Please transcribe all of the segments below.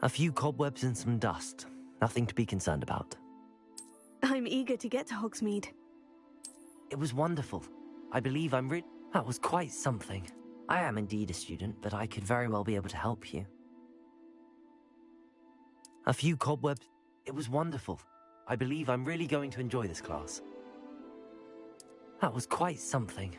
A few cobwebs and some dust. Nothing to be concerned about. I'm eager to get to Hogsmeade. It was wonderful. I believe That was quite something. I am indeed a student, but I could very well be able to help you. A few cobwebs. It was wonderful. I believe I'm really going to enjoy this class. That was quite something.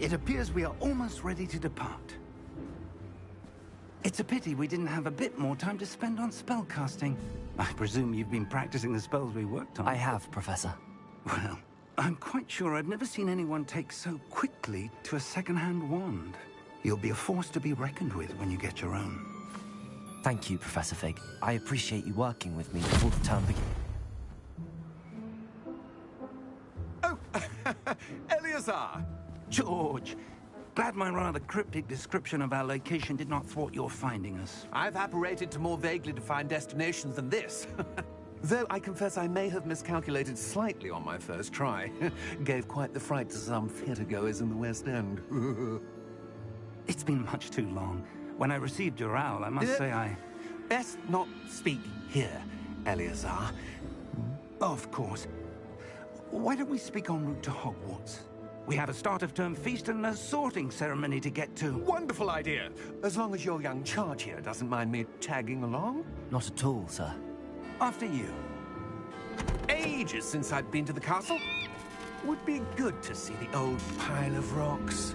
It appears we are almost ready to depart. It's a pity we didn't have a bit more time to spend on spellcasting. I presume you've been practicing the spells we worked on. I have, Professor. Well, I'm quite sure I've never seen anyone take so quickly to a second-hand wand. You'll be a force to be reckoned with when you get your own. Thank you, Professor Fig. I appreciate you working with me before the term begins. Oh, Eleazar! George, glad my rather cryptic description of our location did not thwart your finding us. I've apparated to more vaguely defined destinations than this. Though I confess I may have miscalculated slightly on my first try. Gave quite the fright to some theatre-goers in the West End. It's been much too long. When I received your owl, I must say I... Best not speak here, Eleazar. Of course. Why don't we speak en route to Hogwarts? We have a start-of-term feast and a sorting ceremony to get to. Wonderful idea! As long as your young charge here doesn't mind me tagging along. Not at all, sir. After you. Ages since I've been to the castle. Would be good to see the old pile of rocks.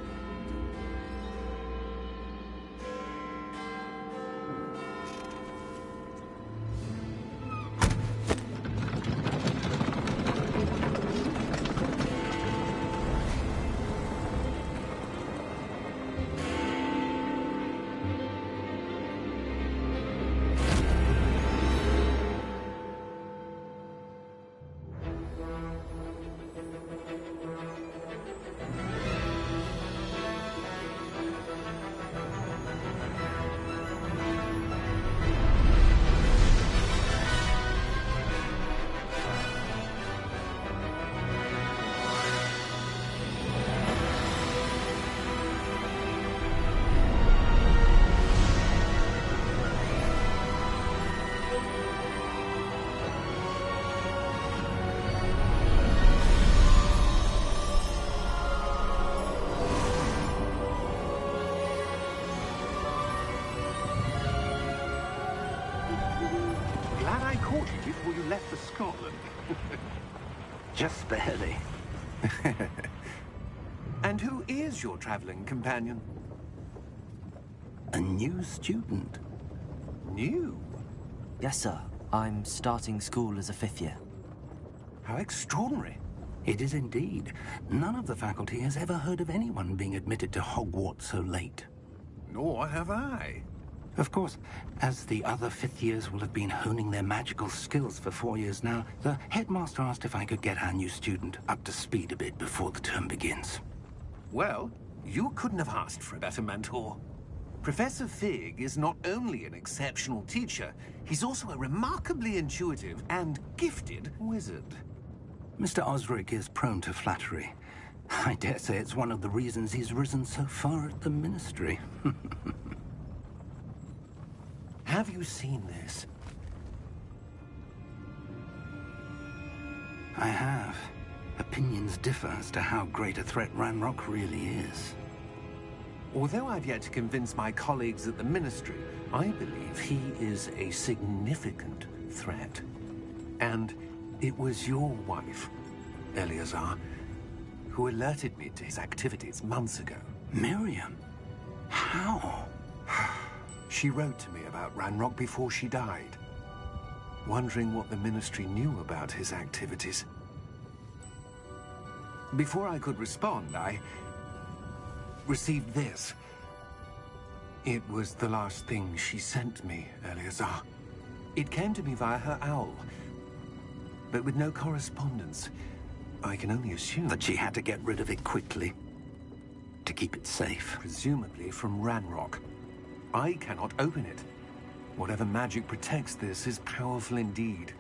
Before you left for Scotland. Just barely. And who is your traveling companion? A new student. New? Yes, sir. I'm starting school as a 5th year. How extraordinary. It is indeed. None of the faculty has ever heard of anyone being admitted to Hogwarts so late. Nor have I. Of course, as the other 5th years will have been honing their magical skills for 4 years now, the headmaster asked if I could get our new student up to speed a bit before the term begins. Well, you couldn't have asked for a better mentor. Professor Fig is not only an exceptional teacher, he's also a remarkably intuitive and gifted wizard. Mr. Osric is prone to flattery. I dare say it's one of the reasons he's risen so far at the Ministry. Have you seen this? I have. Opinions differ as to how great a threat Ranrock really is. Although I've yet to convince my colleagues at the Ministry, I believe he is a significant threat. And it was your wife, Eleazar, who alerted me to his activities months ago. Miriam? How? She wrote to me about Ranrock before she died, wondering what the Ministry knew about his activities. Before I could respond, I received this. It was the last thing she sent me, Eleazar. It came to me via her owl, but with no correspondence. I can only assume That she had to get rid of it quickly to keep it safe. presumably from Ranrock. I cannot open it. Whatever magic protects this is powerful indeed.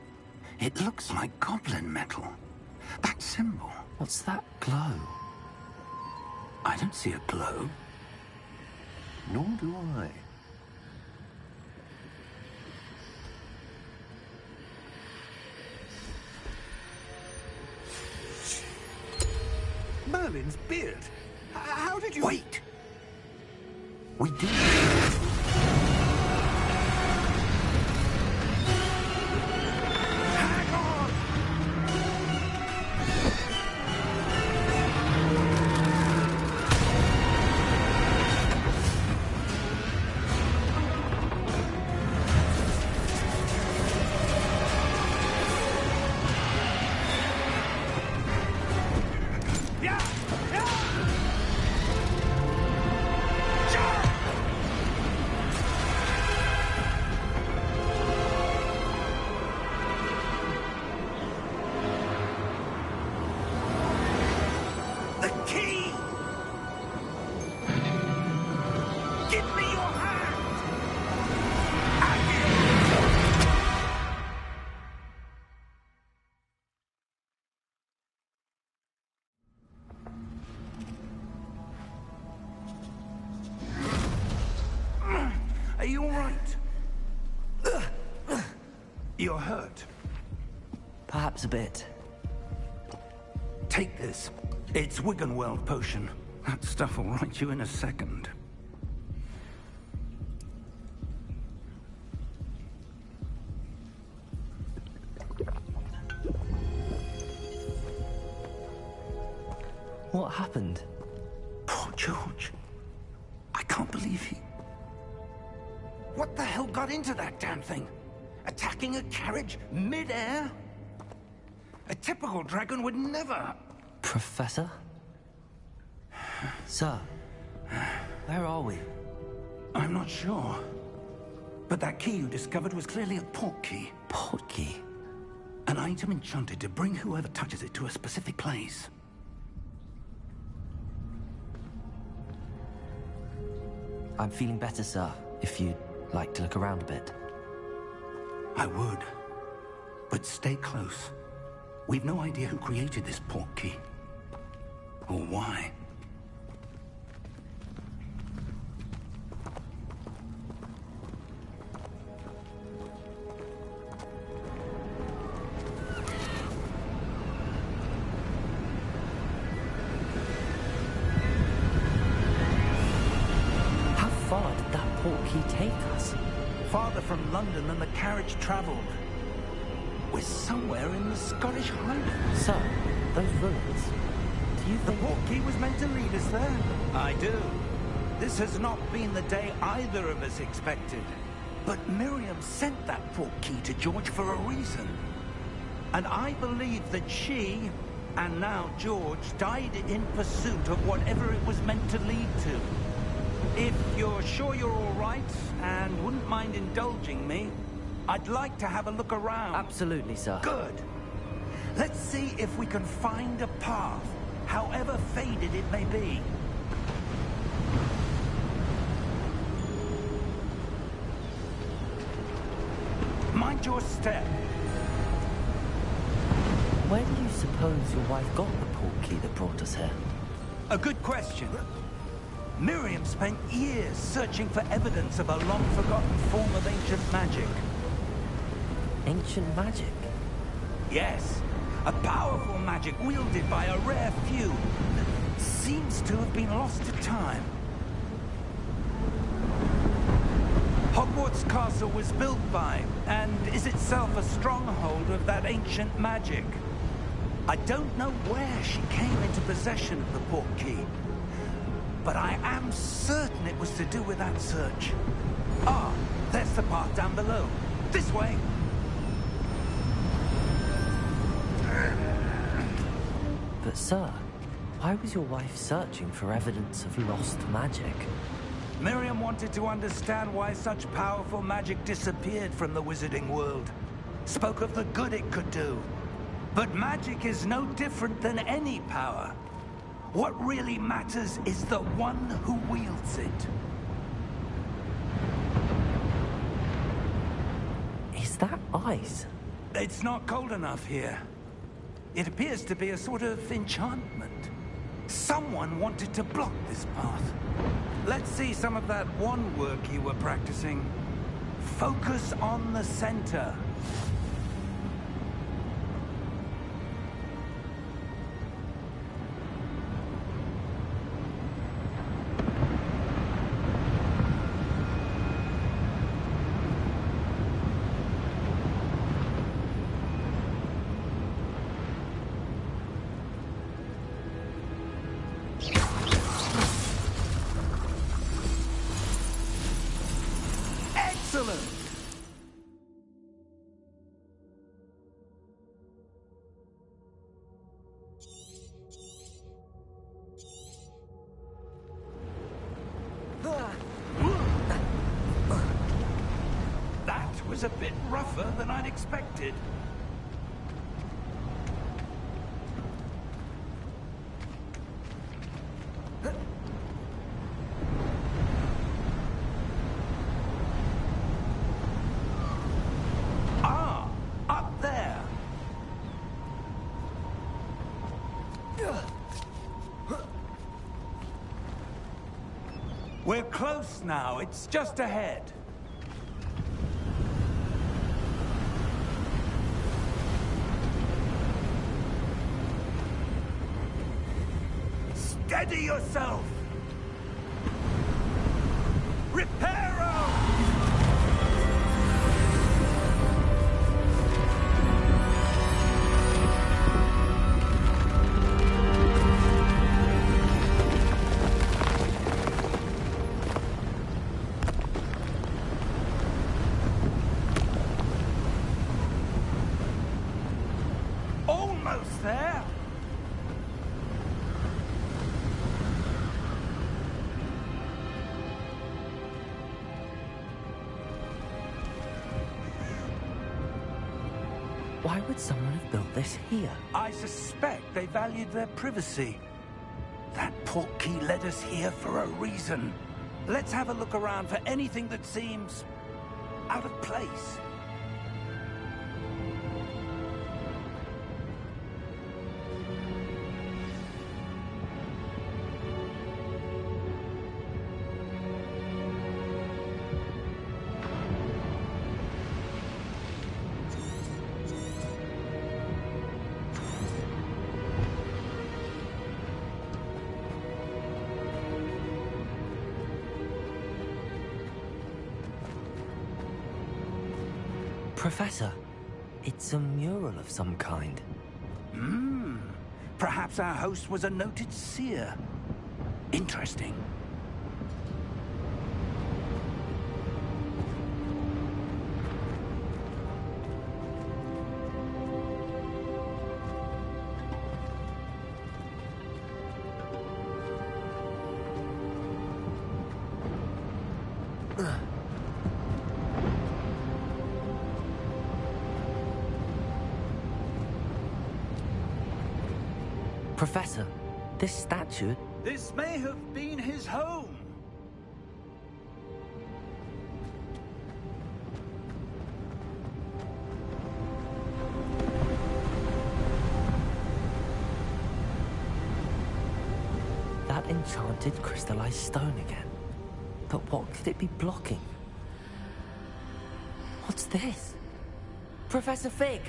It looks like goblin metal. That symbol. What's that glow? I don't see a glow. Nor do I. Merlin's beard. How did you... Wait! We did. Hang on! Yeah! Yeah! The key! Give me your hand! Are you all right? You're hurt. Perhaps a bit. Take this. It's Wiggenweld potion. That stuff will right you in a second. What happened? Poor George. I can't believe he... What the hell got into that damn thing? Attacking a carriage mid-air? A typical dragon would never... Professor? Sir, where are we? I'm not sure. But that key you discovered was clearly a port key. Port key? An item enchanted to bring whoever touches it to a specific place. I'm feeling better, sir, if you'd like to look around a bit. I would. But stay close. We've no idea who created this port key. Or why. How far did that port key take us? Farther from London than the carriage traveled. We're somewhere in the Scottish Highlands. Sir, those ruins. Do you The think... port key was meant to lead us there. I do. This has not been the day either of us expected. But Miriam sent that port key to George for a reason. And I believe that she, and now George, died in pursuit of whatever it was meant to lead to. If you're sure you're all right, and wouldn't mind indulging me, I'd like to have a look around. Absolutely, sir. Good. Let's see if we can find a path, however faded it may be. Mind your step. Where do you suppose your wife got the port key that brought us here? A good question. Miriam spent years searching for evidence of a long-forgotten form of ancient magic. Ancient magic? Yes, a powerful magic wielded by a rare few that seems to have been lost to time. Hogwarts Castle was built by, and is itself a stronghold of that ancient magic. I don't know where she came into possession of the port key, but I am certain it was to do with that search. Ah, there's the path down below. This way. But sir, Why was your wife searching for evidence of lost magic? Miriam wanted to understand why such powerful magic disappeared from the wizarding world. Spoke of the good it could do. But magic is no different than any power. What really matters is the one who wields it. Is that ice? It's not cold enough here. It appears to be a sort of enchantment. Someone wanted to block this path. Let's see some of that wand work you were practicing. Focus on the center. Excellent! That was a bit rougher than I'd expected. We're close now. It's just ahead. Steady yourself! Reparo! Almost there! Why would someone have built this here? I suspect they valued their privacy. That portkey led us here for a reason. Let's have a look around for anything that seems out of place. Professor, it's a mural of some kind. Perhaps our host was a noted seer. Interesting. Professor, this statue... This may have been his home. That enchanted crystallized stone again. But what could it be blocking? What's this? Professor Fig!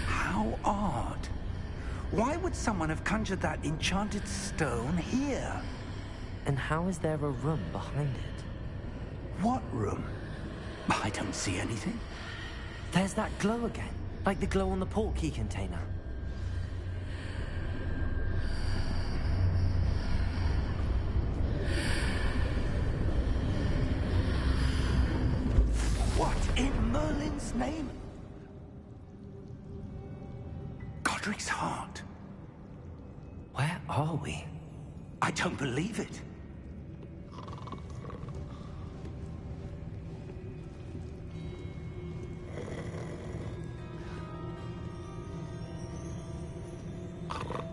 How odd. Why would someone have conjured that enchanted stone here? And how is there a room behind it? What room? I don't see anything. There's that glow again, like the glow on the portkey container. his name? Godric's heart. Where are we? I don't believe it.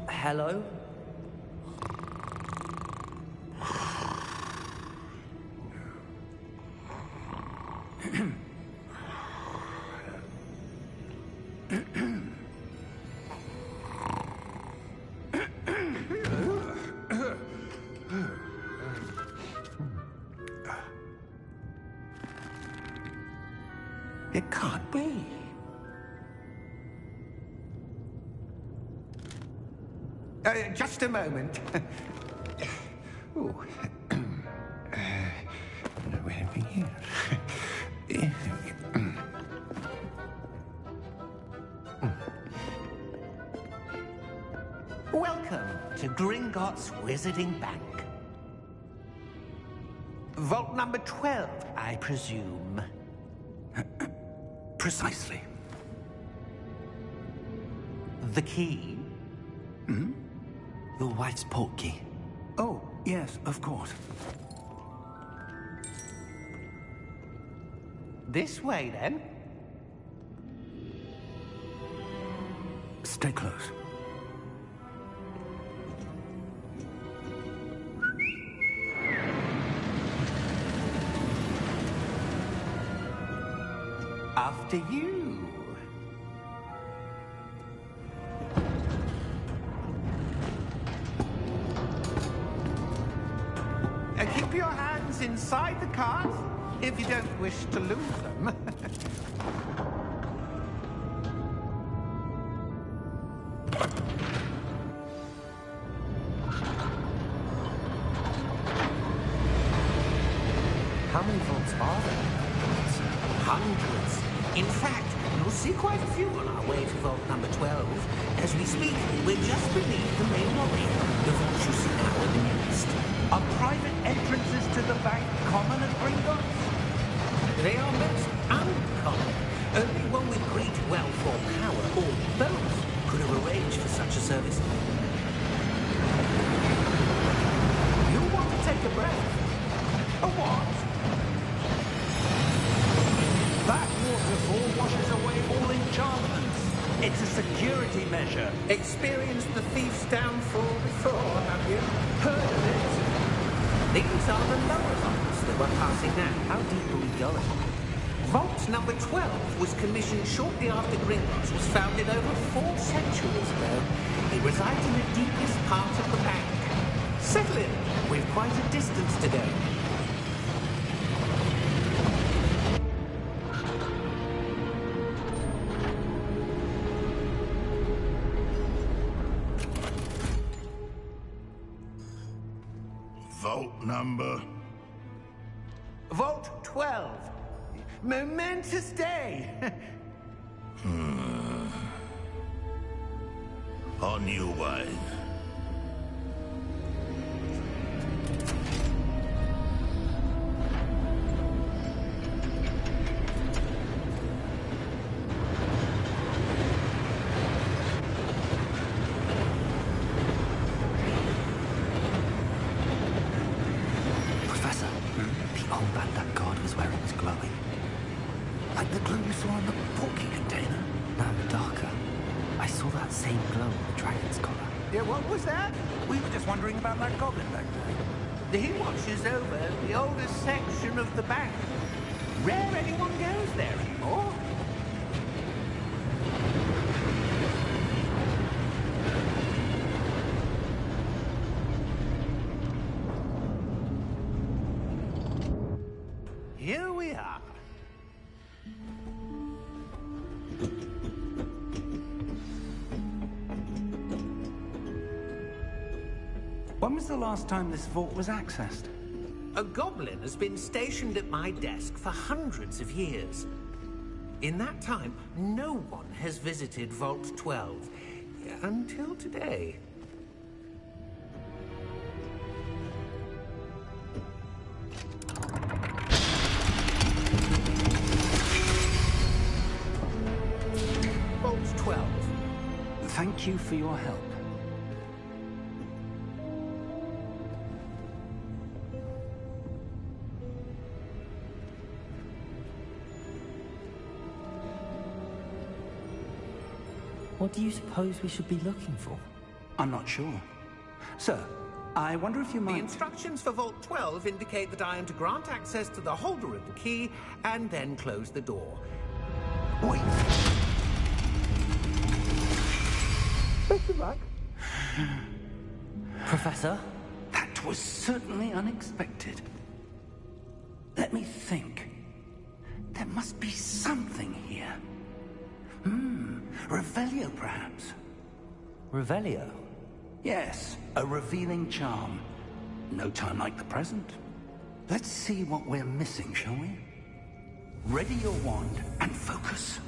Hello? It can't be. Just a moment. Ooh. Where are we here? Welcome to Gringotts Wizarding Bank. Vault number 12, I presume. Precisely. The key? Hmm? Your wife's portkey. Oh, yes, of course. This way, then. Stay close. After you. Keep your hands inside the cart if you don't wish to lose them. How many vaults are there? Hundreds. In fact, you'll see quite a few on our way to vault number 12. As we speak, we're just beneath the main lobby. The vaults you see now are the newest. Are private entrances to the bank common at Gringotts? They are most uncommon. Only one with great wealth or power, or both, could have arranged for such a service. You want to take a breath? A what? That waterfall washes away all enchantments. It's a security measure. Experienced the thief's downfall before, have you? Heard of it? These are the lower vaults that we're passing now. How deep are we going? Vault number 12 was commissioned shortly after Gringotts was founded over 4 centuries ago. It resides in the deepest part of the bank. Settle in. We've quite a distance to go. Vault number? Vault 12. Momentous day. On your way. Professor, the old band that guard was wearing was glowing. Like the glue you saw in the porky container? No, darker. I saw that same glow on the dragon's collar. Yeah, what was that? We were just wondering about that goblin back there. He watches over the oldest section of the bank. Rare anyone goes there anymore. Here we are. When was the last time this vault was accessed? A goblin has been stationed at my desk for hundreds of years. In that time, no one has visited Vault 12. Until today. thank you for your help. What do you suppose we should be looking for? I'm not sure. Sir, I wonder if you The might... instructions for Vault 12 indicate that I am to grant access to the holder of the key and then close the door. Wait! Best luck. Professor? That was certainly unexpected. Let me think. There must be something here. Revelio, perhaps? Revelio? Yes, a revealing charm. No time like the present. Let's see what we're missing, shall we? Ready your wand and focus.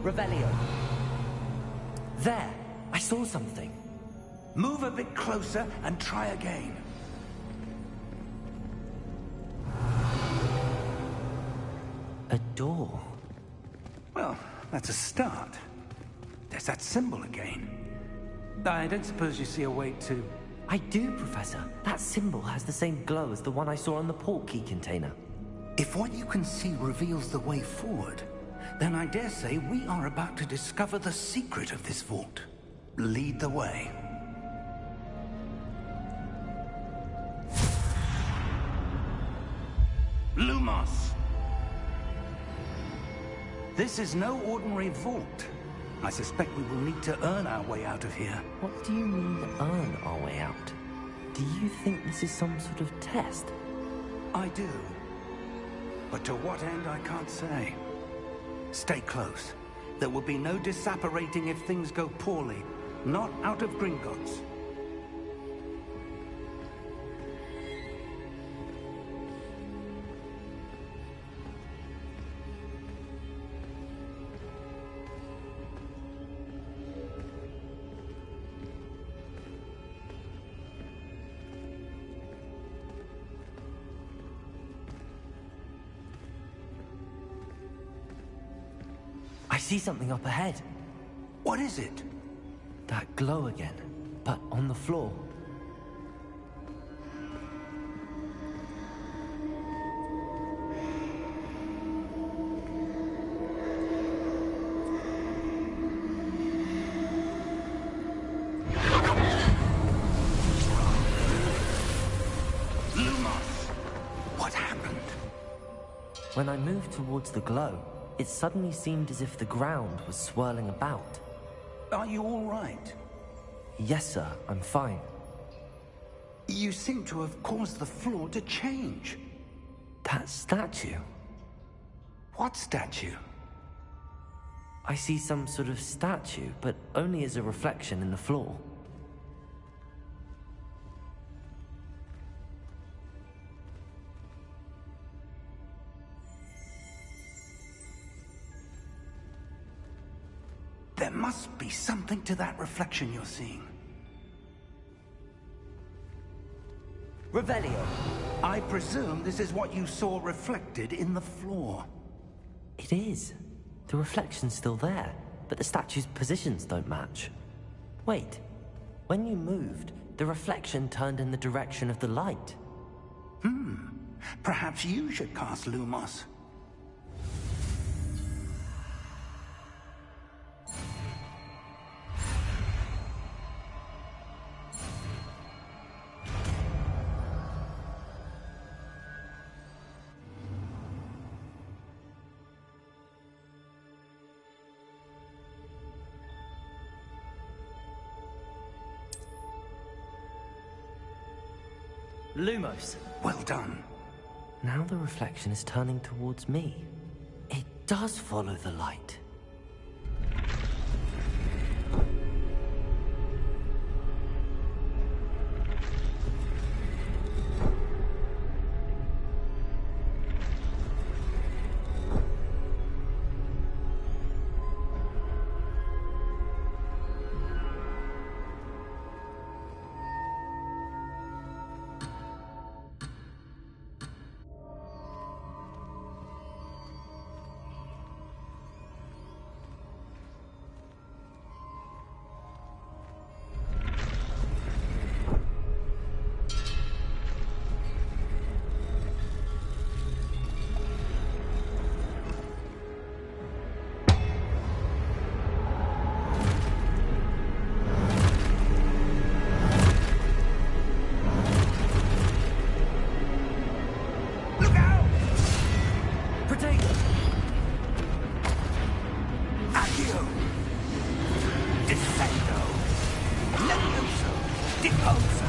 Revelio. There! I saw something. Move a bit closer and try again. A door. Well, that's a start. There's that symbol again. I don't suppose you see a way to... I do, Professor. That symbol has the same glow as the one I saw on the port key container. If what you can see reveals the way forward, then I dare say we are about to discover the secret of this vault. Lead the way. Lumos! This is no ordinary vault. I suspect we will need to earn our way out of here. What do you mean, earn our way out? Do you think this is some sort of test? I do. But to what end, I can't say. Stay close. There will be no disapparating if things go poorly. Not out of Gringotts. I see something up ahead. What is it? That glow again, but on the floor. Lumos! What happened? When I moved towards the glow, it suddenly seemed as if the ground was swirling about. Are you all right? Yes, sir, I'm fine. You seem to have caused the floor to change. That statue? What statue? I see some sort of statue, but only as a reflection in the floor. There must be something to that reflection you're seeing. Revelio! I presume this is what you saw reflected in the floor. It is. The reflection's still there, but the statue's positions don't match. Wait, when you moved, the reflection turned in the direction of the light. Perhaps you should cast Lumos. Lumos! Well done. Now the reflection is turning towards me. It does follow the light. Descendo! Levioso! Deposo!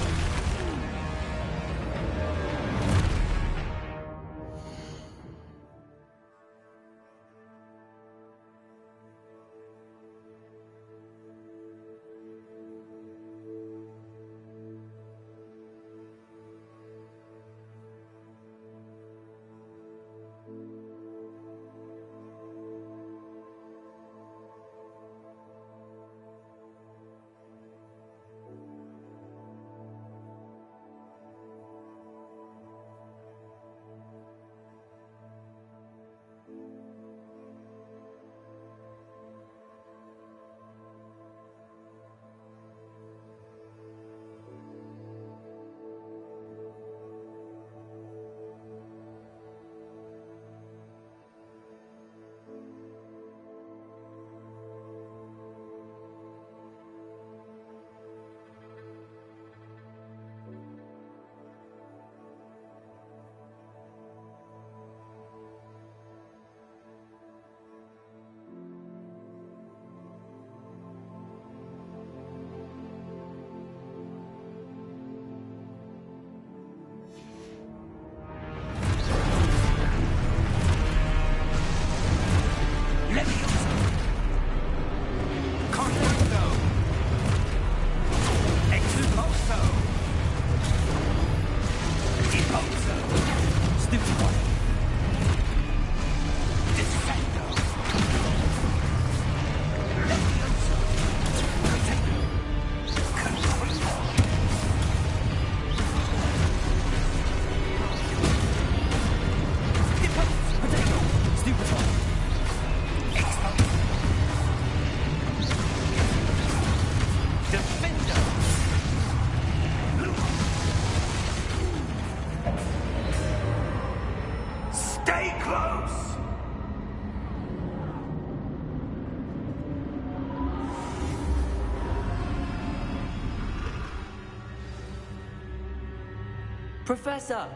Professor!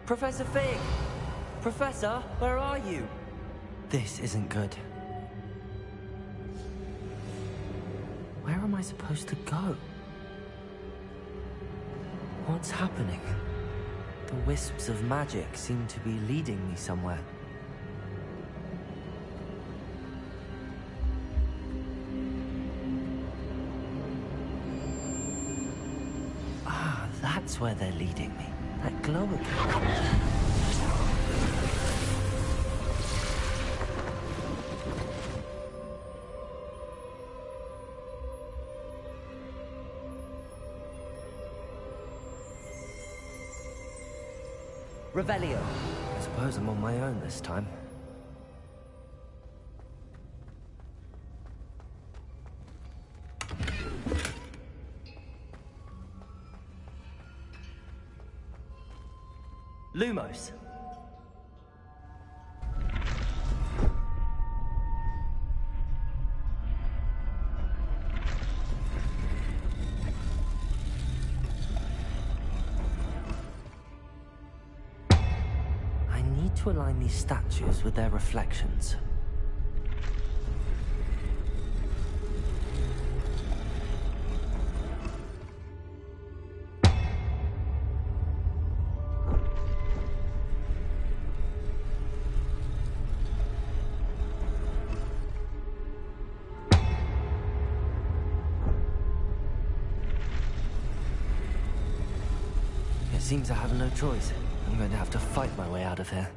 Professor Fig! Professor, where are you? This isn't good. Where am I supposed to go? What's happening? The wisps of magic seem to be leading me somewhere. Ah, that's where they're leading me. That glow again. Revelio. I suppose I'm on my own this time. Lumos. I need to align these statues with their reflections. It seems I have no choice. I'm going to have to fight my way out of here.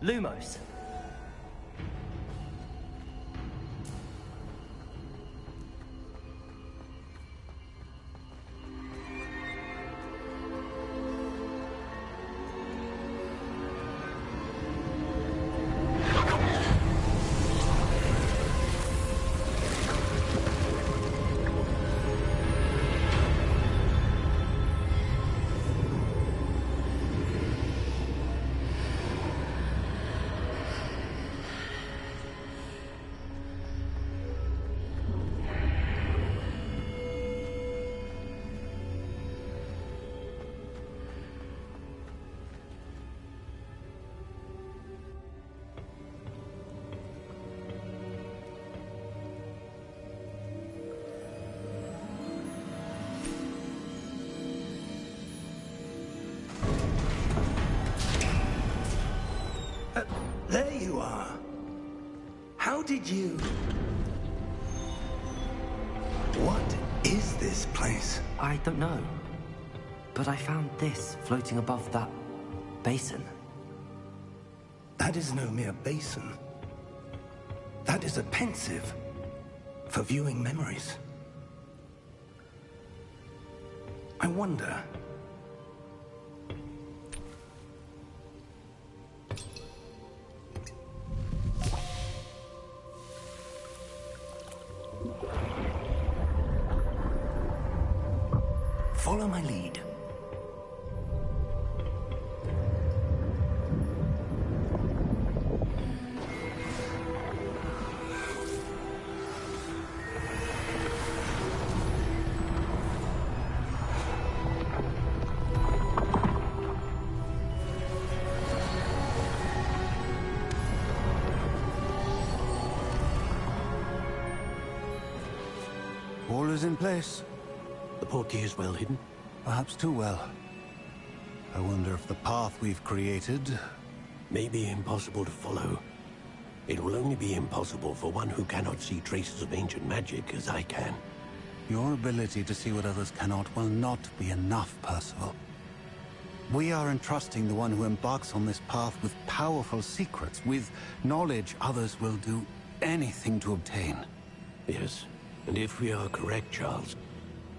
Lumos. There you are. How did you... What is this place? I don't know. But I found this floating above that basin. That is no mere basin. That is a pensive for viewing memories. I wonder... Follow my lead. All is in place. The portkey is well hidden. Perhaps too well. I wonder if the path we've created... May be impossible to follow. It will only be impossible for one who cannot see traces of ancient magic as I can. Your ability to see what others cannot will not be enough, Percival. We are entrusting the one who embarks on this path with powerful secrets, with knowledge others will do anything to obtain. Yes, and if we are correct, Charles,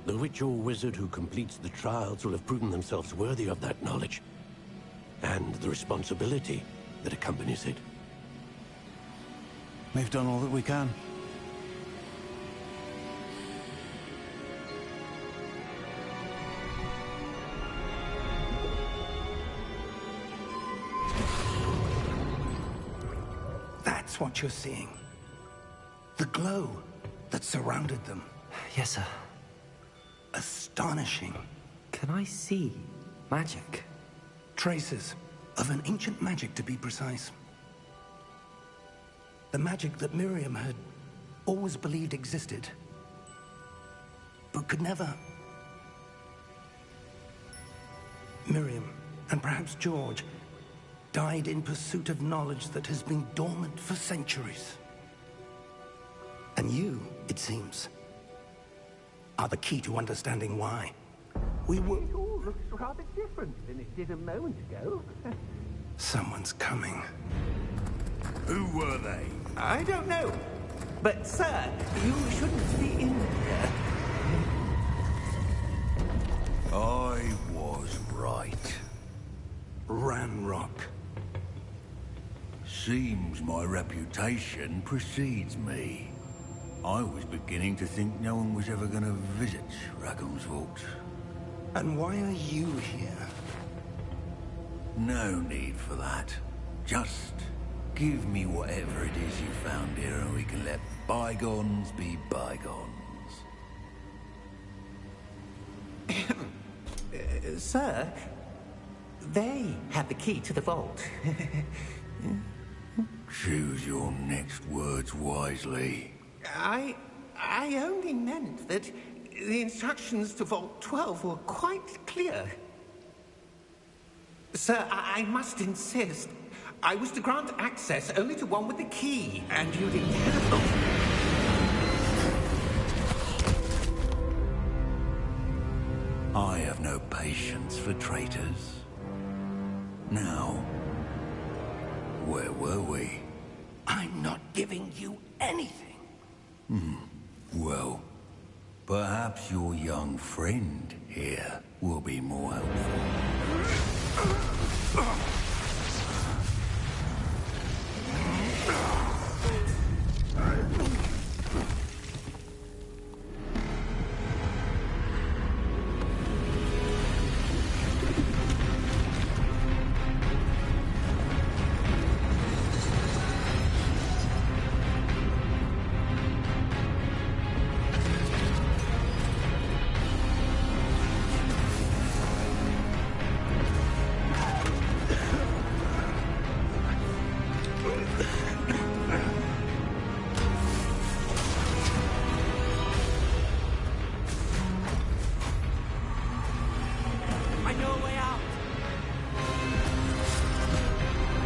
the witch or wizard who completes the trials will have proven themselves worthy of that knowledge, and the responsibility that accompanies it. We've done all that we can. That's what you're seeing. The glow that surrounded them. Yes, sir. Astonishing. Can I see magic? Traces of an ancient magic, to be precise. The magic that Miriam had always believed existed, but could never. Miriam, and perhaps George, died in pursuit of knowledge that has been dormant for centuries. And you, it seems, are the key to understanding why. We were... It all looks rather different than it did a moment ago. Someone's coming. Who were they? I don't know. But, sir, you shouldn't be in here. I was right. Ranrock. Seems my reputation precedes me. I was beginning to think no one was ever going to visit Rackham's Vault. And why are you here? No need for that. Just give me whatever it is you found here and we can let bygones be bygones. Sir, they have the key to the vault. Choose your next words wisely. I only meant that the instructions to Vault 12 were quite clear. Sir, I must insist. I was to grant access only to one with the key, and you didn't have them. I have no patience for traitors. Now, Where were we? I'm not giving you anything. Well, perhaps your young friend here will be more helpful. I know a way out!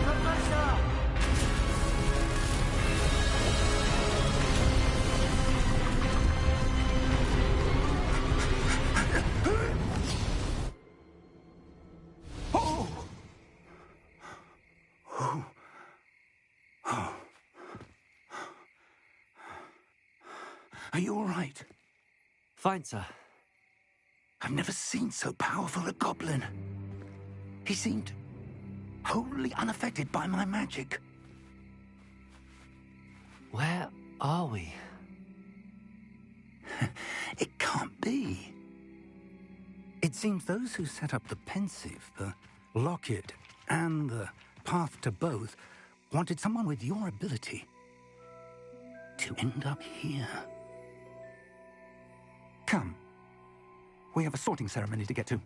Professor! Are you all right? Fine, sir. I've never seen so powerful a goblin. He seemed wholly unaffected by my magic. Where are we? It can't be. It seems those who set up the Pensive, the Locket, and the Path to Both wanted someone with your ability to end up here. Come. We have a sorting ceremony to get to.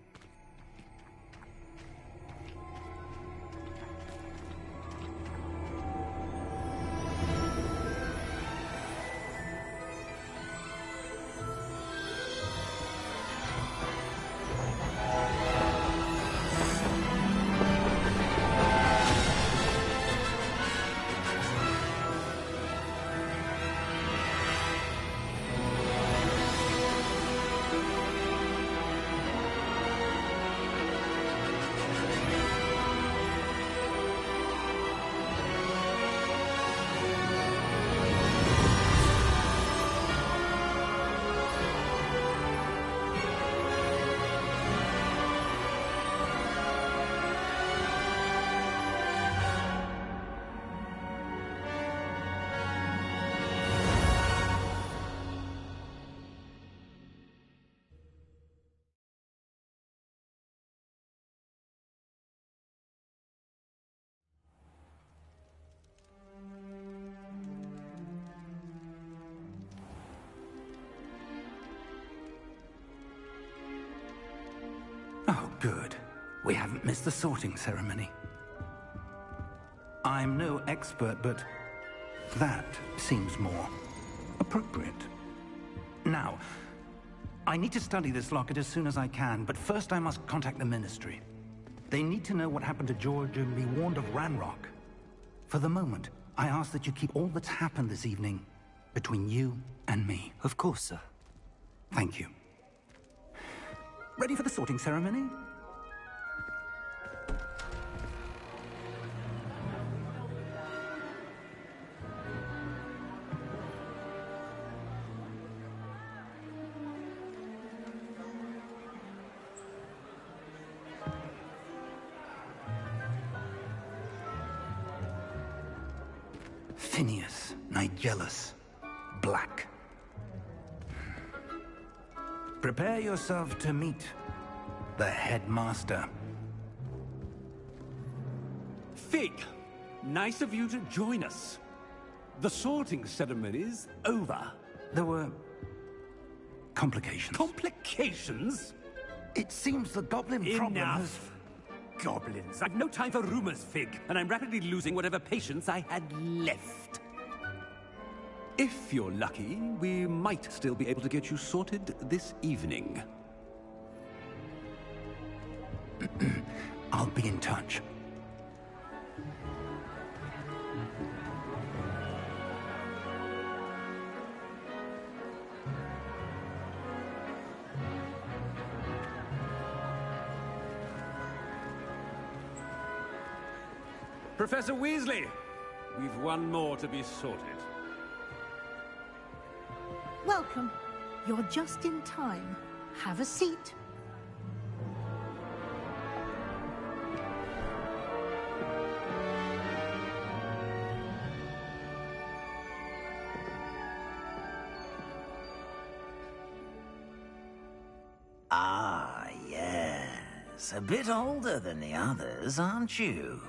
Oh, good. We haven't missed the sorting ceremony. I'm no expert, but that seems more appropriate. Now, I need to study this locket as soon as I can, but first I must contact the Ministry. They need to know what happened to George and be warned of Ranrock. For the moment, I ask that you keep all that's happened this evening between you and me. Of course, sir. Thank you. Ready for the sorting ceremony? Phineas, Nigellus, Black. Prepare yourself to meet the headmaster. Fig, nice of you to join us. The sorting ceremony's over. There were complications. Complications? It seems the goblin problem has... Enough! Goblins. I've no time for rumors, Fig, and I'm rapidly losing whatever patience I had left. If you're lucky, we might still be able to get you sorted this evening. I'll be in touch. Professor Weasley, we've one more to be sorted. Welcome. You're just in time. Have a seat. Ah, yes. A bit older than the others, aren't you?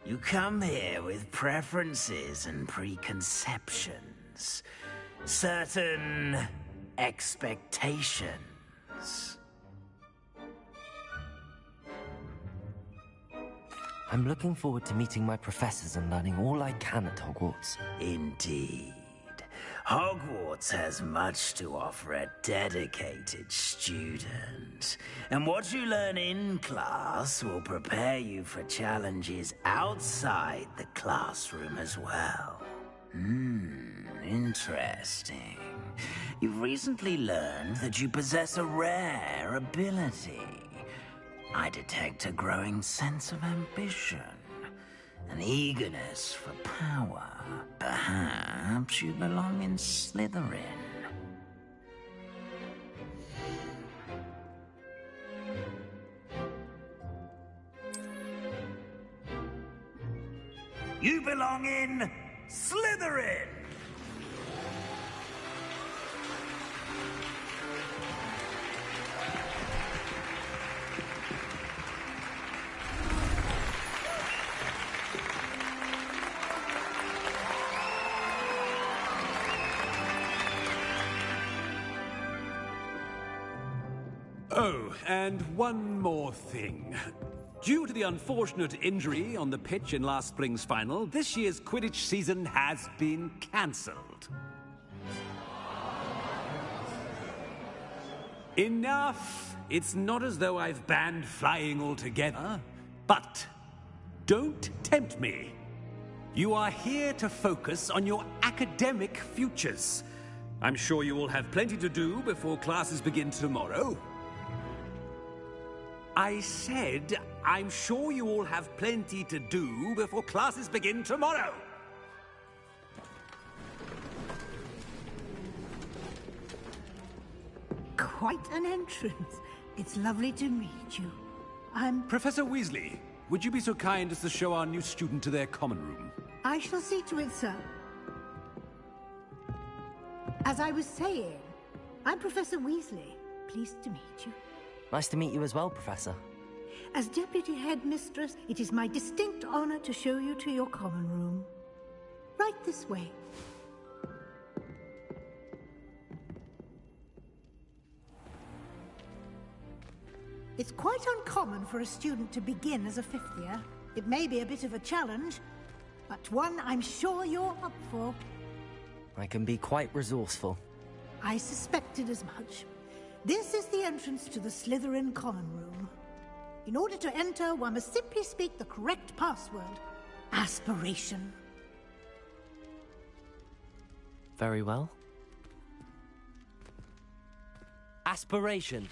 You come here with preferences and preconceptions. Certain expectations. I'm looking forward to meeting my professors and learning all I can at Hogwarts. Indeed. Hogwarts has much to offer a dedicated student. And what you learn in class will prepare you for challenges outside the classroom as well. Interesting. You've recently learned that you possess a rare ability. I detect a growing sense of ambition, an eagerness for power. Perhaps you belong in Slytherin. You belong in Slytherin! Oh, and one more thing. Due to the unfortunate injury on the pitch in last spring's final, this year's Quidditch season has been cancelled. Enough! It's not as though I've banned flying altogether, but don't tempt me. You are here to focus on your academic futures. I'm sure you will have plenty to do before classes begin tomorrow. I said, I'm sure you all have plenty to do before classes begin tomorrow. Quite an entrance. It's lovely to meet you. Professor Weasley, would you be so kind as to show our new student to their common room? I shall see to it, sir. As I was saying, I'm Professor Weasley. Pleased to meet you. Nice to meet you as well, Professor. As Deputy Headmistress, it is my distinct honor to show you to your common room. Right this way. It's quite uncommon for a student to begin as a fifth year. It may be a bit of a challenge, but one I'm sure you're up for. I can be quite resourceful. I suspected as much. This is the entrance to the Slytherin common room. In order to enter, one must simply speak the correct password. Aspiration. Very well. Aspiration.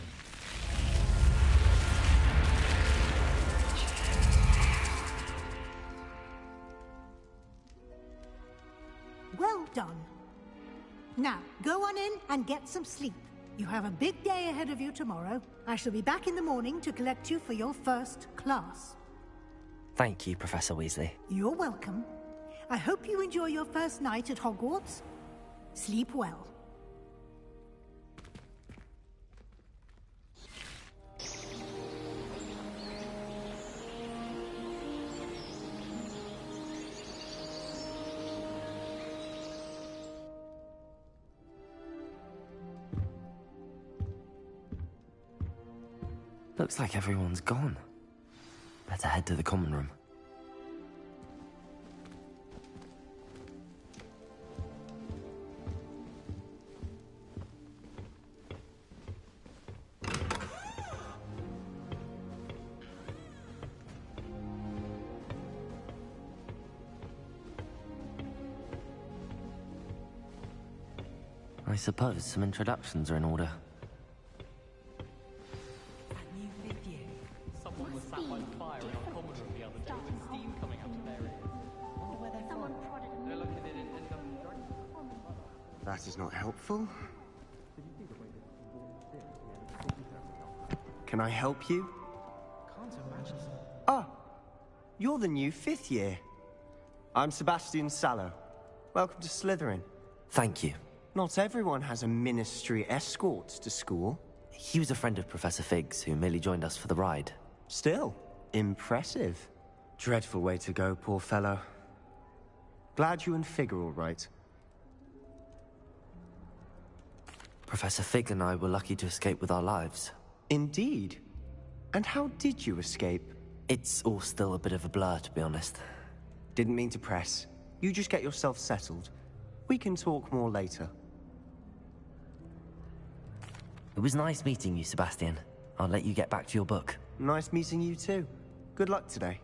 Well done. Now, go on in and get some sleep. You have a big day ahead of you tomorrow. I shall be back in the morning to collect you for your first class. Thank you, Professor Weasley. You're welcome. I hope you enjoy your first night at Hogwarts. Sleep well. Looks like everyone's gone. Better head to the common room. I suppose some introductions are in order. Someone was sat by the fire in our common room the other day when Steve That is not helpful. Can I help you? Can't imagine. Ah, you're the new 5th year. I'm Sebastian Sallow. Welcome to Slytherin. Thank you. Not everyone has a ministry escort to school. He was a friend of Professor Fig's who merely joined us for the ride. Still, impressive. Dreadful way to go, poor fellow. Glad you and Fig are all right. Professor Fig and I were lucky to escape with our lives. Indeed. And how did you escape? It's all still a bit of a blur, to be honest. Didn't mean to press. You just get yourself settled. We can talk more later. It was nice meeting you, Sebastian. I'll let you get back to your book. Nice meeting you too. Good luck today.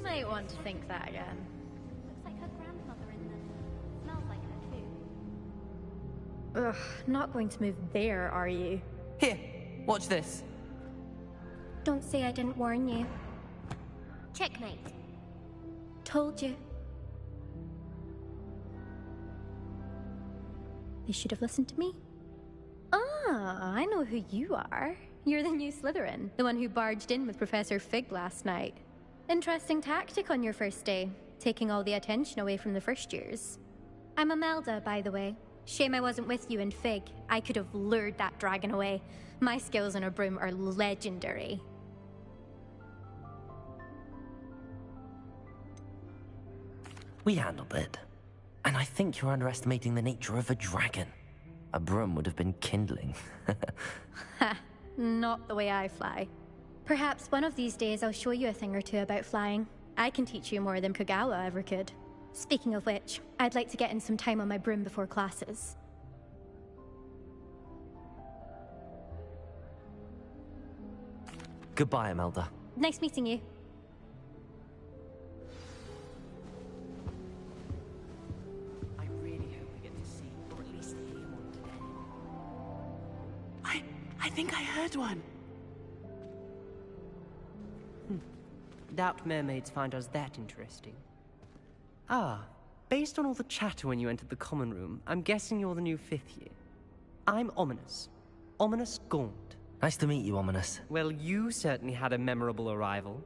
Might want to think that again. Looks like her grandmother in there. Smells like her too. Ugh, not going to move there, are you? Here, watch this. Don't say I didn't warn you. Checkmate. Told you. They should have listened to me. Ah, I know who you are. You're the new Slytherin, the one who barged in with Professor Fig last night. Interesting tactic on your first day, taking all the attention away from the first years. I'm Imelda, by the way. Shame I wasn't with you in Fig. I could have lured that dragon away. My skills on a broom are legendary. We handled it. And I think you're underestimating the nature of a dragon. A broom would have been kindling. Ha, not the way I fly. Perhaps one of these days I'll show you a thing or two about flying. I can teach you more than Kogawa ever could. Speaking of which, I'd like to get in some time on my broom before classes. Goodbye, Imelda. Nice meeting you. I really hope we get to see, or at least hear one today. I think I heard one. Doubt mermaids find us that interesting. Ah, based on all the chatter when you entered the common room, I'm guessing you're the new 5th year. I'm Ominous. Ominous Gaunt. Nice to meet you, Ominous. Well, you certainly had a memorable arrival.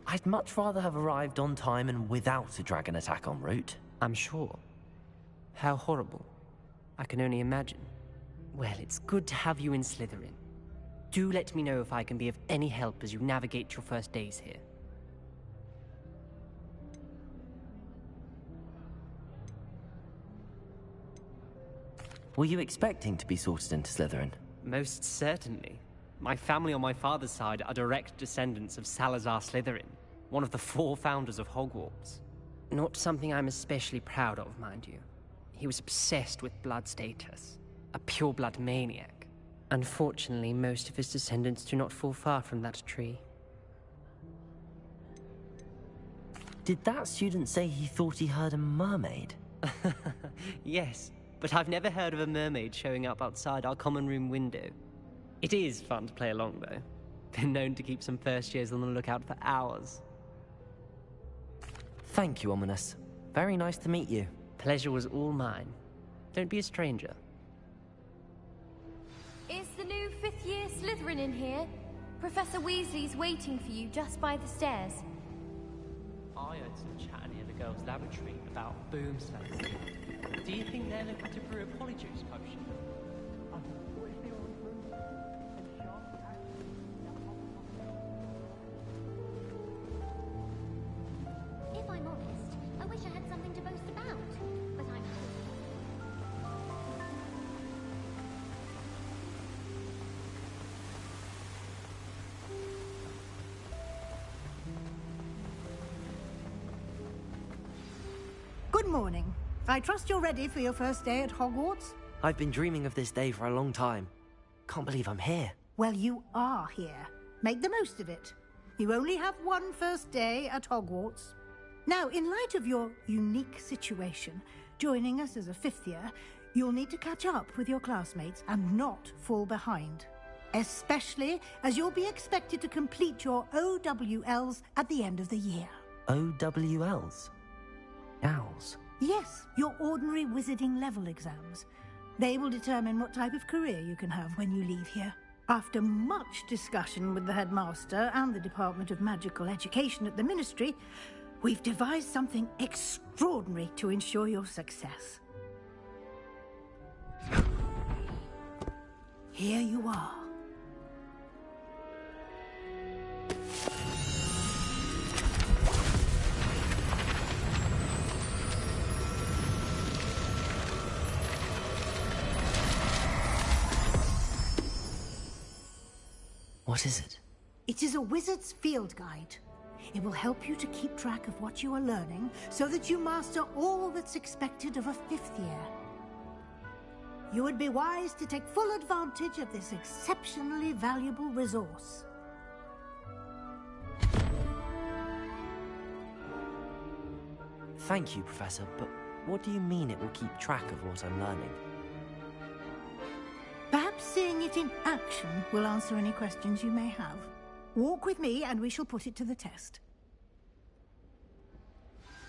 I'd much rather have arrived on time and without a dragon attack en route. I'm sure. How horrible. I can only imagine. Well, it's good to have you in Slytherin. Do let me know if I can be of any help as you navigate your first days here. Were you expecting to be sorted into Slytherin? Most certainly. My family on my father's side are direct descendants of Salazar Slytherin, one of the 4 founders of Hogwarts. Not something I'm especially proud of, mind you. He was obsessed with blood status, a pure-blood maniac. Unfortunately, most of his descendants do not fall far from that tree. Did that student say he thought he heard a mermaid? Yes, but I've never heard of a mermaid showing up outside our common room window. It is fun to play along, though. Been known to keep some first years on the lookout for hours. Thank you, Ominous. Very nice to meet you. Pleasure was all mine. Don't be a stranger. Is the new 5th year Slytherin in here? Professor Weasley's waiting for you just by the stairs. I heard some chat near the girls' laboratory about boomslayers. Do you think they're looking to brew a polyjuice potion? If I'm honest, I wish I had something to boast about, but I'm... Good morning. I trust you're ready for your first day at Hogwarts. I've been dreaming of this day for a long time. Can't believe I'm here. Well, you are here. Make the most of it. You only have one first day at Hogwarts. Now, in light of your unique situation, joining us as a fifth year, you'll need to catch up with your classmates and not fall behind. Especially as you'll be expected to complete your OWLs at the end of the year. OWLs? Owls? Yes, your ordinary wizarding level exams. They will determine what type of career you can have when you leave here. After much discussion with the headmaster and the Department of Magical Education at the Ministry, we've devised something extraordinary to ensure your success. Here you are. What is it? It is a wizard's field guide. It will help you to keep track of what you are learning so that you master all that's expected of a fifth year. You would be wise to take full advantage of this exceptionally valuable resource. Thank you, Professor, but what do you mean it will keep track of what I'm learning? Perhaps seeing it in action will answer any questions you may have. Walk with me and we shall put it to the test.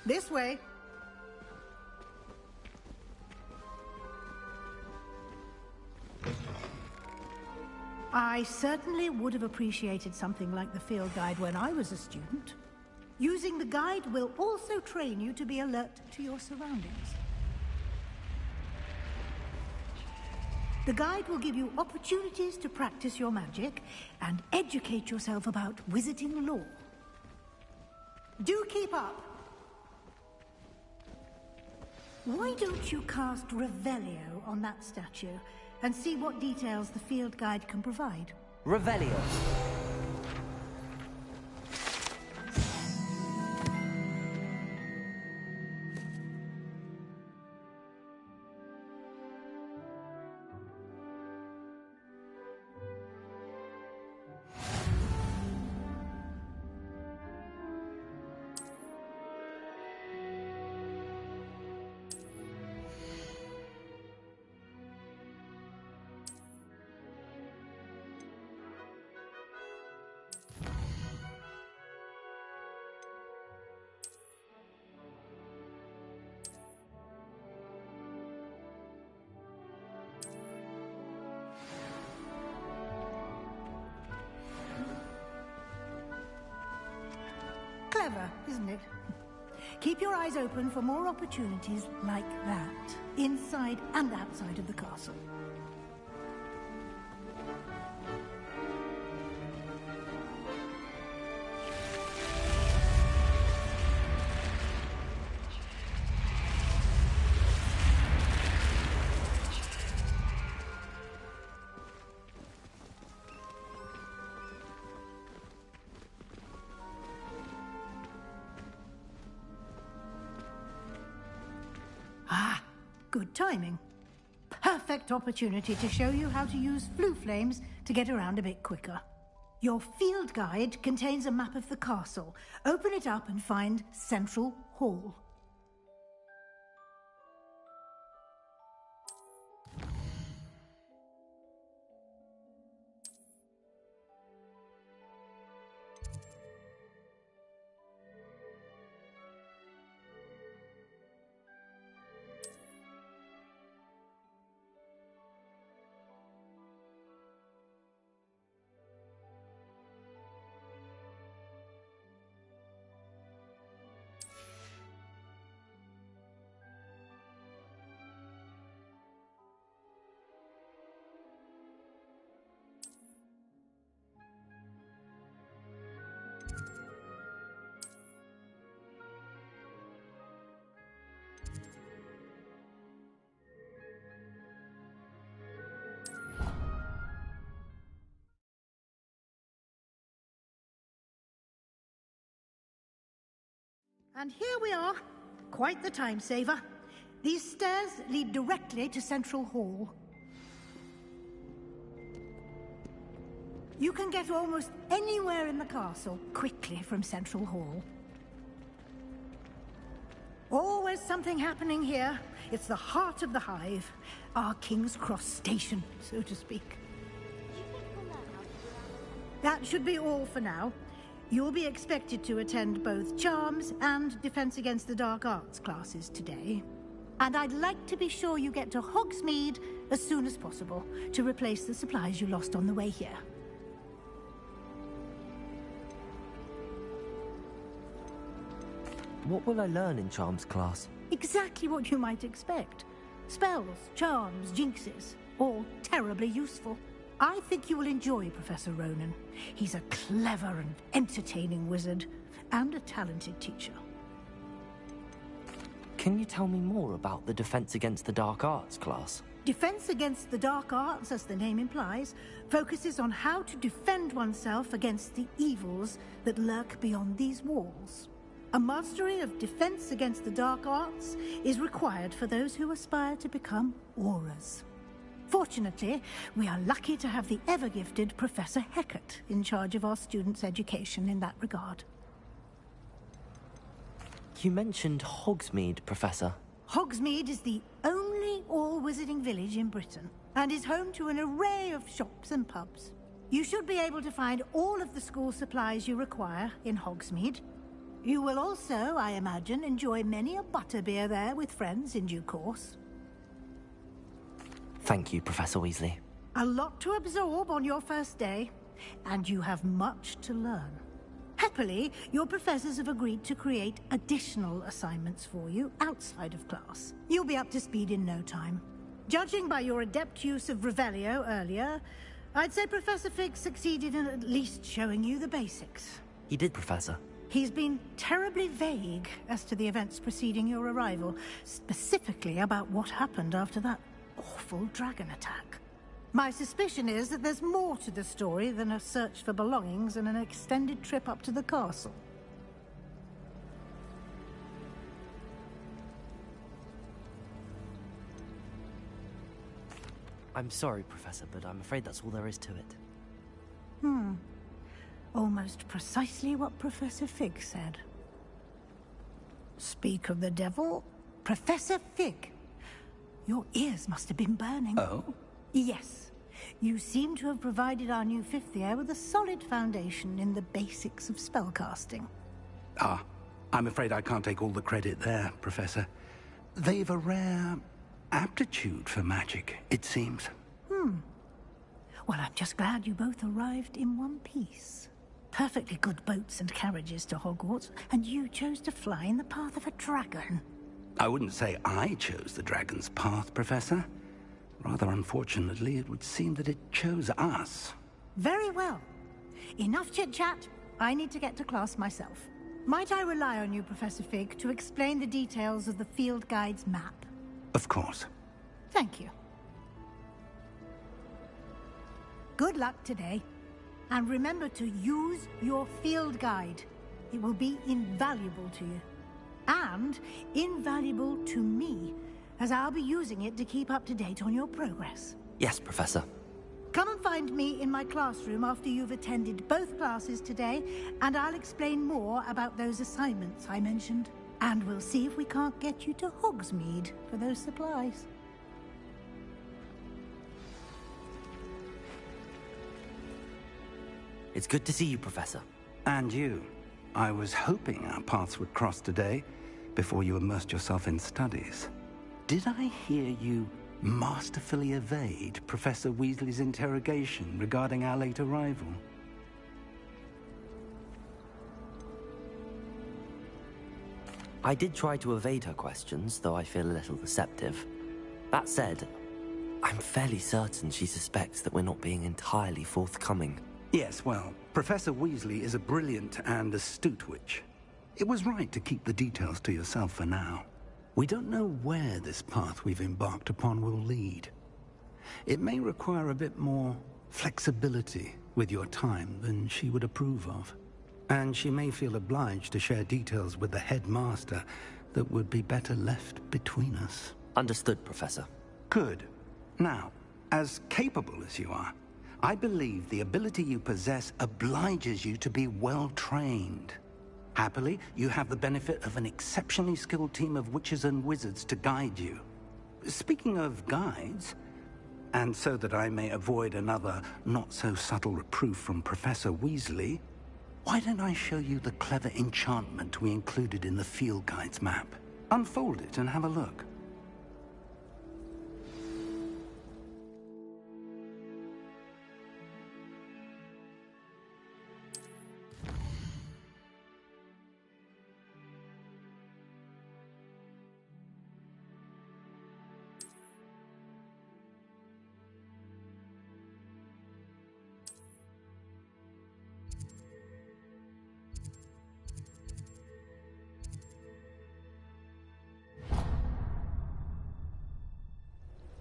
This way. I certainly would have appreciated something like the field guide when I was a student. Using the guide will also train you to be alert to your surroundings. The guide will give you opportunities to practice your magic and educate yourself about wizarding lore. Do keep up! Why don't you cast Revelio on that statue and see what details the field guide can provide? Revelio. Clever, isn't it? Keep your eyes open for more opportunities like that, inside and outside of the castle. Good timing. Perfect opportunity to show you how to use flue flames to get around a bit quicker. Your field guide contains a map of the castle. Open it up and find Central Hall. And here we are. Quite the time saver. These stairs lead directly to Central Hall. You can get almost anywhere in the castle quickly from Central Hall. Always something happening here. It's the heart of the Hive, our King's Cross station, so to speak. That should be all for now. You'll be expected to attend both Charms and Defense Against the Dark Arts classes today. And I'd like to be sure you get to Hogsmeade as soon as possible to replace the supplies you lost on the way here. What will I learn in Charms class? Exactly what you might expect. Spells, charms, jinxes, all terribly useful. I think you will enjoy Professor Ronan. He's a clever and entertaining wizard, and a talented teacher. Can you tell me more about the Defense Against the Dark Arts class? Defense Against the Dark Arts, as the name implies, focuses on how to defend oneself against the evils that lurk beyond these walls. A mastery of Defense Against the Dark Arts is required for those who aspire to become Aurors. Fortunately, we are lucky to have the ever-gifted Professor Hecat in charge of our students' education in that regard. You mentioned Hogsmeade, Professor. Hogsmeade is the only all-wizarding village in Britain, and is home to an array of shops and pubs. You should be able to find all of the school supplies you require in Hogsmeade. You will also, I imagine, enjoy many a butterbeer there with friends in due course. Thank you, Professor Weasley. A lot to absorb on your first day, and you have much to learn. Happily, your professors have agreed to create additional assignments for you outside of class. You'll be up to speed in no time. Judging by your adept use of Revelio earlier, I'd say Professor Fig succeeded in at least showing you the basics. He did, Professor. He's been terribly vague as to the events preceding your arrival, specifically about what happened after that awful dragon attack. My suspicion is that there's more to the story than a search for belongings and an extended trip up to the castle. I'm sorry, Professor, but I'm afraid that's all there is to it. Almost precisely what Professor Fig said. Speak of the devil, Professor Fig. Your ears must have been burning. Oh? Yes. You seem to have provided our new fifth year with a solid foundation in the basics of spellcasting. Ah, I'm afraid I can't take all the credit there, Professor. They've a rare aptitude for magic, it seems. Well, I'm just glad you both arrived in one piece. Perfectly good boats and carriages to Hogwarts, and you chose to fly in the path of a dragon. I wouldn't say I chose the dragon's path, Professor. Rather unfortunately, it would seem that it chose us. Very well. Enough chit-chat. I need to get to class myself. Might I rely on you, Professor Fig, to explain the details of the field guide's map? Of course. Thank you. Good luck today. And remember to use your field guide. It will be invaluable to you. And invaluable to me, as I'll be using it to keep up to date on your progress. Yes, Professor. Come and find me in my classroom after you've attended both classes today, and I'll explain more about those assignments I mentioned. And we'll see if we can't get you to Hogsmeade for those supplies. It's good to see you, Professor. And you. I was hoping our paths would cross today, before you immersed yourself in studies. Did I hear you masterfully evade Professor Weasley's interrogation regarding our late arrival? I did try to evade her questions, though I feel a little deceptive. That said, I'm fairly certain she suspects that we're not being entirely forthcoming. Yes, well, Professor Weasley is a brilliant and astute witch. It was right to keep the details to yourself for now. We don't know where this path we've embarked upon will lead. It may require a bit more flexibility with your time than she would approve of. And she may feel obliged to share details with the headmaster that would be better left between us. Understood, Professor. Good. Now, as capable as you are, I believe the ability you possess obliges you to be well trained. Happily, you have the benefit of an exceptionally skilled team of witches and wizards to guide you. Speaking of guides, and so that I may avoid another not-so-subtle reproof from Professor Weasley, why don't I show you the clever enchantment we included in the field guide's map? Unfold it and have a look.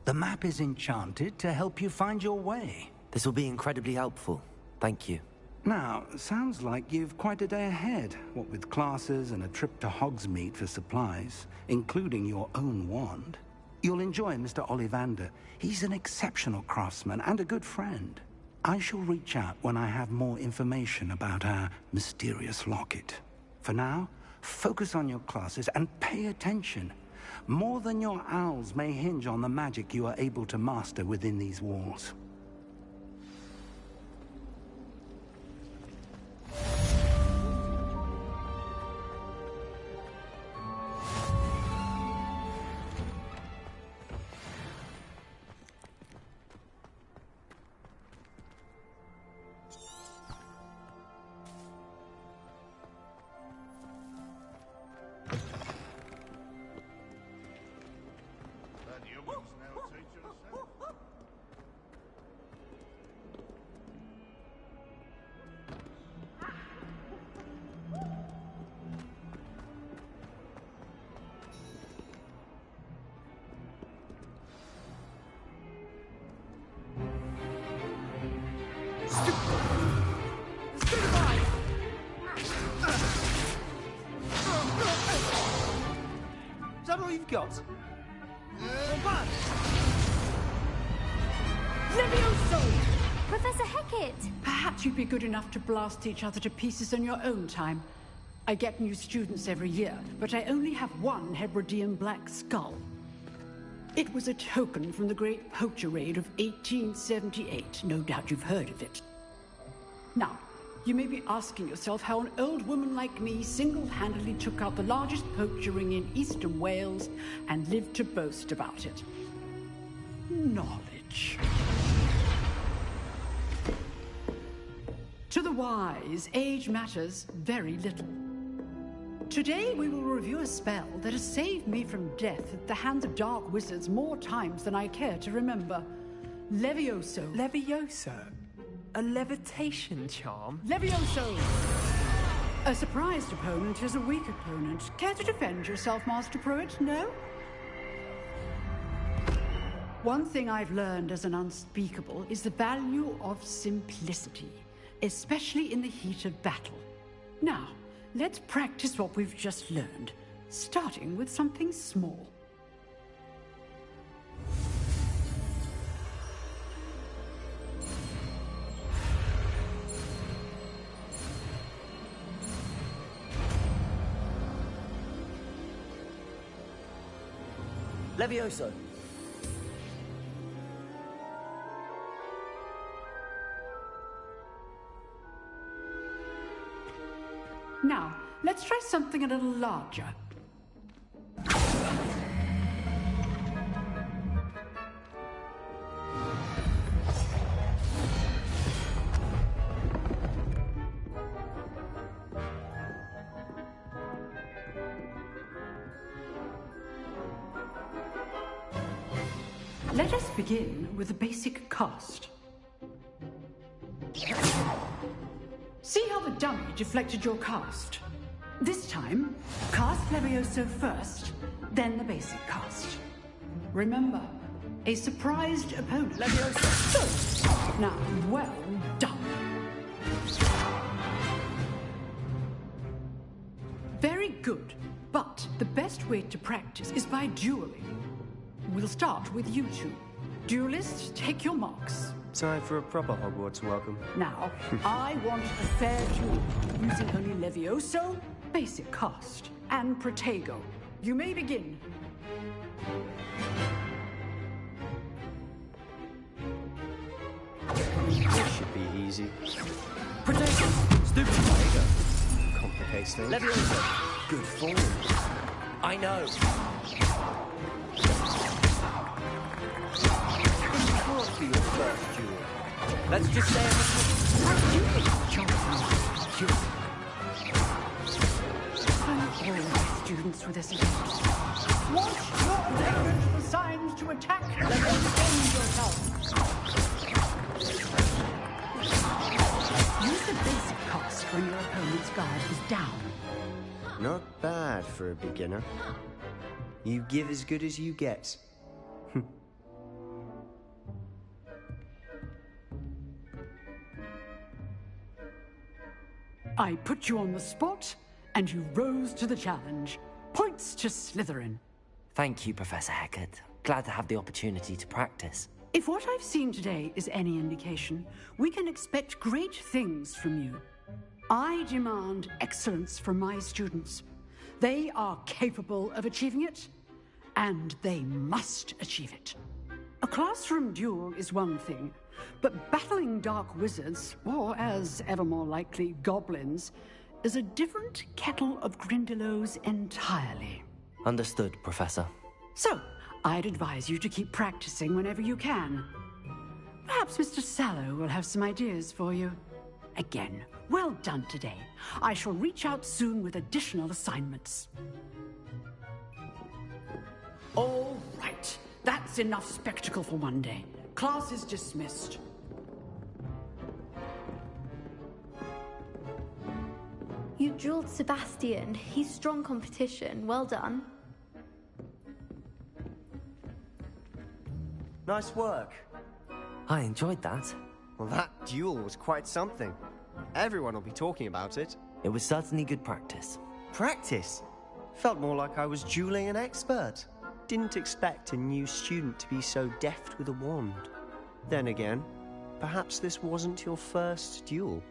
The map is enchanted to help you find your way. This will be incredibly helpful. Thank you. Now, sounds like you've quite a day ahead, what with classes and a trip to Hogsmeade for supplies, including your own wand. You'll enjoy Mr. Ollivander. He's an exceptional craftsman and a good friend. I shall reach out when I have more information about our mysterious locket. For now, focus on your classes and pay attention. More than your owls may hinge on the magic you are able to master within these walls. Is that all you've got? Levioso! Professor Hecat! Perhaps you'd be good enough to blast each other to pieces in your own time. I get new students every year, but I only have one Hebridean black skull. It was a token from the Great Poacher Raid of 1878. No doubt you've heard of it. Now, you may be asking yourself how an old woman like me single-handedly took out the largest poacher ring in eastern Wales and lived to boast about it. Knowledge. To the wise, age matters very little. Today we will review a spell that has saved me from death at the hands of dark wizards more times than I care to remember. Levioso. Levioso? A levitation charm? Levioso! A surprised opponent is a weak opponent. Care to defend yourself, Master Pruitt? No? One thing I've learned as an unspeakable is the value of simplicity, especially in the heat of battle. Now, let's practice what we've just learned, starting with something small. Levioso! Now, let's try something a little larger. Let us begin with a basic cast. See how the dummy deflected your cast? This time, cast Levioso first, then the basic cast. Remember, a surprised opponent. Levioso! Now, well done. Very good. But the best way to practice is by dueling. We'll start with you two. Duelists, take your marks. Time for a proper Hogwarts welcome. Now, I want a fair duel, using only Levioso, basic cast, and Protego. You may begin. This should be easy. Protego! Stupid Protego! Complicates things. Levioso! Good form. I know! Can't be your first duel. Let's just say All my students with this event. Watch your attendant assigned to attack and defend yourself. Use the basic cast when your opponent's guard is down. Not bad for a beginner. You give as good as you get. I put you on the spot, and you rose to the challenge. Points to Slytherin. Thank you, Professor Hecat. Glad to have the opportunity to practice. If what I've seen today is any indication, we can expect great things from you. I demand excellence from my students. They are capable of achieving it, and they must achieve it. A classroom duel is one thing, but battling dark wizards, or as ever more likely, goblins, is a different kettle of Grindylows entirely. Understood, Professor. So, I'd advise you to keep practicing whenever you can. Perhaps Mr. Sallow will have some ideas for you. Again, well done today. I shall reach out soon with additional assignments. All right. That's enough spectacle for one day. Class is dismissed. You dueled Sebastian. He's strong competition. Well done. Nice work. I enjoyed that. Well, that duel was quite something. Everyone will be talking about it. It was certainly good practice. Practice? Felt more like I was dueling an expert. Didn't expect a new student to be so deft with a wand. Then again, perhaps this wasn't your first duel.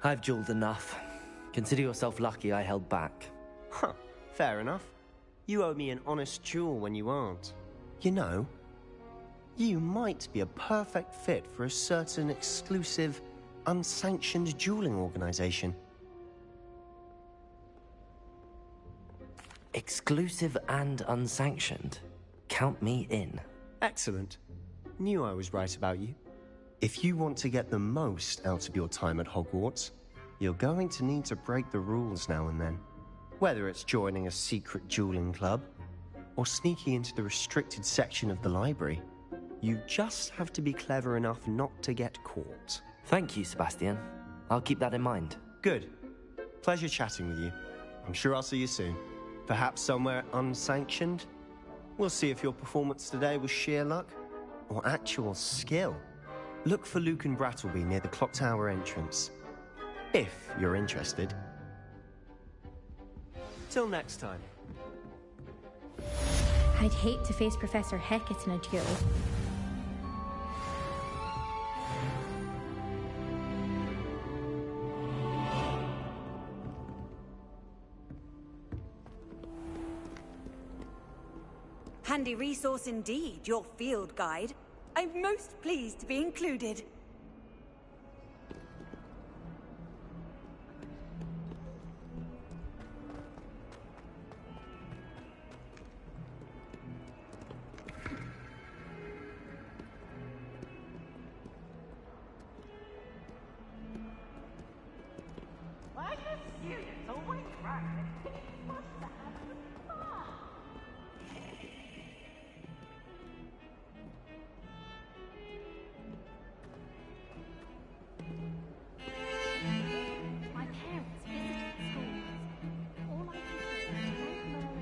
I've dueled enough. Consider yourself lucky I held back. Huh, fair enough. You owe me an honest duel when you aren't. You know, you might be a perfect fit for a certain exclusive, unsanctioned dueling organization. Exclusive and unsanctioned. Count me in. Excellent. Knew I was right about you. If you want to get the most out of your time at Hogwarts, you're going to need to break the rules now and then. Whether it's joining a secret dueling club, or sneaking into the restricted section of the library, you just have to be clever enough not to get caught. Thank you, Sebastian. I'll keep that in mind. Good. Pleasure chatting with you. I'm sure I'll see you soon. Perhaps somewhere unsanctioned? We'll see if your performance today was sheer luck or actual skill. Look for Luke and Brattleby near the clock tower entrance, if you're interested. Till next time. I'd hate to face Professor Hecat in a duel. Handy resource indeed, your field guide. I'm most pleased to be included. Why are you serious? Always right. What's that? My parents visited schools. All I can say is don't know.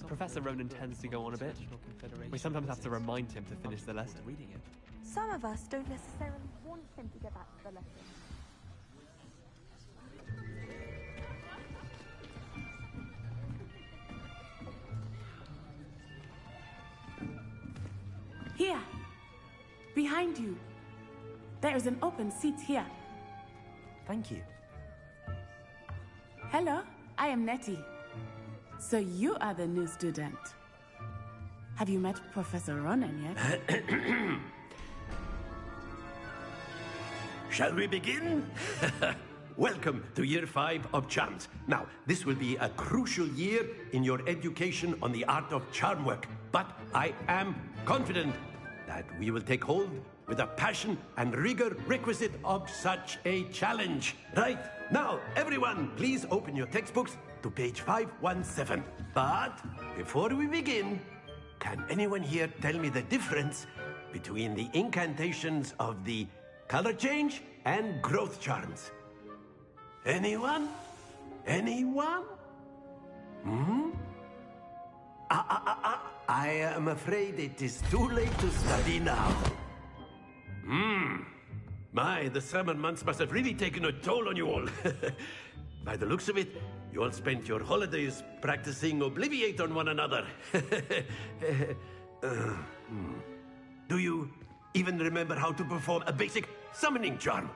Professor Ronan tends to go on a bit. We sometimes have to remind him to finish the lesson. Some of us don't necessarily want him to get back to the lesson. Here, behind you. There is an open seat here. Thank you. Hello, I am Nettie. So you are the new student. Have you met Professor Ronan yet? Shall we begin? Welcome to Year 5 of Charms. Now, this will be a crucial year in your education on the art of charm work. But I am confident that we will take hold with the passion and rigor requisite of such a challenge. Right, now, everyone, please open your textbooks to page 517. But before we begin, can anyone here tell me the difference between the incantations of the color change and growth charms? Anyone? Anyone? I am afraid it is too late to study now. My, the summer months must have really taken a toll on you all. By the looks of it, you all spent your holidays practicing Obliviate on one another. Do you even remember how to perform a basic summoning charm?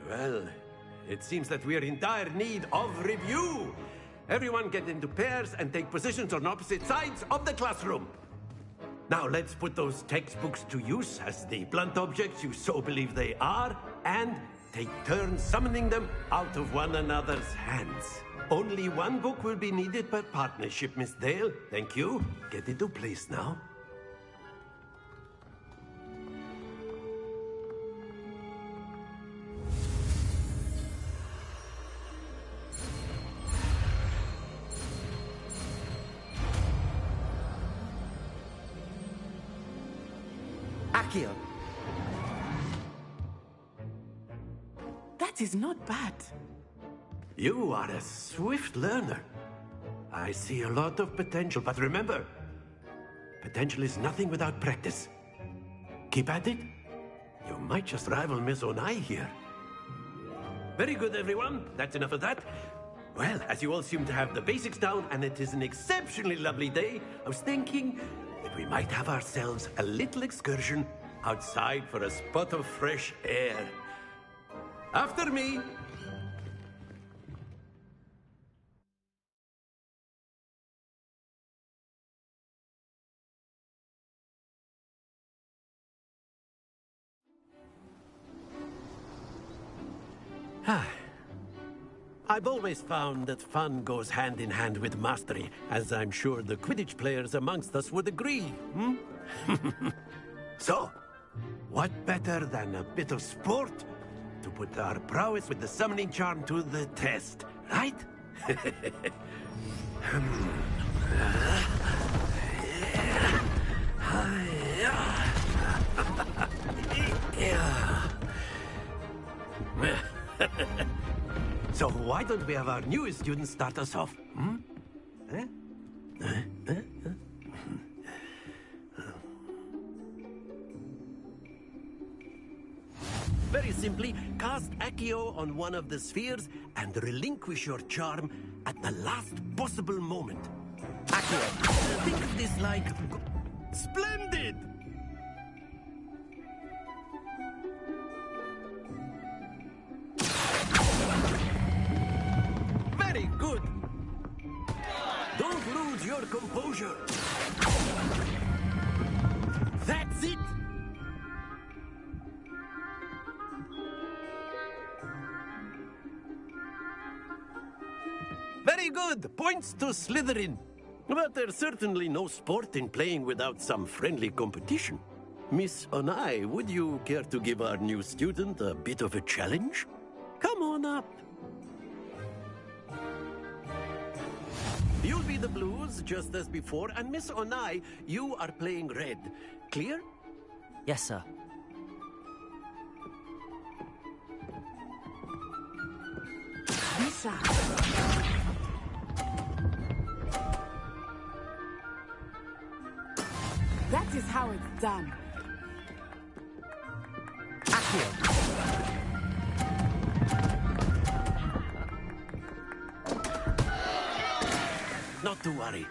Well, it seems that we are in dire need of review. Everyone get into pairs and take positions on opposite sides of the classroom. Now let's put those textbooks to use as the blunt objects you so believe they are, and take turns summoning them out of one another's hands. Only one book will be needed per partnership, Miss Dale. Thank you. Get into place now. Akio. That is not bad. You are a swift learner. I see a lot of potential, but remember, potential is nothing without practice. Keep at it. You might just rival Miss Onai here. Very good, everyone. That's enough of that. Well, as you all seem to have the basics down, and it is an exceptionally lovely day, I was thinking that we might have ourselves a little excursion outside for a spot of fresh air. After me. I've always found that fun goes hand in hand with mastery, as I'm sure the Quidditch players amongst us would agree, So, what better than a bit of sport to put our prowess with the summoning charm to the test, right? So why don't we have our newest student start us off? Very simply, cast Accio on one of the spheres and relinquish your charm at the last possible moment. Accio, think of this like... Splendid! Very good! Don't lose your composure! That's it! Very good! Points to Slytherin. But there's certainly no sport in playing without some friendly competition. Miss Onai, would you care to give our new student a bit of a challenge? Come on up. You'll be the blues, just as before, and Miss Onai, you are playing red. Clear? Yes, sir. This Gotcha! That is how it's done. Not to worry.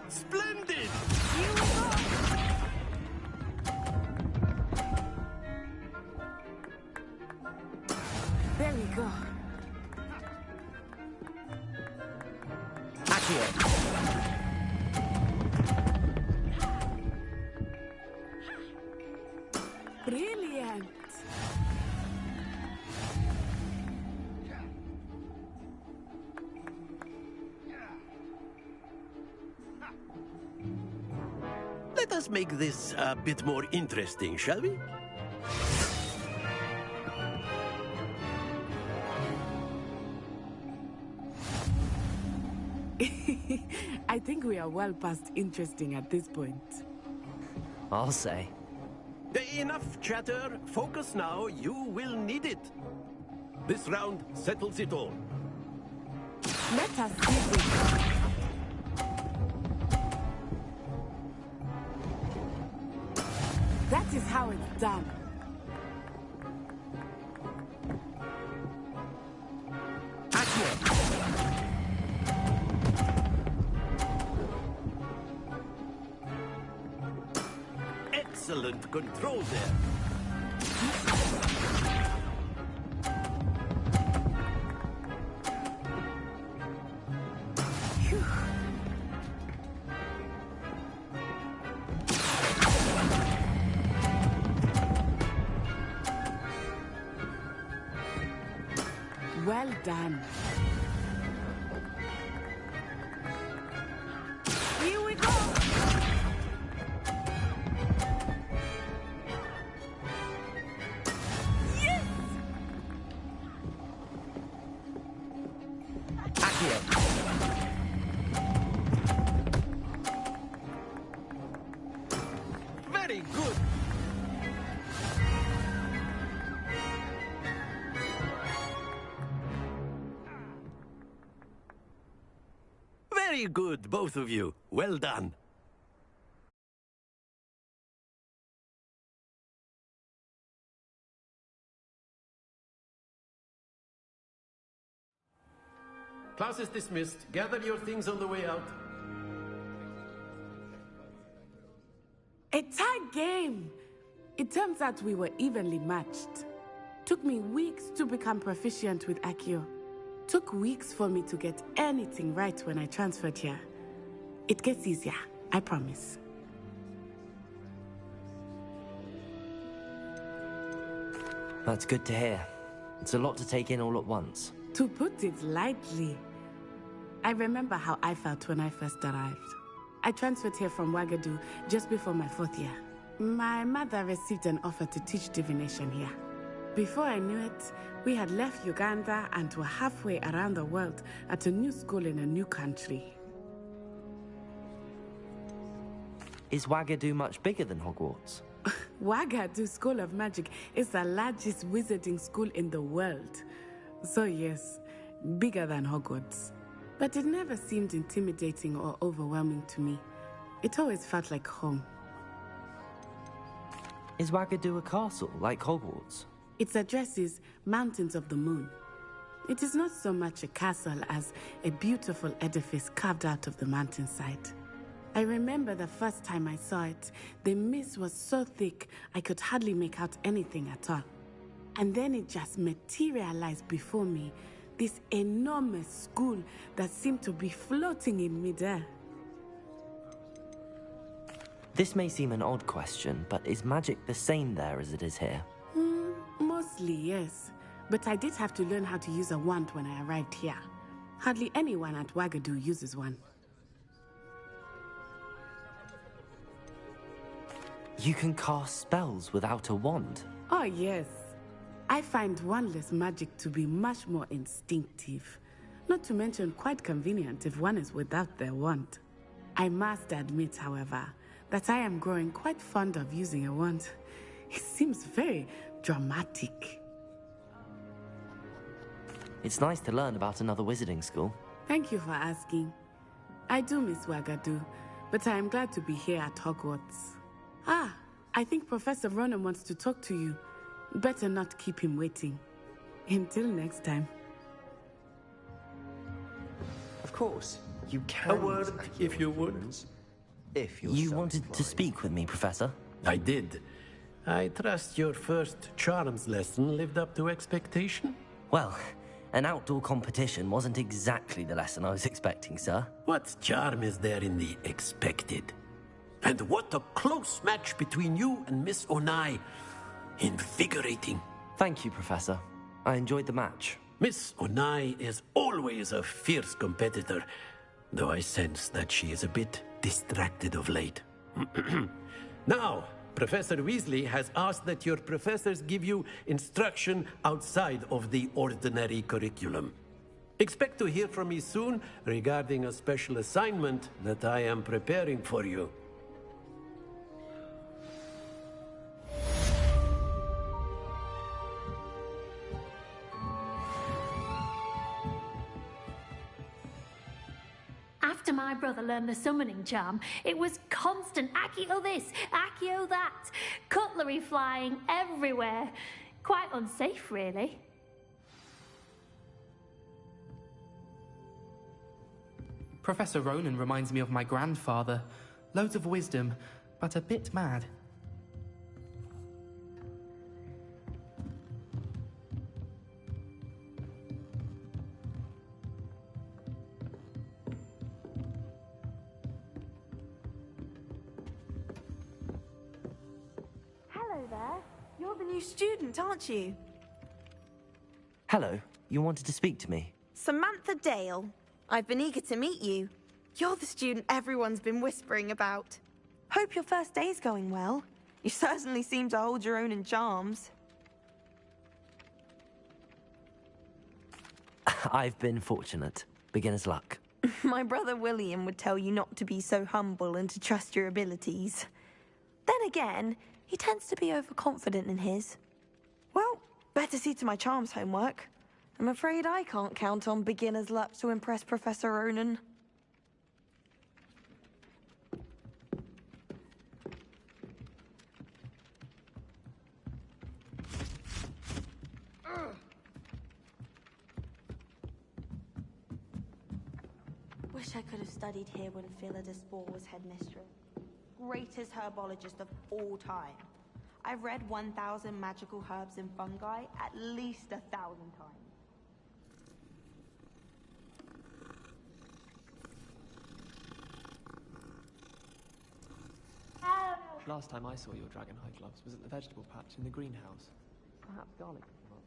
Splendid! There we go. Brilliant. Let us make this a bit more interesting, shall we? I think we are well past interesting at this point. I'll say. Enough chatter. Focus now. You will need it. This round settles it all. Let us see this. That is how it's done. Excellent control there. Well done. Here we go. Yes! Very good. Very good, both of you. Well done. Class is dismissed. Gather your things on the way out. A tight game. It turns out we were evenly matched. Took me weeks to become proficient with Accio. Took weeks for me to get anything right when I transferred here. It gets easier, I promise. That's good to hear. It's a lot to take in all at once. To put it lightly, I remember how I felt when I first arrived. I transferred here from Wagadu just before my 4th year. My mother received an offer to teach divination here. Before I knew it, we had left Uganda and were halfway around the world at a new school in a new country. Is Wagadu much bigger than Hogwarts? Wagadu School of Magic is the largest wizarding school in the world. So yes, bigger than Hogwarts. But it never seemed intimidating or overwhelming to me. It always felt like home. Is Wagadu a castle, like Hogwarts? Its address is Mountains of the Moon. It is not so much a castle as a beautiful edifice carved out of the mountainside. I remember the first time I saw it, the mist was so thick I could hardly make out anything at all. And then it just materialized before me, this enormous school that seemed to be floating in midair. This may seem an odd question, but is magic the same there as it is here? Mostly, yes. But I did have to learn how to use a wand when I arrived here. Hardly anyone at Wagadu uses one. You can cast spells without a wand? Oh, yes. I find wandless magic to be much more instinctive, not to mention quite convenient if one is without their wand. I must admit, however, that I am growing quite fond of using a wand. It seems very dramatic. It's nice to learn about another wizarding school. Thank you for asking. I do miss Wagadu, but I am glad to be here at Hogwarts. Ah, I think Professor Ronan wants to talk to you. Better not keep him waiting. Until next time. Of course, you can. A word, if you would. If you're You so wanted to inclined. speak with me, Professor? I did. I trust your first charms lesson lived up to expectation? Well, an outdoor competition wasn't exactly the lesson I was expecting, sir. What charm is there in the expected? And what a close match between you and Miss Onai. Invigorating. Thank you, Professor. I enjoyed the match. Miss Onai is always a fierce competitor, though I sense that she is a bit distracted of late. Now, Professor Weasley has asked that your professors give you instruction outside of the ordinary curriculum. Expect to hear from me soon regarding a special assignment that I am preparing for you. After my brother learned the summoning charm, it was constant Accio this, Accio that, cutlery flying everywhere. Quite unsafe, really. Professor Ronan reminds me of my grandfather. Loads of wisdom, but a bit mad. Hello there. You're the new student, aren't you? Hello, you wanted to speak to me? Samantha Dale. I've been eager to meet you. You're the student everyone's been whispering about. Hope your first day's going well. You certainly seem to hold your own in charms. I've been fortunate. Beginner's luck. My brother William would tell you not to be so humble and to trust your abilities. Then again, he tends to be overconfident in his. Well, better see to my charms homework. I'm afraid I can't count on beginner's luck to impress Professor Ronan. Wish I could have studied here when Philida Spore was headmistress. Greatest herbologist of all time. I've read 1,000 magical herbs and fungi at least 1,000 times. Last time I saw your dragon hide gloves was at the vegetable patch in the greenhouse. Perhaps garlic could come up.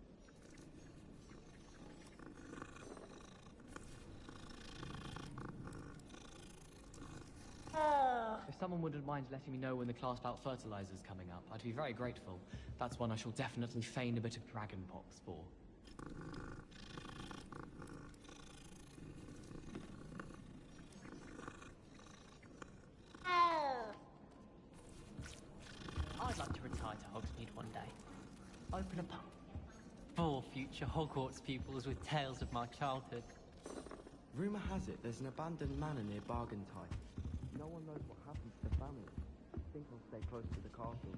If someone wouldn't mind letting me know when the class bout fertilizer's coming up, I'd be very grateful. That's one I shall definitely feign a bit of dragon pox for. I'd like to retire to Hogsmeade one day. Open a pub. For future Hogwarts pupils with tales of my childhood. Rumour has it there's an abandoned manor near Bargentine. No one knows what happened to the family. I think I'll stay close to the castle.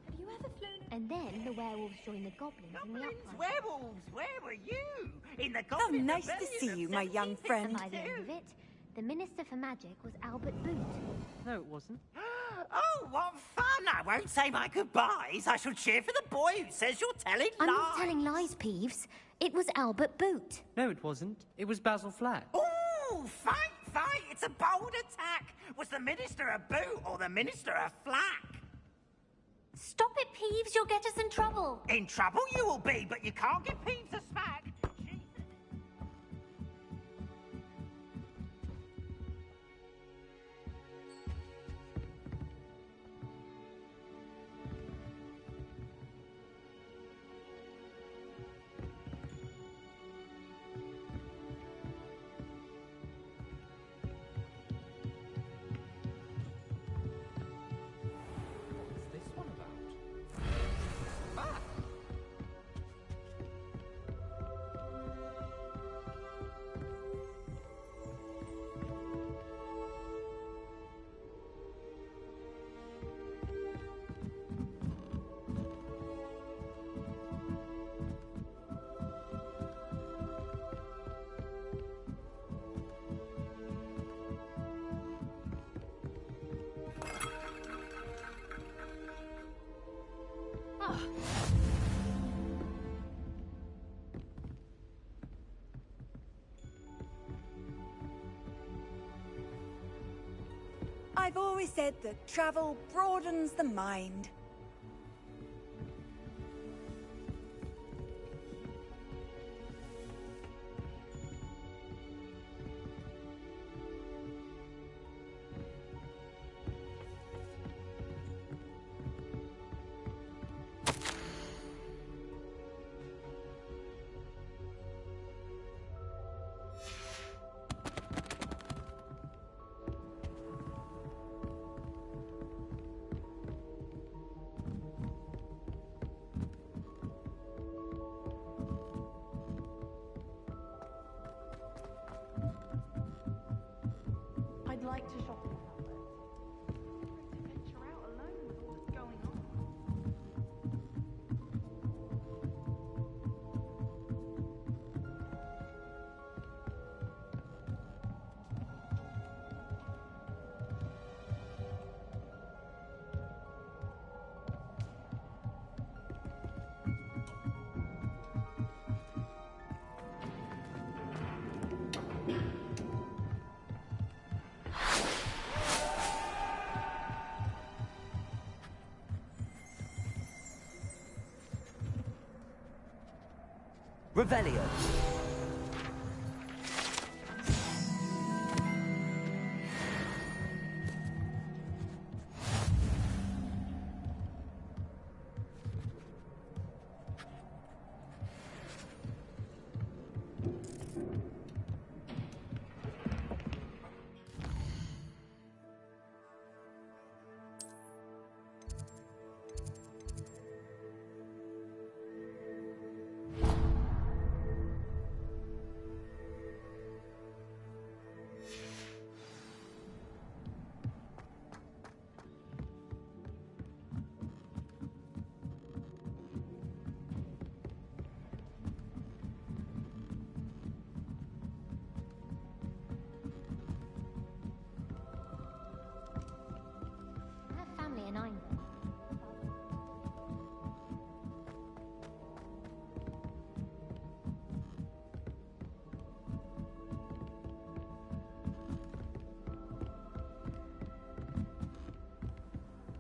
Have you ever flown? And then the werewolves joined the goblins in the uprising. Werewolves, where were you? In the Oh, Goblin nice to Rebellion see of you, my young friend. By the end of it, the Minister for Magic was Albert Boot. No, it wasn't. Oh, what fun! I won't say my goodbyes. I shall cheer for the boy who says you're telling I'm lies. not telling lies, Peeves. It was Albert Boot. No, it wasn't. It was Basil Flack. Ooh, fight! It's a bold attack. Was the Minister a boot or the Minister a flack? Stop it, Peeves. You'll get us in trouble. In trouble you will be, but you can't give Peeves a smack. I've always said that travel broadens the mind. I'd like to shop in HOgwarts. To venture out alone with all that's going on. Revelio. Family and I'm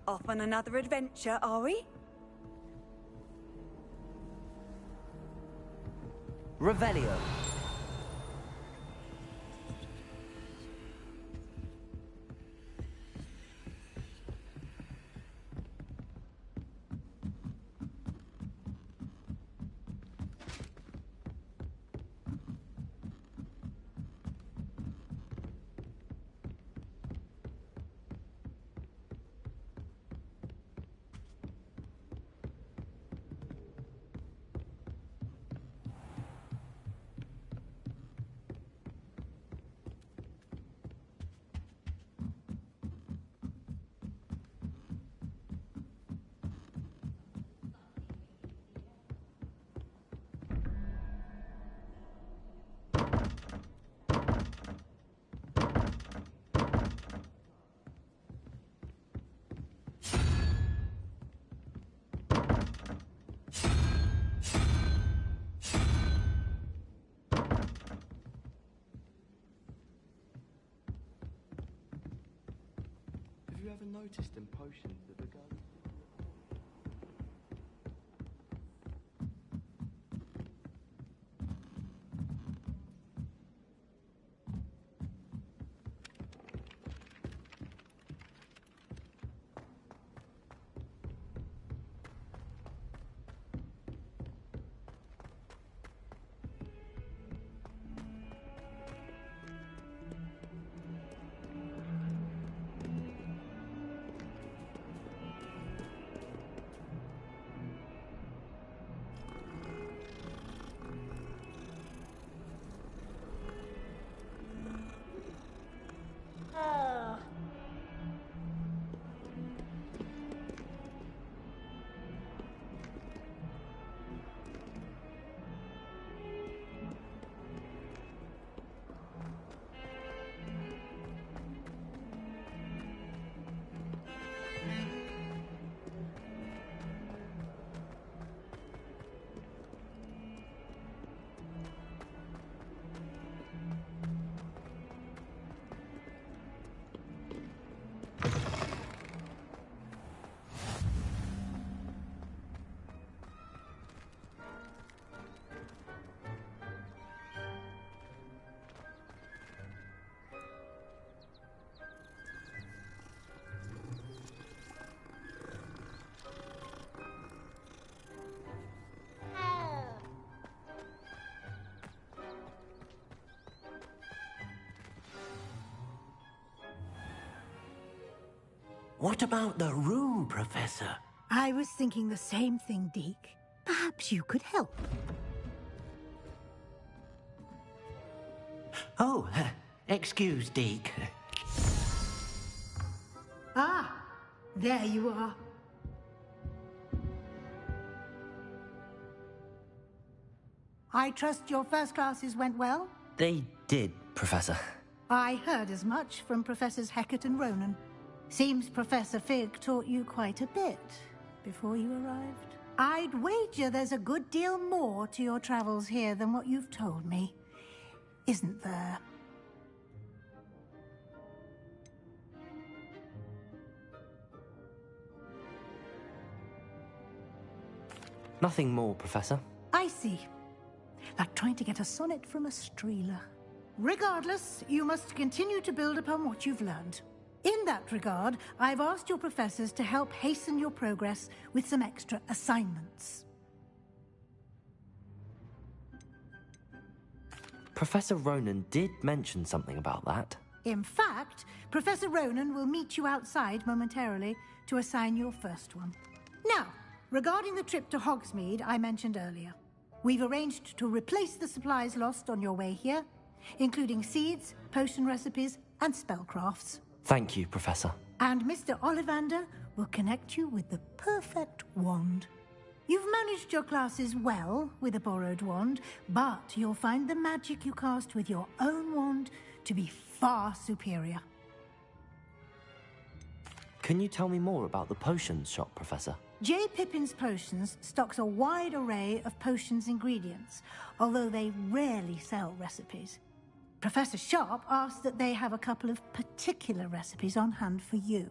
Off on another adventure, are we? Revelio. Have you ever noticed in potions that the girls... What about the room, Professor? I was thinking the same thing, Deke. Perhaps you could help. Oh, excuse, Deke. Ah, there you are. I trust your first classes went well? They did, Professor. I heard as much from Professors Hecat and Ronan. Seems Professor Fig taught you quite a bit before you arrived. I'd wager there's a good deal more to your travels here than what you've told me. Isn't there? Nothing more, Professor. I see. Like trying to get a sonnet from a streeler. Regardless, you must continue to build upon what you've learned. In that regard, I've asked your professors to help hasten your progress with some extra assignments. Professor Ronan did mention something about that. In fact, Professor Ronan will meet you outside momentarily to assign your first one. Now, regarding the trip to Hogsmeade I mentioned earlier, we've arranged to replace the supplies lost on your way here, including seeds, potion recipes, and spellcrafts. Thank you, Professor. And Mr. Ollivander will connect you with the perfect wand. You've managed your classes well with a borrowed wand, but you'll find the magic you cast with your own wand to be far superior. Can you tell me more about the potions shop, Professor? J. Pippin's Potions stocks a wide array of potions ingredients, although they rarely sell recipes. Professor Sharp asked that they have a couple of particular recipes on hand for you.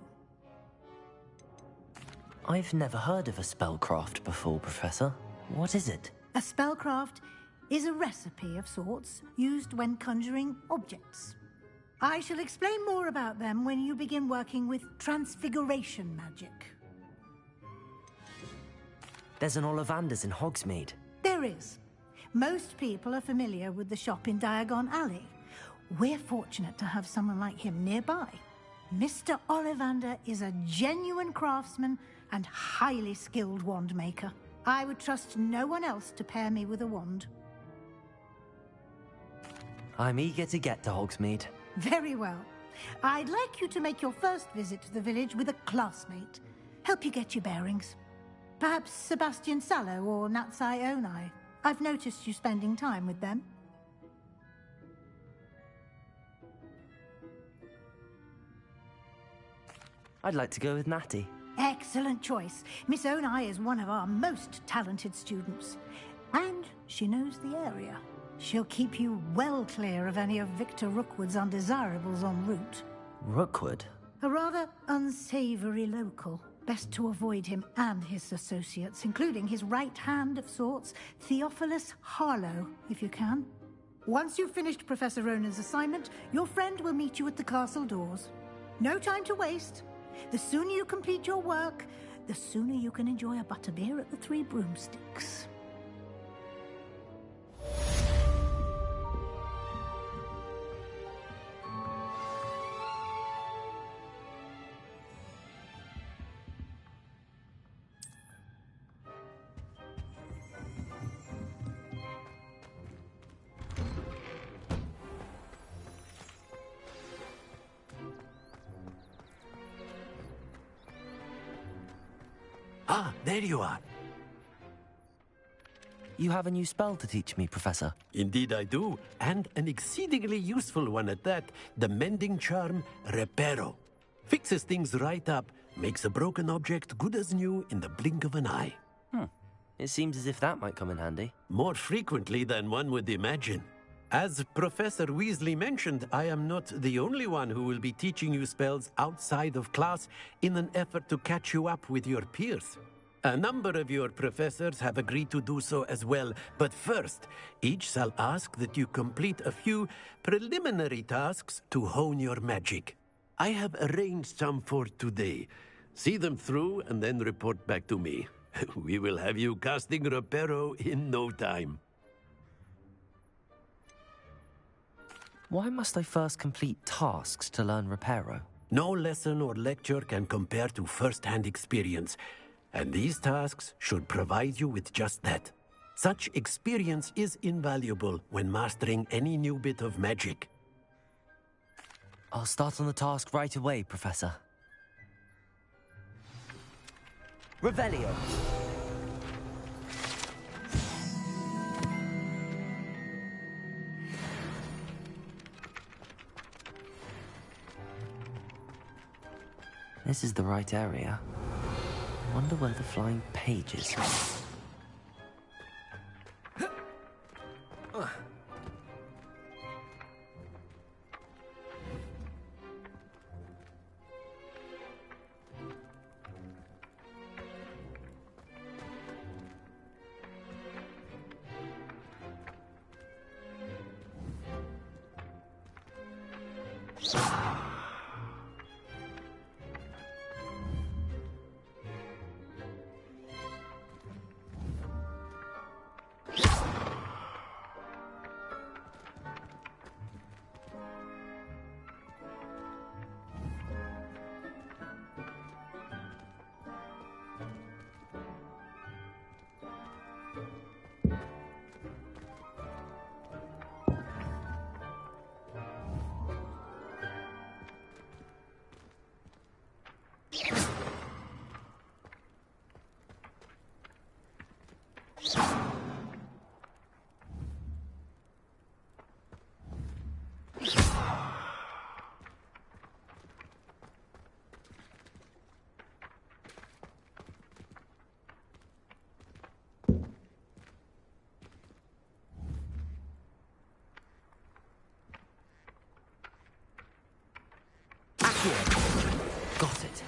I've never heard of a spellcraft before, Professor. What is it? A spellcraft is a recipe of sorts used when conjuring objects. I shall explain more about them when you begin working with transfiguration magic. There's an Ollivander's in Hogsmeade. There is. Most people are familiar with the shop in Diagon Alley. We're fortunate to have someone like him nearby. Mr. Ollivander is a genuine craftsman and highly skilled wand maker. I would trust no one else to pair me with a wand. I'm eager to get to Hogsmeade. Very well. I'd like you to make your first visit to the village with a classmate. Help you get your bearings. Perhaps Sebastian Sallow or Natsai Onai. I've noticed you spending time with them. I'd like to go with Natty. Excellent choice. Miss Onai is one of our most talented students. And she knows the area. She'll keep you well clear of any of Victor Rookwood's undesirables en route. Rookwood? A rather unsavory local. Best to avoid him and his associates, including his right hand of sorts, Theophilus Harlow, if you can. Once you've finished Professor Ronan's assignment, your friend will meet you at the castle doors. No time to waste. The sooner you complete your work, the sooner you can enjoy a butterbeer at the Three Broomsticks. Ah, there you are. You have a new spell to teach me, Professor. Indeed I do, and an exceedingly useful one at that. The mending charm, Reparo. Fixes things right up, makes a broken object good as new in the blink of an eye. It seems as if that might come in handy. More frequently than one would imagine. As Professor Weasley mentioned, I am not the only one who will be teaching you spells outside of class in an effort to catch you up with your peers. A number of your professors have agreed to do so as well, but first, each shall ask that you complete a few preliminary tasks to hone your magic. I have arranged some for today. See them through and then report back to me. We will have you casting Reparo in no time. Why must I first complete tasks to learn Reparo? No lesson or lecture can compare to first-hand experience, and these tasks should provide you with just that. Such experience is invaluable when mastering any new bit of magic. I'll start on the task right away, Professor. Revelio. This is the right area. Wonder where the flying page is. Got it.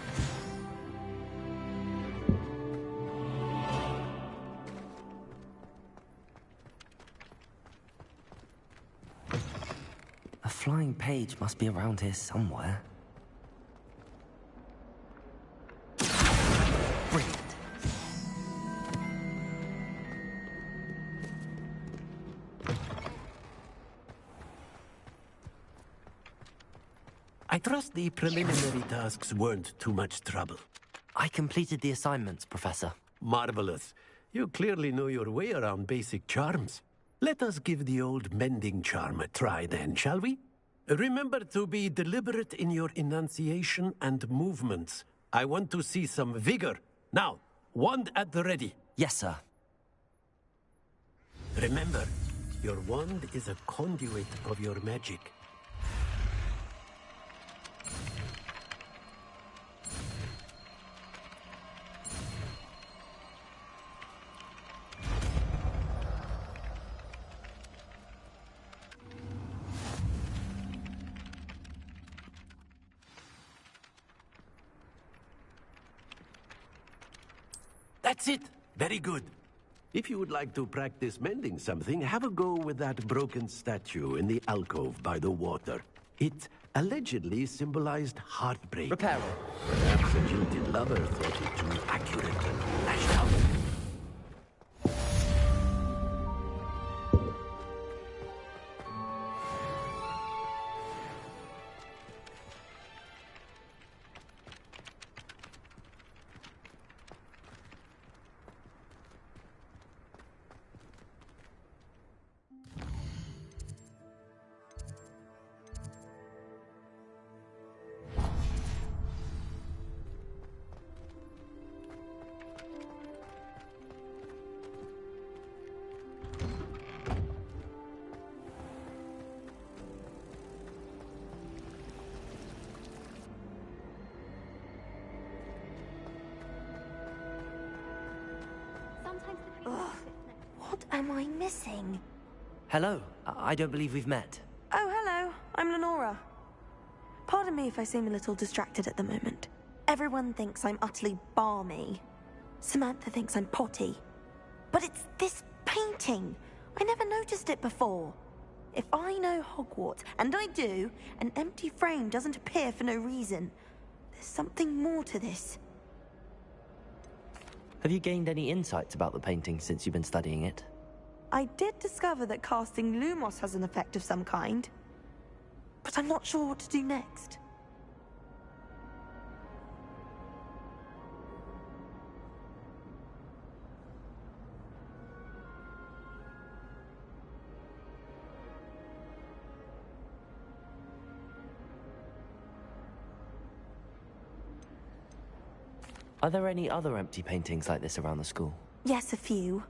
A flying page must be around here somewhere. Brilliant. I trust the preliminary tasks weren't too much trouble. I completed the assignments, Professor. Marvelous. You clearly know your way around basic charms. Let us give the old mending charm a try then, shall we? Remember to be deliberate in your enunciation and movements. I want to see some vigor. Now, wand at the ready. Yes, sir. Remember, your wand is a conduit of your magic. That's it! Very good. If you would like to practice mending something, have a go with that broken statue in the alcove by the water. It allegedly symbolized heartbreak. Repair it. Perhaps a jilted lover thought it too accurate and lashed out. Ugh, what am I missing? Hello. I don't believe we've met. Oh, hello. I'm Lenora. Pardon me if I seem a little distracted at the moment. Everyone thinks I'm utterly balmy. Samantha thinks I'm potty. But it's this painting. I never noticed it before. If I know Hogwarts, and I do, an empty frame doesn't appear for no reason. There's something more to this. Have you gained any insights about the painting since you've been studying it? I did discover that casting Lumos has an effect of some kind. But I'm not sure what to do next. Are there any other empty paintings like this around the school? Yes, a few.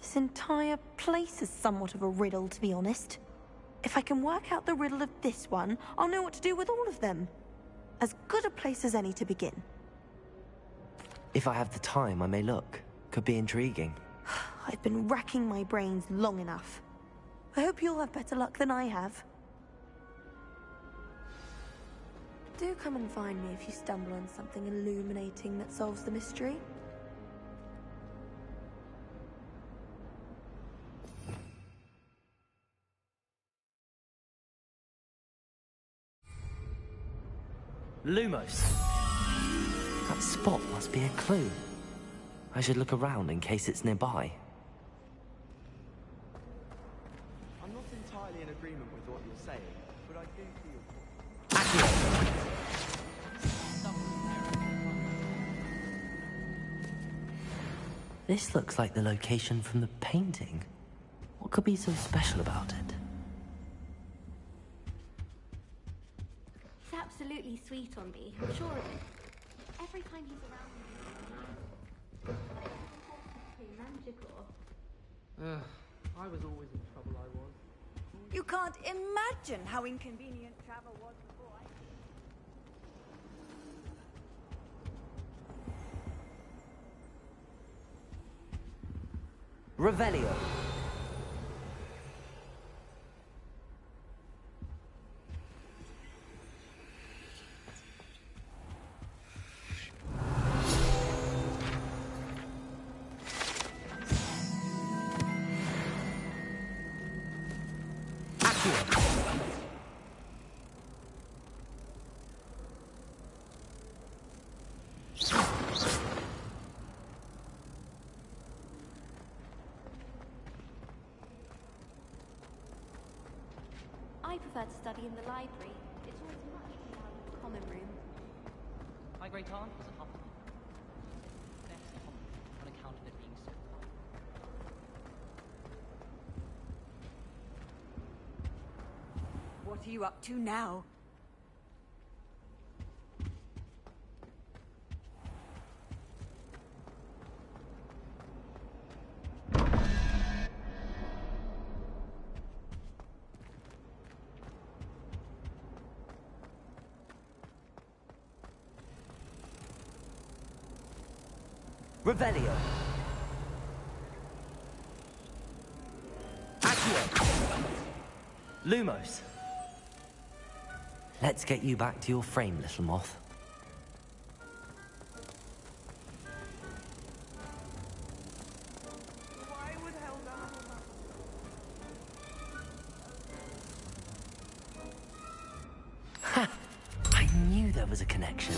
This entire place is somewhat of a riddle, to be honest. If I can work out the riddle of this one, I'll know what to do with all of them. As good a place as any to begin. If I have the time, I may look. Could be intriguing. I've been racking my brains long enough. I hope you'll have better luck than I have. Do come and find me if you stumble on something illuminating that solves the mystery. Lumos! That spot must be a clue. I should look around in case it's nearby. I'm not entirely in agreement with what you're saying, but I do see your point. This looks like the location from the painting. What could be so special about it? He's absolutely sweet on me, I'm sure of it. Every time he's around me, it's magical. I was always in trouble, I was. You can't imagine how inconvenient travel was before I... Revelio. I prefer to study in the library. It's always much more out of the common room. My great aunt was a Hufflepuff. Best Hufflepuff on account of it being so fun. What are you up to now? Revelio. Accio. Lumos. Let's get you back to your frame, little moth. Ha! I knew there was a connection.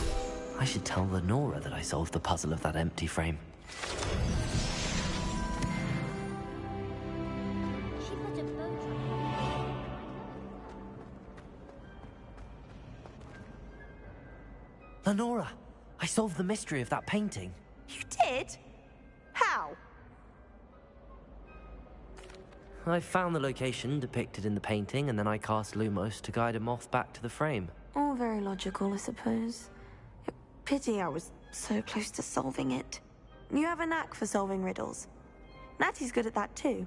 I should tell Lenora that I solved the puzzle of that empty frame. She put a bow tie. Lenora! I solved the mystery of that painting. You did? How? I found the location depicted in the painting, and then I cast Lumos to guide a moth back to the frame. All very logical, I suppose. Pity I was so close to solving it. You have a knack for solving riddles. Natty's good at that too.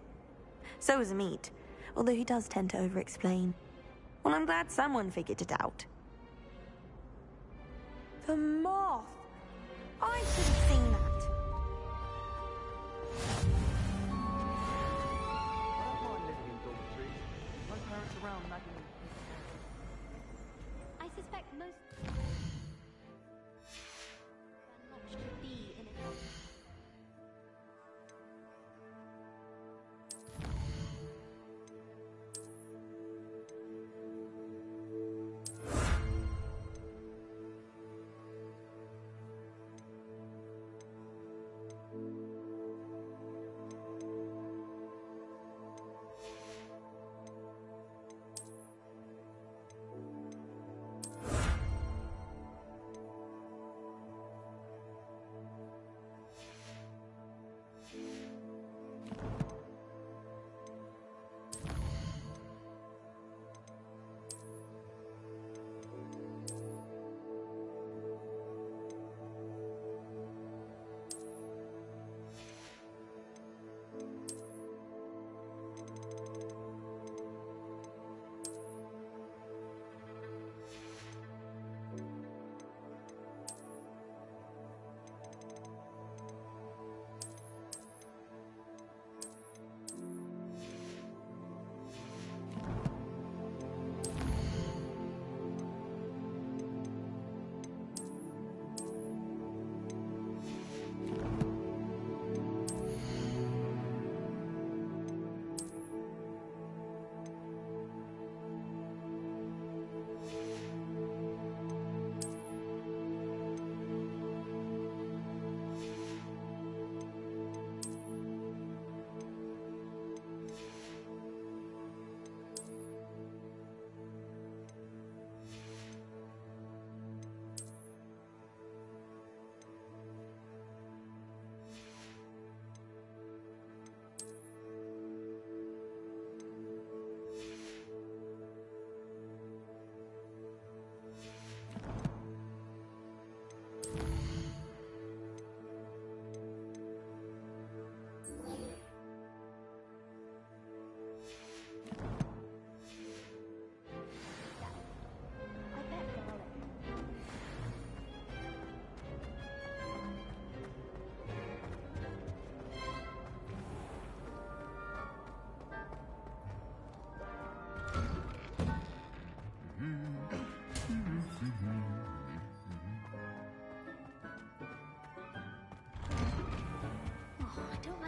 So is Amit, although he does tend to over-explain. Well, I'm glad someone figured it out. The moth! I should have seen that. I don't mind living in dormitories. My parents around nagging me. I suspect most... not to be in a...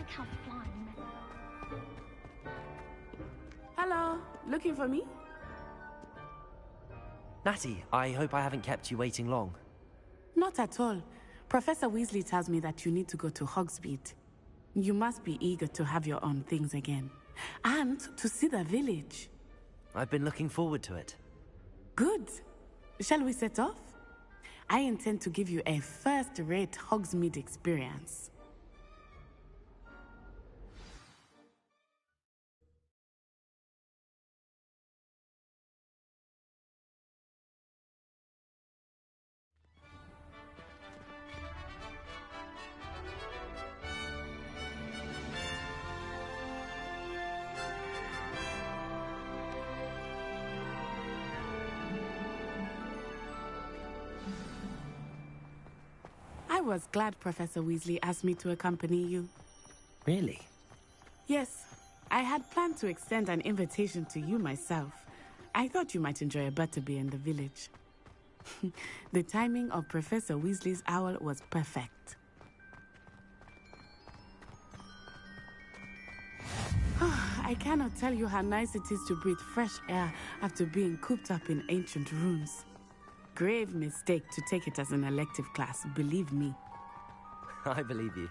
like how flying Hello, looking for me? Natty, I hope I haven't kept you waiting long. Not at all. Professor Weasley tells me that you need to go to Hogsmeade. You must be eager to have your own things again. And to see the village. I've been looking forward to it. Good. Shall we set off? I intend to give you a first-rate Hogsmeade experience. I was glad Professor Weasley asked me to accompany you. Really? Yes, I had planned to extend an invitation to you myself. I thought you might enjoy a butterbeer in the village. The timing of Professor Weasley's owl was perfect. I cannot tell you how nice it is to breathe fresh air after being cooped up in ancient rooms. Grave mistake to take it as an elective class, believe me. I believe you.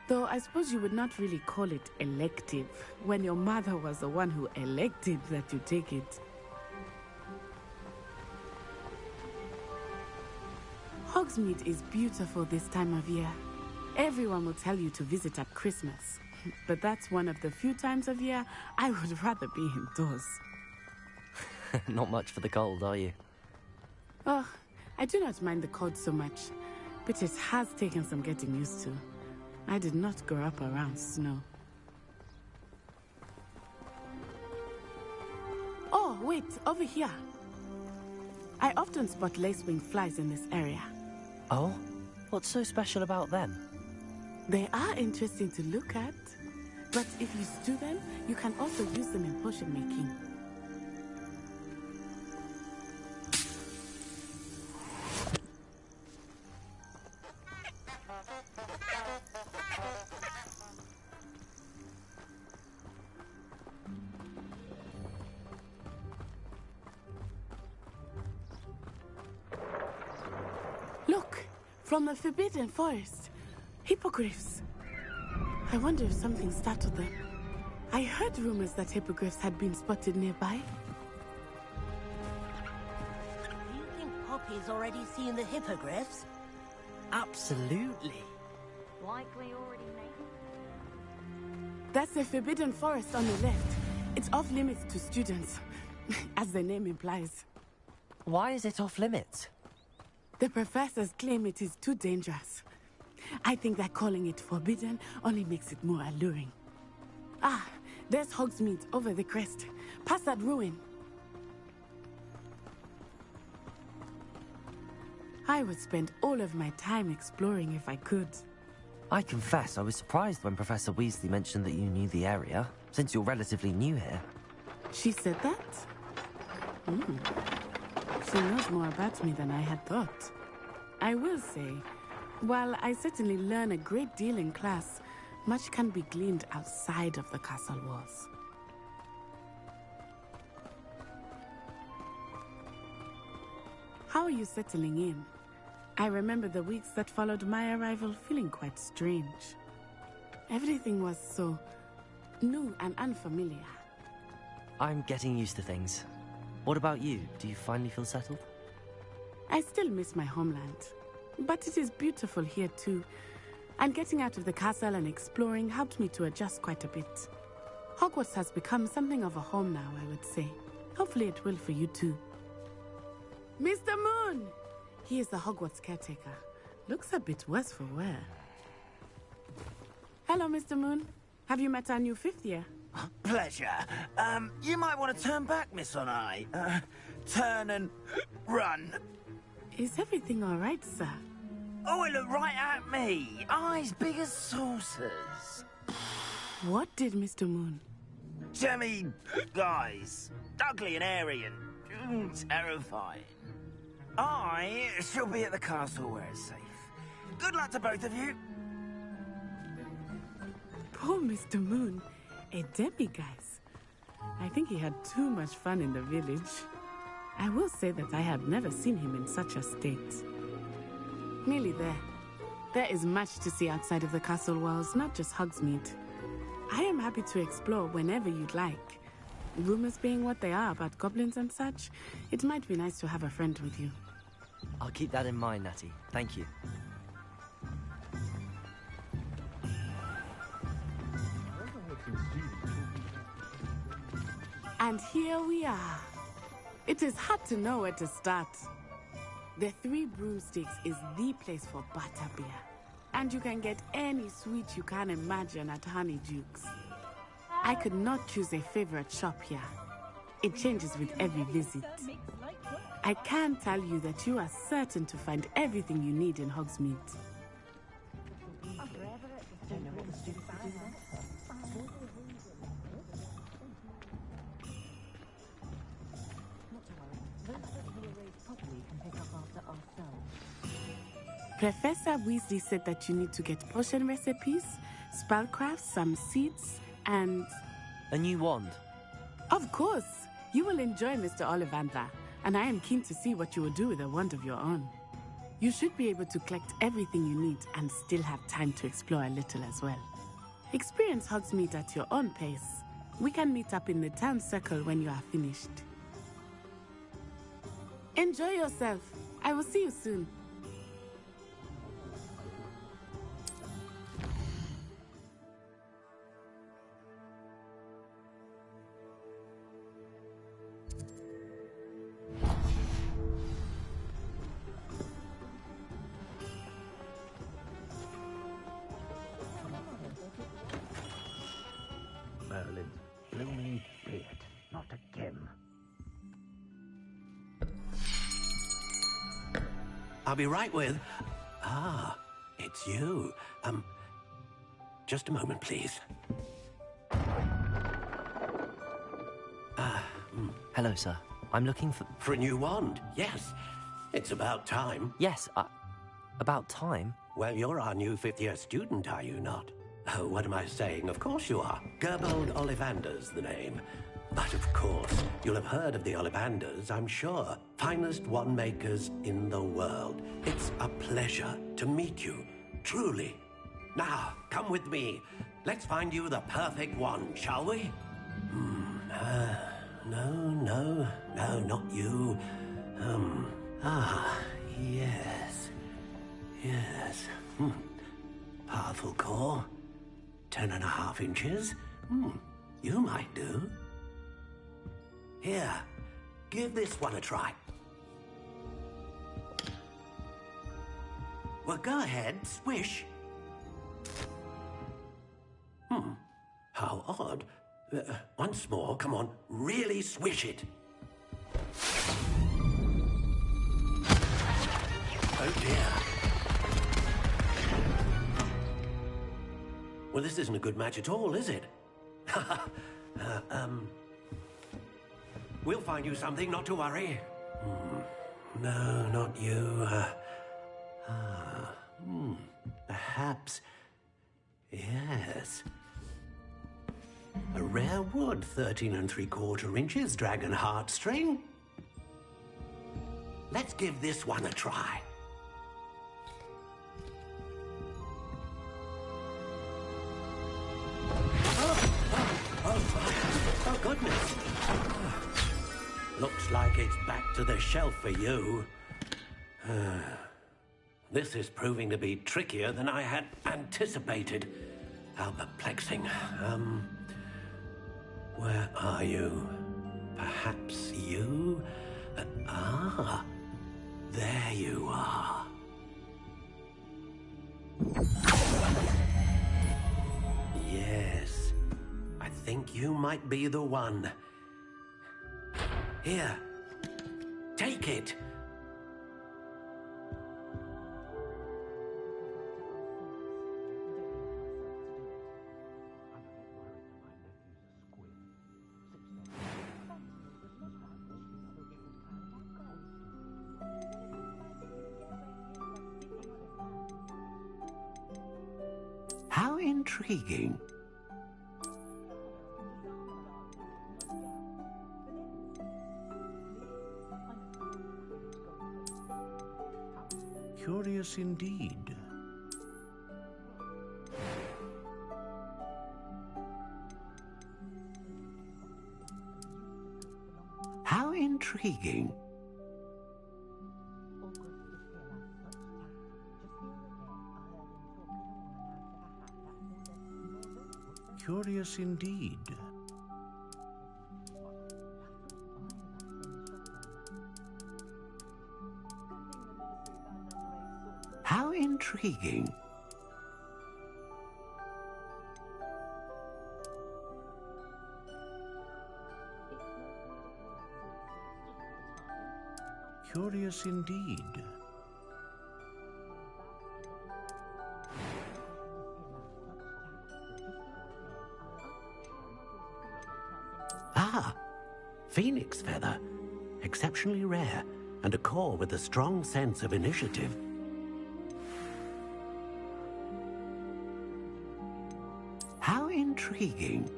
Though I suppose you would not really call it elective when your mother was the one who elected that you take it. Hogsmeade is beautiful this time of year. Everyone will tell you to visit at Christmas, but that's one of the few times of year I would rather be indoors. Not much for the cold, are you? Oh, I do not mind the cold so much, but it has taken some getting used to. I did not grow up around snow. Oh, wait, over here. I often spot lacewing flies in this area. Oh? What's so special about them? They are interesting to look at, but if you stew them, you can also use them in potion making. Look, from the Forbidden Forest. Hippogriffs. I wonder if something startled them. I heard rumors that hippogriffs had been spotted nearby. Do you think Poppy's already seen the hippogriffs? Absolutely. Likely already made. That's the Forbidden Forest on the left. It's off limits to students, as the name implies. Why is it off limits? The professors claim it is too dangerous. I think that calling it forbidden only makes it more alluring. Ah, there's Hogsmeade over the crest, past that ruin. I would spend all of my time exploring if I could. I confess I was surprised when Professor Weasley mentioned that you knew the area, since you're relatively new here. She said that? She knows more about me than I had thought. I will say, while I certainly learn a great deal in class, much can be gleaned outside of the castle walls. How are you settling in? I remember the weeks that followed my arrival feeling quite strange. Everything was so new and unfamiliar. I'm getting used to things. What about you? Do you finally feel settled? I still miss my homeland, but it is beautiful here too. And getting out of the castle and exploring helped me to adjust quite a bit. Hogwarts has become something of a home now, I would say. Hopefully it will for you too. Mr. Moon! He is the Hogwarts caretaker. Looks a bit worse for wear. Hello, Mr. Moon. Have you met our new fifth year? Pleasure. You might want to turn back, Miss Onai. Turn and run. Is everything all right, sir? Oh, it looked right at me. Eyes big as saucers. What did Mr. Moon? Jemmy guys. Ugly and airy and terrifying. I shall be at the castle where it's safe. Good luck to both of you. Poor Mr. Moon, a demiguise. I think he had too much fun in the village. I will say that I have never seen him in such a state. Nearly there. There is much to see outside of the castle walls, not just Hogsmeade. I am happy to explore whenever you'd like. Rumors being what they are about goblins and such, it might be nice to have a friend with you. I'll keep that in mind, Natty. Thank you. And here we are. It is hard to know where to start. The Three Broomsticks is the place for butterbeer. And you can get any sweet you can imagine at Honeydukes. I could not choose a favorite shop here. It changes with every visit. I can tell you that you are certain to find everything you need in Hogsmeade. Professor Weasley said that you need to get potion recipes, spellcraft, some seeds, and... A new wand? Of course! You will enjoy Mr. Ollivander, and I am keen to see what you will do with a wand of your own. You should be able to collect everything you need and still have time to explore a little as well. Experience Hogsmeade at your own pace. We can meet up in the town circle when you are finished. Enjoy yourself. I will see you soon. Merlin's blooming beard. Not again. I'll be right with... Ah, it's you. Just a moment, please. Hello, sir. I'm looking for... For a new wand, yes. It's about time. Yes, about time? Well, you're our new fifth-year student, are you not? Oh, what am I saying? Of course you are. Gerbold Ollivander's the name. But of course, you'll have heard of the Ollivanders, I'm sure. Finest wand makers in the world. It's a pleasure to meet you, truly. Now, come with me. Let's find you the perfect wand, shall we? No, not you. Yes. Powerful core. 10.5 inches. You might do. Here, give this one a try. Well, go ahead, swish. How odd. Once more, come on, really swish it. Oh dear. Well, this isn't a good match at all, is it? We'll find you something, not to worry. No, not you. Perhaps... Yes. A rare wood, 13 3/4 inches, dragon heartstring. Let's give this one a try. Oh, goodness. Looks like it's back to the shelf for you. This is proving to be trickier than I had anticipated. How perplexing. Where are you? Perhaps you? There you are. Yes, I think you might be the one. Here, take it. How intriguing. Curious indeed. How intriguing. Curious indeed. How intriguing. Curious indeed. Ah, phoenix feather. Exceptionally rare, and a core with a strong sense of initiative. How intriguing.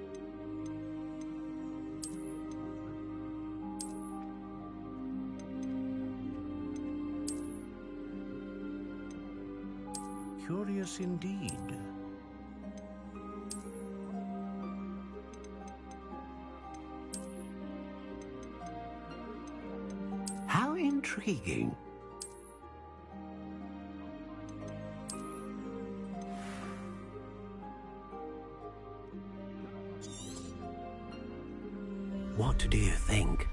Curious indeed. How intriguing. What do you think?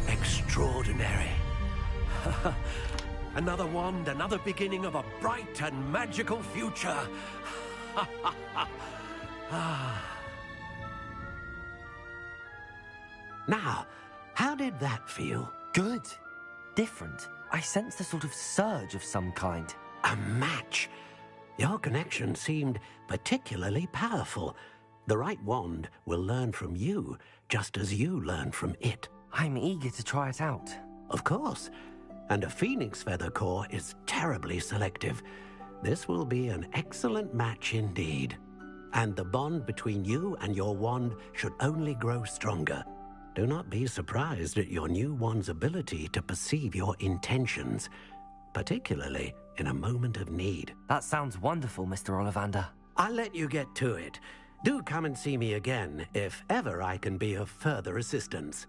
Extraordinary. Another wand, another beginning of a bright and magical future. Now, how did that feel? Good. Different. I sensed a sort of surge of some kind. A match. Your connection seemed particularly powerful. The right wand will learn from you, just as you learn from it. I'm eager to try it out. Of course. And a phoenix feather core is terribly selective. This will be an excellent match indeed. And the bond between you and your wand should only grow stronger. Do not be surprised at your new wand's ability to perceive your intentions, particularly in a moment of need. That sounds wonderful, Mr. Ollivander. I'll let you get to it. Do come and see me again if ever I can be of further assistance.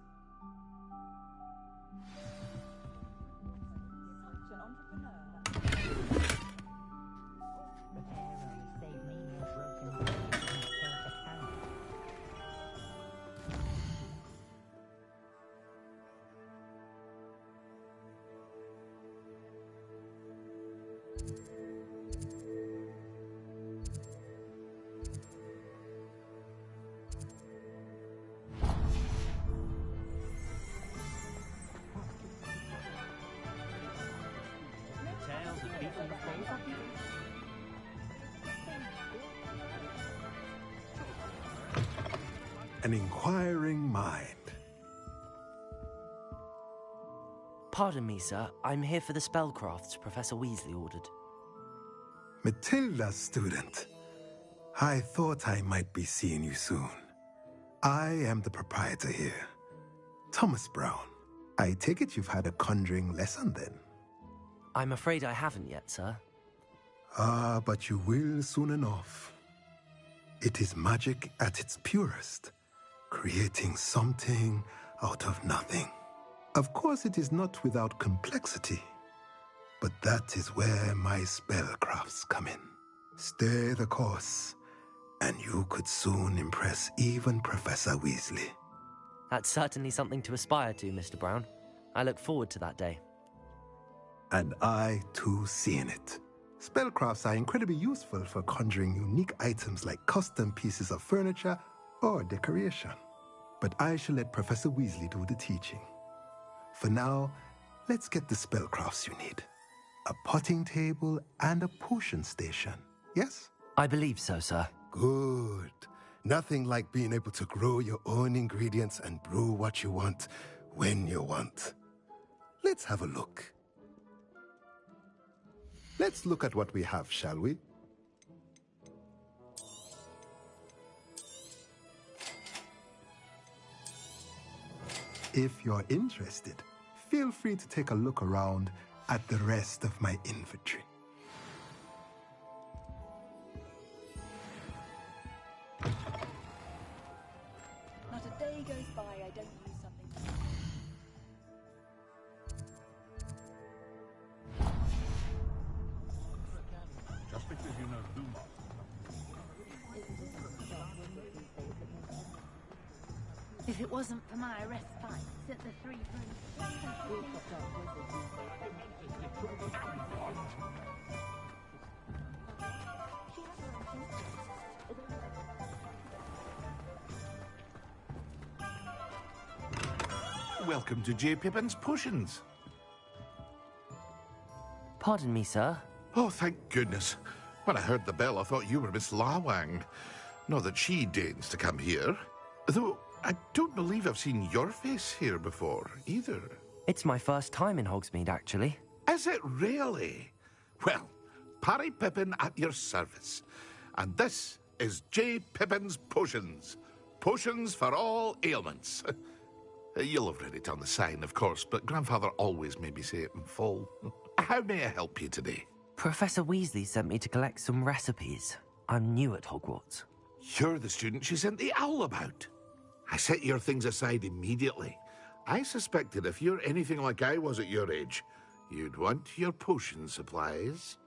An inquiring mind. Pardon me, sir. I'm here for the spellcrafts Professor Weasley ordered. Matilda's student. I thought I might be seeing you soon. I am the proprietor here, Thomas Brown. I take it you've had a conjuring lesson then? I'm afraid I haven't yet, sir. Ah, but you will soon enough. It is magic at its purest, creating something out of nothing. Of course, it is not without complexity, but that is where my spellcrafts come in. Stay the course, and you could soon impress even Professor Weasley. That's certainly something to aspire to, Mr. Brown. I look forward to that day. And I, too, seeing it. Spellcrafts are incredibly useful for conjuring unique items like custom pieces of furniture or decoration. But I shall let Professor Weasley do the teaching. For now, let's get the spellcrafts you need. A potting table and a potion station, yes? I believe so, sir. Good. Nothing like being able to grow your own ingredients and brew what you want when you want. Let's have a look. Let's look at what we have, shall we? If you're interested, feel free to take a look around at the rest of my inventory. Not a day goes by I don't use something. Just because you know Lumos. If it wasn't for my respite at the Three Rooms. Welcome to J. Pippin's Potions. Pardon me, sir. Oh, thank goodness. When I heard the bell, I thought you were Miss Lawang. Not that she deigns to come here. Though, I don't believe I've seen your face here before, either. It's my first time in Hogsmeade, actually. Is it really? Well, Parry Pippin at your service. And this is J. Pippin's Potions. Potions for all ailments. You'll have read it on the sign, of course, but Grandfather always made me say it in full. How may I help you today? Professor Weasley sent me to collect some recipes. I'm new at Hogwarts. You're the student she sent the owl about. I set your things aside immediately. I suspected if you're anything like I was at your age, you'd want your potion supplies.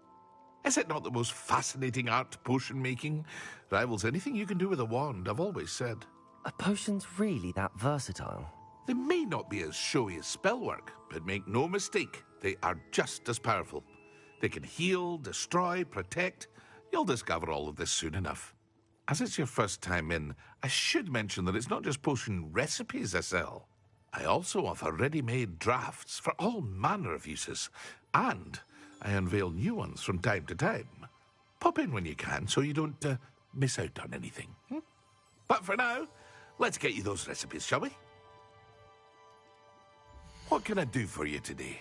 Is it not the most fascinating art, potion making? Rivals anything you can do with a wand, I've always said. Are potions really that versatile? They may not be as showy as spellwork, but make no mistake, they are just as powerful. They can heal, destroy, protect. You'll discover all of this soon enough. As it's your first time in, I should mention that it's not just potion recipes I sell. I also offer ready-made drafts for all manner of uses, and I unveil new ones from time to time. Pop in when you can so you don't miss out on anything. But for now, let's get you those recipes, shall we? What can I do for you today?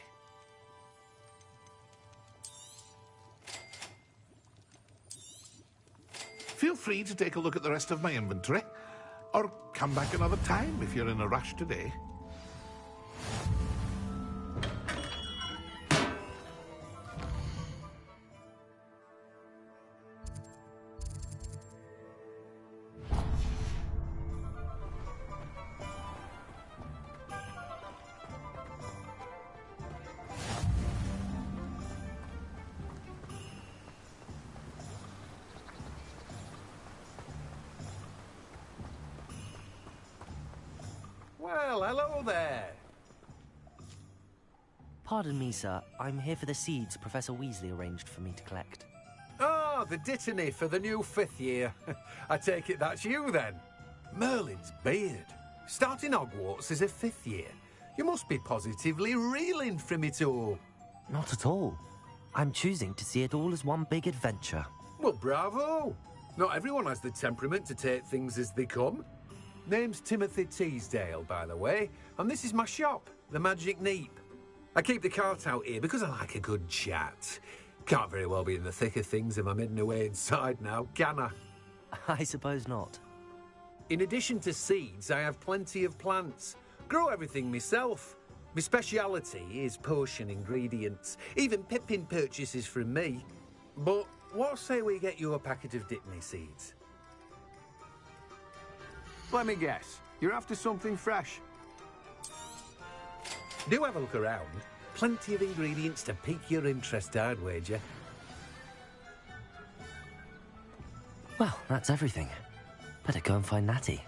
Feel free to take a look at the rest of my inventory, or come back another time if you're in a rush today. Well, hello there. Pardon me, sir. I'm here for the seeds Professor Weasley arranged for me to collect. Oh, the dittany for the new 5th year. I take it that's you, then. Merlin's beard. Starting Hogwarts as a 5th year. You must be positively reeling from it all. Not at all. I'm choosing to see it all as one big adventure. Well, bravo. Not everyone has the temperament to take things as they come. Name's Timothy Teasdale, by the way, and this is my shop, the Magic Neep. I keep the cart out here because I like a good chat. Can't very well be in the thick of things if I'm hidden away inside now, can I? I suppose not. In addition to seeds, I have plenty of plants. Grow everything myself. My speciality is potion ingredients. Even Pippin purchases from me. But what say we get you a packet of Dittany seeds? Let me guess. You're after something fresh. Do have a look around. Plenty of ingredients to pique your interest, I'd wager. Well, that's everything. Better go and find Natty.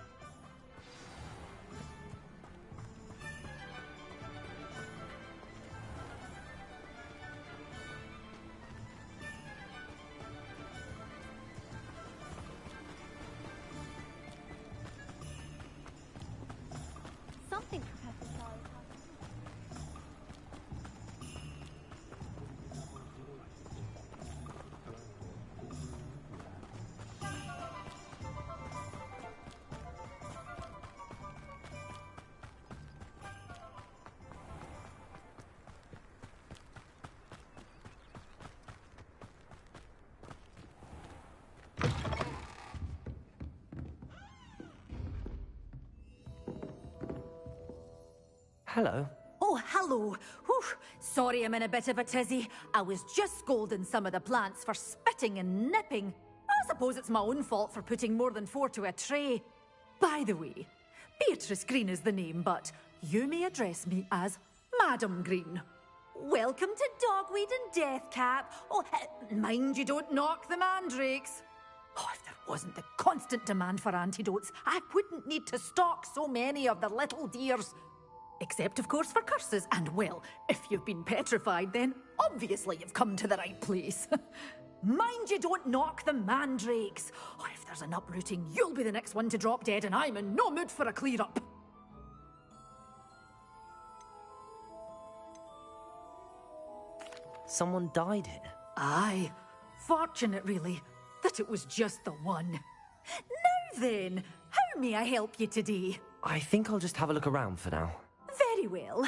Something Professor Salazar. Hello. Oh, hello. Whew. Sorry I'm in a bit of a tizzy. I was just scolding some of the plants for spitting and nipping. I suppose it's my own fault for putting more than 4 to a tray. By the way, Beatrice Green is the name, but you may address me as Madam Green. Welcome to Dogweed and Deathcap. Oh, mind you don't knock the mandrakes. Oh, if there wasn't the constant demand for antidotes, I wouldn't need to stock so many of the little dears. Except, of course, for curses. And, well, if you've been petrified, then obviously you've come to the right place. Mind you don't knock the mandrakes. Oh, if there's an uprooting, you'll be the next one to drop dead, and I'm in no mood for a clear-up. Someone died here? Aye. Fortunate, really, that it was just the one. Now then, how may I help you today? I think I'll just have a look around for now. Very well.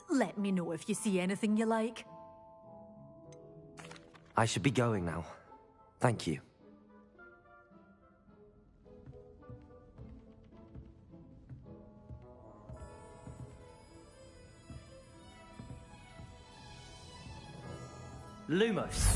Let me know if you see anything you like. I should be going now. Thank you. Lumos.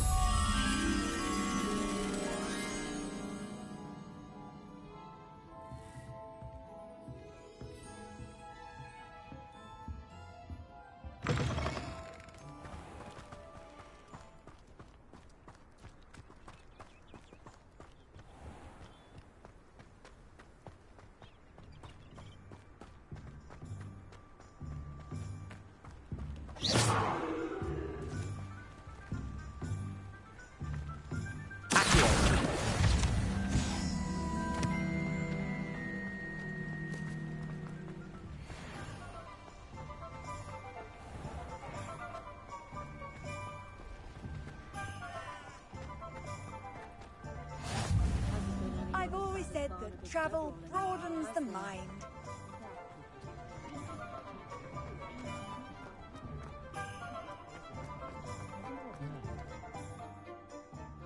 I've always said that travel broadens the mind.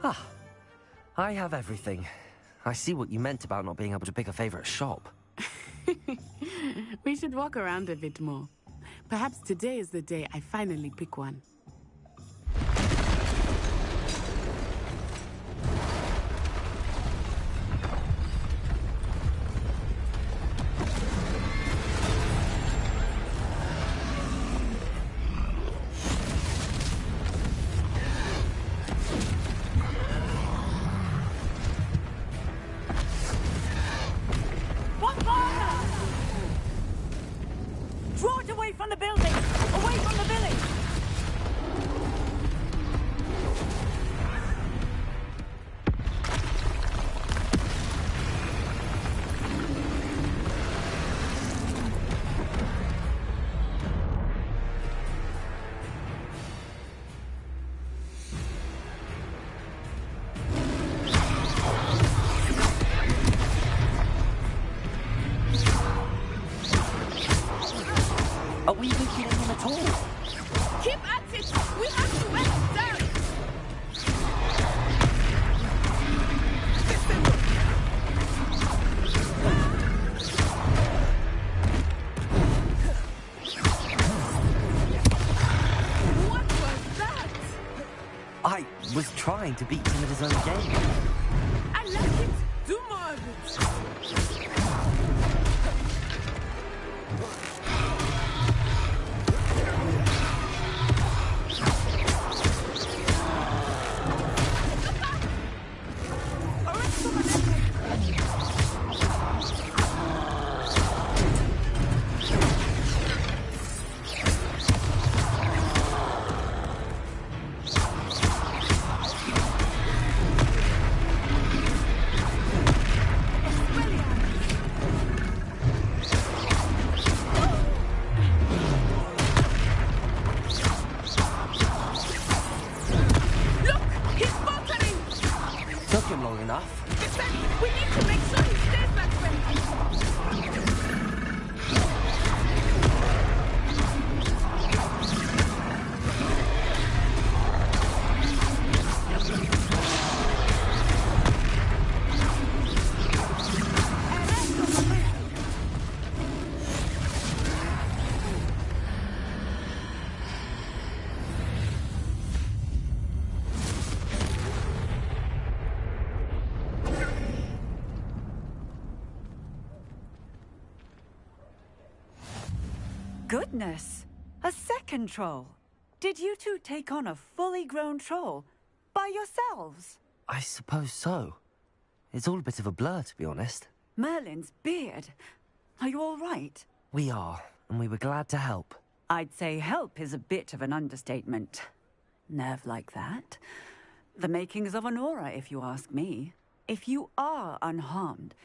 Ah, I have everything. I see what you meant about not being able to pick a favorite shop. We should walk around a bit more. Perhaps today is the day I finally pick one. Draw it away from the building! Away from the village! Are we even killing him at all? Keep at it! We have to wait down! What was that? I was trying to beat him at his own game. I like it! Do more of it! Goodness! A second troll! Did you two take on a fully grown troll? By yourselves? I suppose so. It's all a bit of a blur, to be honest. Merlin's beard. Are you all right? We are, and we were glad to help. I'd say help is a bit of an understatement. Nerve like that. The makings of an aura, if you ask me. If you are unharmed,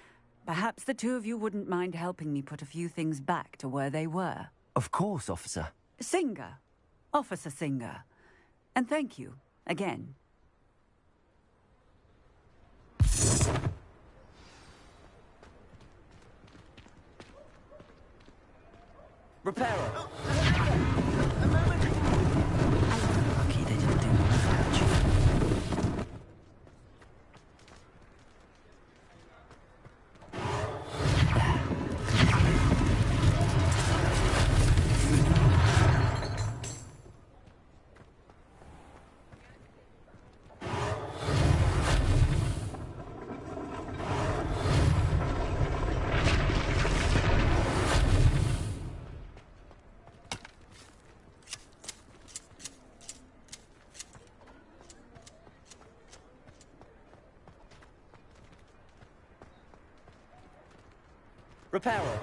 perhaps the two of you wouldn't mind helping me put a few things back to where they were. Of course, officer. Singer. Officer Singer. And thank you, again. Repairer! Lucky they didn't do more damage. Repairer.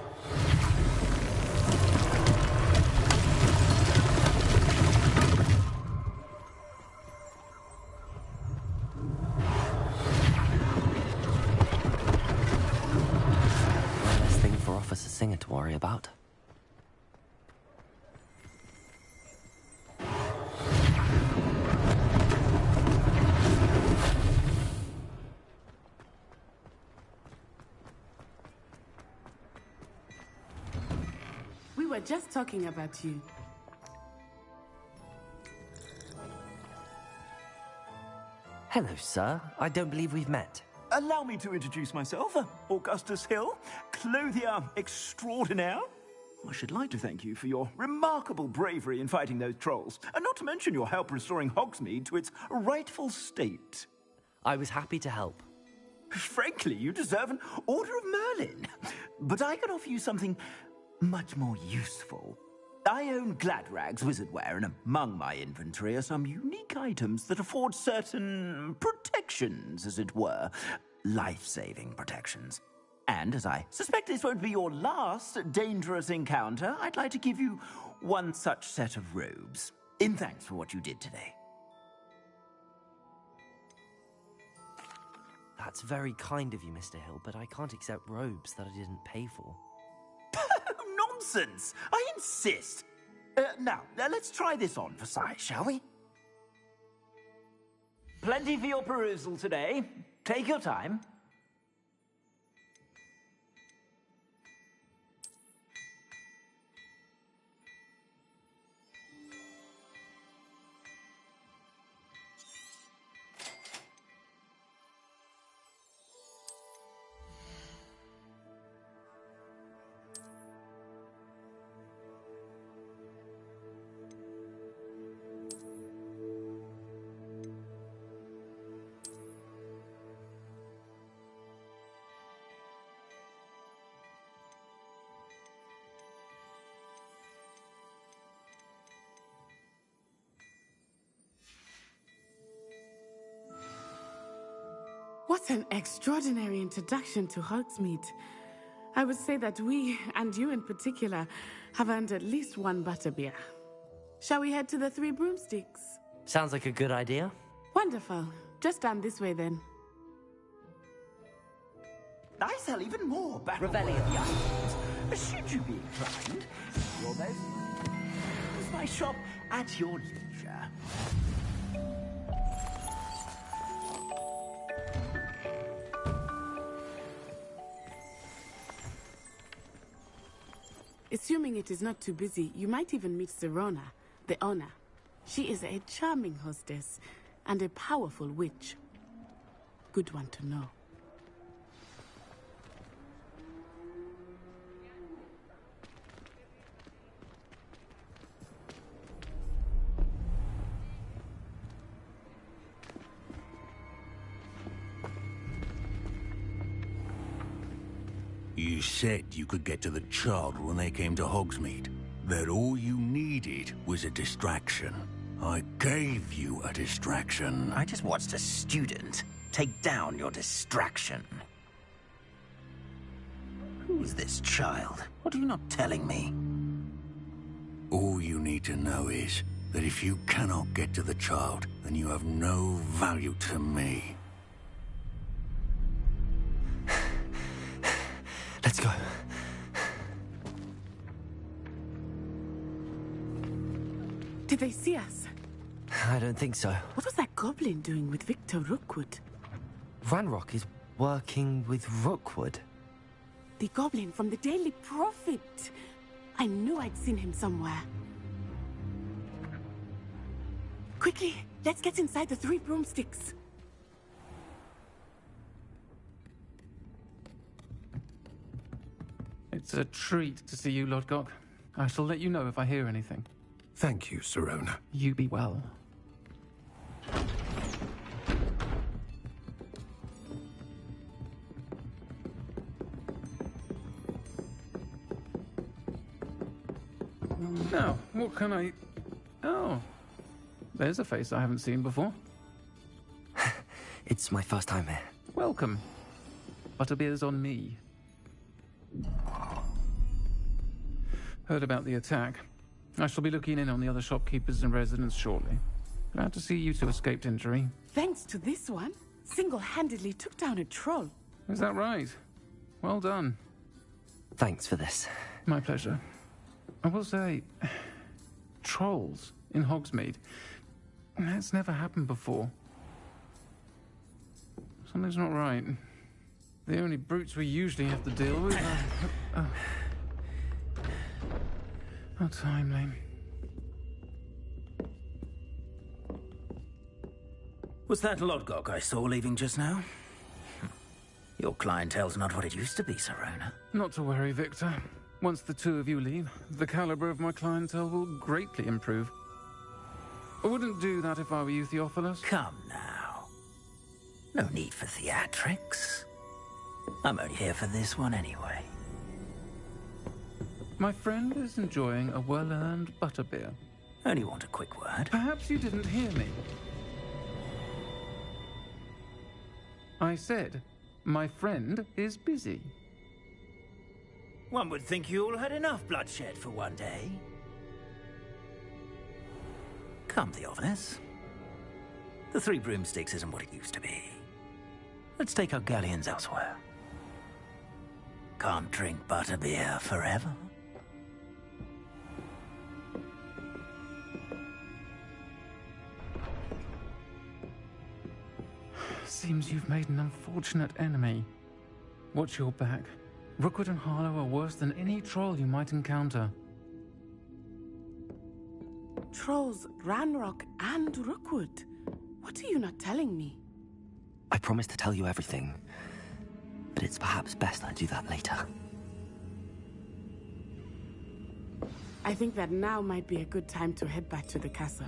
One less thing for Officer Singer to worry about. We were just talking about you. Hello, sir. I don't believe we've met. Allow me to introduce myself, Augustus Hill, clothier extraordinaire. I should like to thank you for your remarkable bravery in fighting those trolls, and not to mention your help restoring Hogsmeade to its rightful state. I was happy to help. Frankly, you deserve an Order of Merlin. But I can offer you something much more useful. I own Gladrag's wizardware, and among my inventory are some unique items that afford certain protections, as it were. Life-saving protections. And as I suspect this won't be your last dangerous encounter, I'd like to give you one such set of robes, in thanks for what you did today. That's very kind of you, Mr. Hill, but I can't accept robes that I didn't pay for. Nonsense! I insist. Now, let's try this on for size, shall we? Plenty for your perusal today. Take your time. What an extraordinary introduction to Hogsmeade. I would say that we, and you in particular, have earned at least one butterbeer. Shall we head to the Three Broomsticks? Sounds like a good idea. Wonderful. Just down this way then. I sell even more battle-worthy items. Should you be inclined, you're both. Use my shop at your leisure. Assuming it is not too busy, you might even meet Serona, the owner. She is a charming hostess and a powerful witch. Good one to know. You said you could get to the child when they came to Hogsmeade. that all you needed was a distraction. I gave you a distraction. I just watched a student take down your distraction. Who is this child? What are you not telling me? All you need to know is that if you cannot get to the child, then you have no value to me. Let's go. Did they see us? I don't think so. What was that goblin doing with Victor Rookwood? Ranrock is working with Rookwood. The goblin from the Daily Prophet. I knew I'd seen him somewhere. Quickly, let's get inside the 3 broomsticks. It's a treat to see you, Lodgok. I shall let you know if I hear anything. Thank you, Sirona. You be well. Now, what can I... Oh, there's a face I haven't seen before. It's my first time here. Welcome. Butterbeer's on me. Heard about the attack. I shall be looking in on the other shopkeepers and residents shortly. Glad to see you two escaped injury. Thanks to this one, single-handedly took down a troll. Is that right? Well done. Thanks for this. My pleasure. I will say, trolls in Hogsmeade. That's never happened before. Something's not right. The only brutes we usually have to deal with are... How timely. Was that Lodgok I saw leaving just now? Your clientele's not what it used to be, Sirona. Not to worry, Victor. Once the 2 of you leave, the caliber of my clientele will greatly improve. I wouldn't do that if I were you, Theophilus. Come now. No need for theatrics. I'm only here for this one anyway. My friend is enjoying a well-earned butterbeer. Only want a quick word. Perhaps you didn't hear me. I said, my friend is busy. One would think you all had enough bloodshed for one day. Come, Theophilus. The 3 broomsticks isn't what it used to be. Let's take our galleons elsewhere. Can't drink butterbeer forever. Seems you've made an unfortunate enemy. Watch your back. Rookwood and Harlow are worse than any troll you might encounter. Trolls, Ranrock, and Rookwood. What are you not telling me? I promise to tell you everything, but it's perhaps best I do that later. I think that now might be a good time to head back to the castle.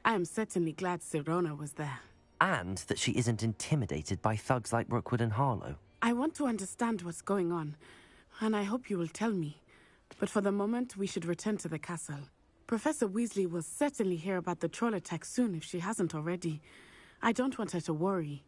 I am certainly glad Sirona was there. And that she isn't intimidated by thugs like Rookwood and Harlow. I want to understand what's going on, and I hope you will tell me. But for the moment, we should return to the castle. Professor Weasley will certainly hear about the troll attack soon if she hasn't already. I don't want her to worry.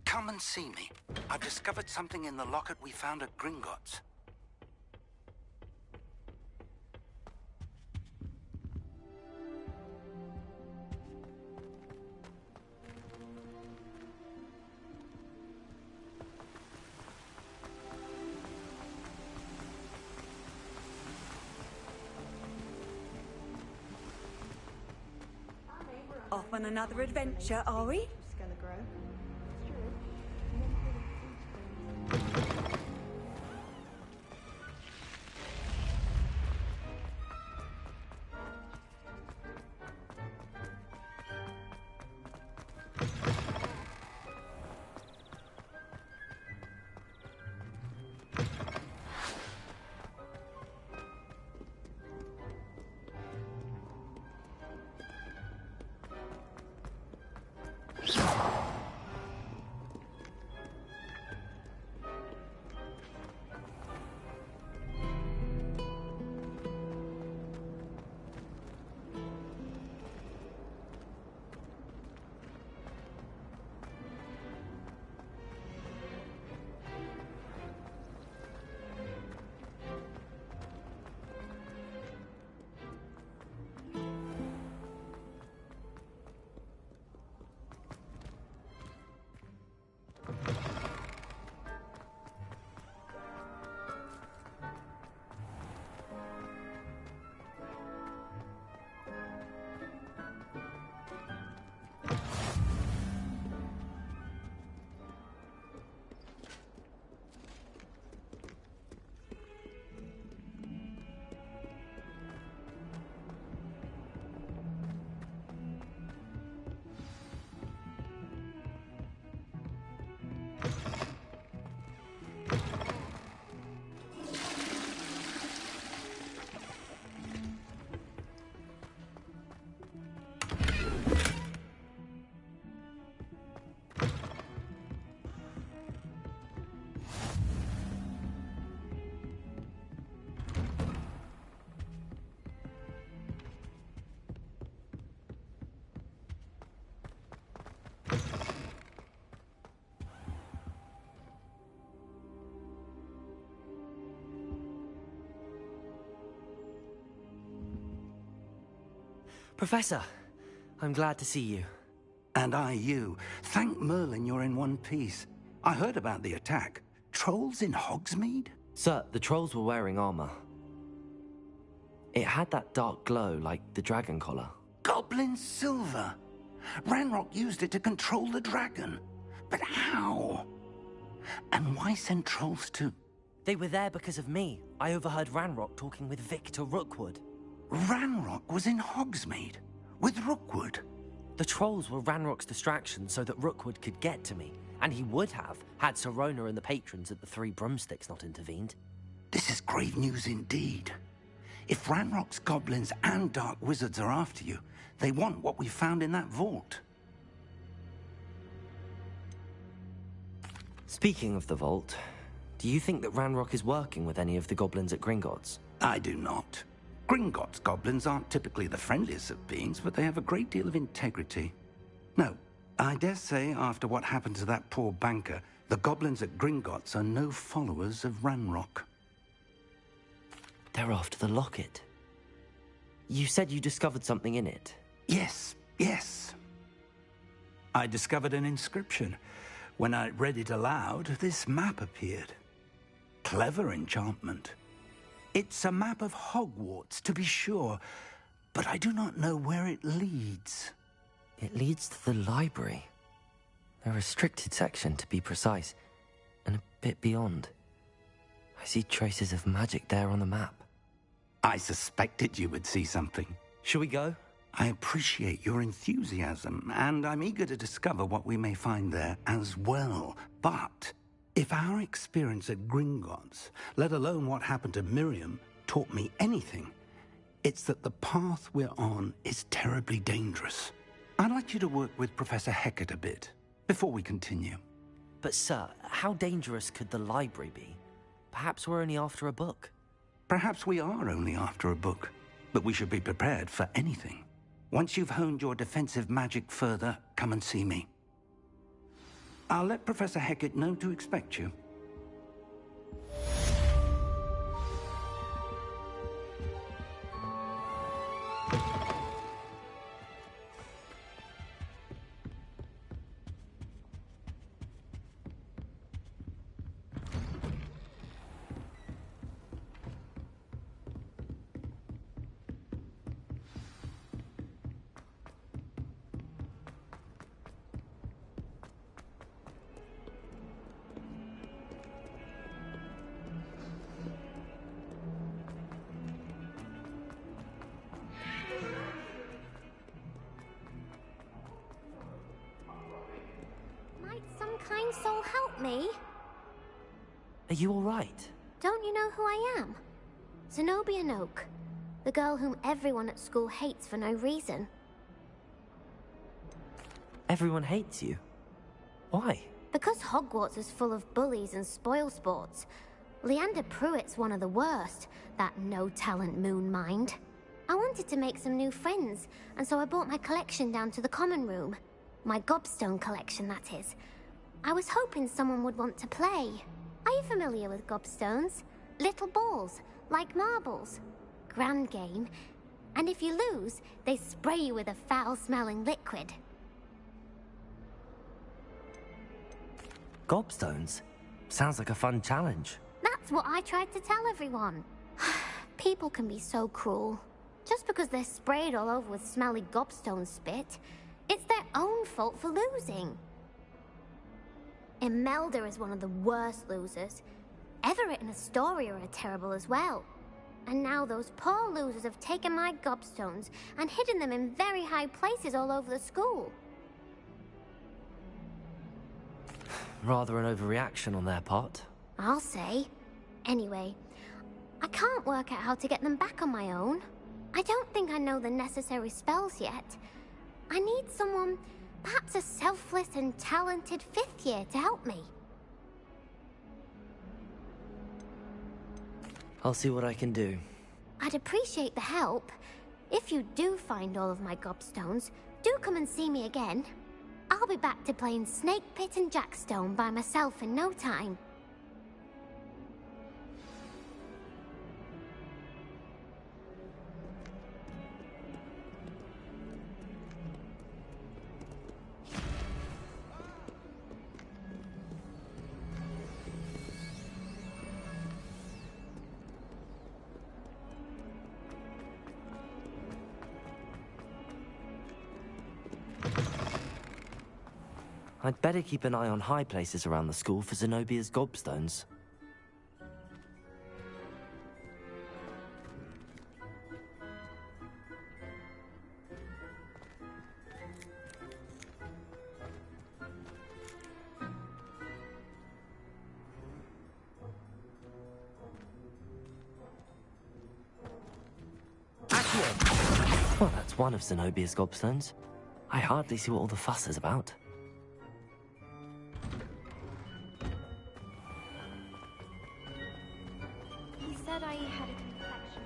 Come and see me. I've discovered something in the locket we found at Gringotts. Off on another adventure, are we? Professor, I'm glad to see you. And I you. Thank Merlin you're in one piece. I heard about the attack. Trolls in Hogsmeade? Sir, the trolls were wearing armor. It had that dark glow like the dragon collar. Goblin silver! Ranrock used it to control the dragon. But how? And why send trolls to... They were there because of me. I overheard Ranrock talking with Victor Rookwood. Ranrock was in Hogsmeade? With Rookwood? The trolls were Ranrock's distraction so that Rookwood could get to me. And he would have, had Sirona and the patrons at the Three Broomsticks not intervened. This is grave news indeed. If Ranrock's goblins and dark wizards are after you, they want what we found in that vault. Speaking of the vault, do you think that Ranrock is working with any of the goblins at Gringotts? I do not. Gringotts goblins aren't typically the friendliest of beings, but they have a great deal of integrity. No, I dare say after what happened to that poor banker, the goblins at Gringotts are no followers of Ranrock. They're after the locket. You said you discovered something in it. Yes. I discovered an inscription. When I read it aloud, this map appeared. Clever enchantment. It's a map of Hogwarts, to be sure, but I do not know where it leads. It leads to the library. A restricted section, to be precise, and a bit beyond. I see traces of magic there on the map. I suspected you would see something. Shall we go? I appreciate your enthusiasm, and I'm eager to discover what we may find there as well. But if our experience at Gringotts, let alone what happened to Miriam, taught me anything, it's that the path we're on is terribly dangerous. I'd like you to work with Professor Hecat a bit before we continue. But sir, how dangerous could the library be? Perhaps we're only after a book. Perhaps we are only after a book, but we should be prepared for anything. Once you've honed your defensive magic further, come and see me. I'll let Professor Hecat know to expect you. Might some kind soul help me? Are you all right? Don't you know who I am? Zenobia Noak, the girl whom everyone at school hates for no reason. Everyone hates you. Why? Because Hogwarts is full of bullies and spoilsports. Leander Pruitt's one of the worst, that no-talent moon mind. I wanted to make some new friends, and so I brought my collection down to the common room. My gobstone collection, that is. I was hoping someone would want to play. Are you familiar with gobstones? Little balls, like marbles. Grand game. And if you lose, they spray you with a foul-smelling liquid. Gobstones? Sounds like a fun challenge. That's what I tried to tell everyone. People can be so cruel. Just because they're sprayed all over with smelly gobstone spit, it's their own fault for losing. Imelda is one of the worst losers. Everett and Astoria are terrible as well. And now those poor losers have taken my gobstones and hidden them in very high places all over the school. Rather an overreaction on their part. I'll say. Anyway, I can't work out how to get them back on my own. I don't think I know the necessary spells yet. I need someone, perhaps a selfless and talented fifth year to help me. I'll see what I can do. I'd appreciate the help. If you do find all of my gobstones, do come and see me again. I'll be back to playing Snake Pit and Jackstone by myself in no time. I'd better keep an eye on high places around the school for Zenobia's gobstones. Well, that's one of Zenobia's gobstones. I hardly see what all the fuss is about. He said I had a complexion.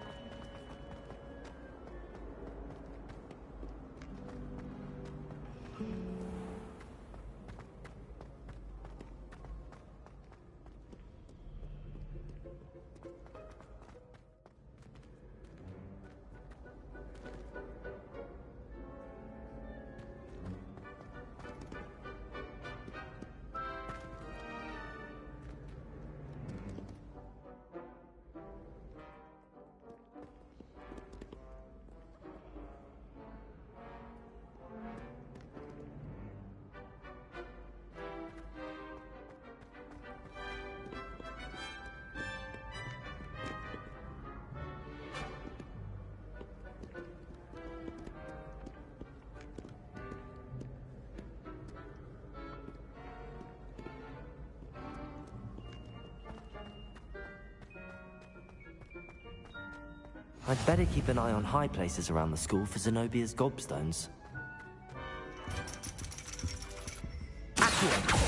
I'd better keep an eye on high places around the school for Zenobia's gobstones. Accio!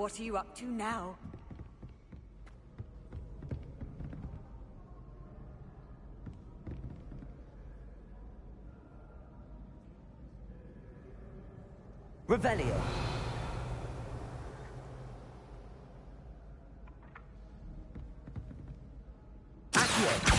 What are you up to now? Revelio. Accio.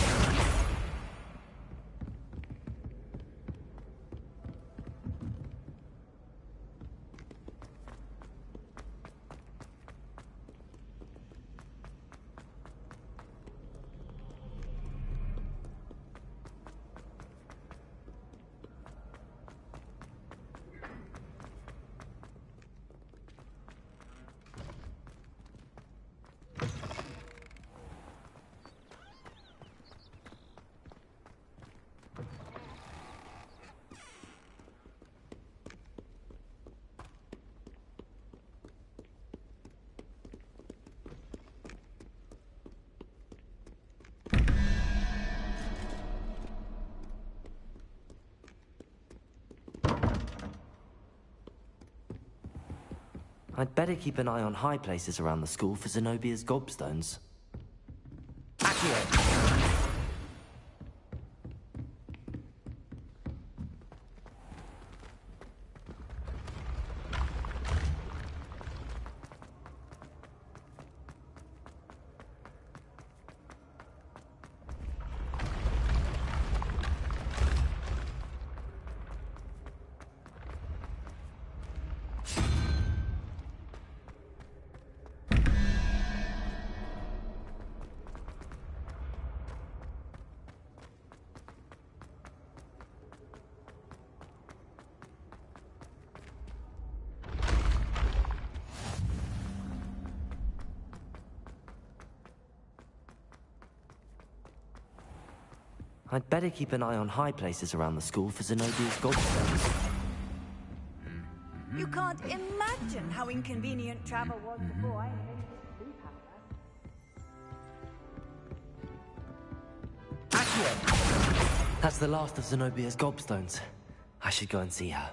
I'd better keep an eye on high places around the school for Zenobia's gobstones. Accio! I'd better keep an eye on high places around the school for Zenobia's gobstones. You can't imagine how inconvenient travel was before I invented sleep apparatus. Accio! That's the last of Zenobia's gobstones. I should go and see her.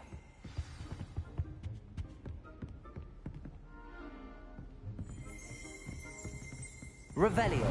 Revelio.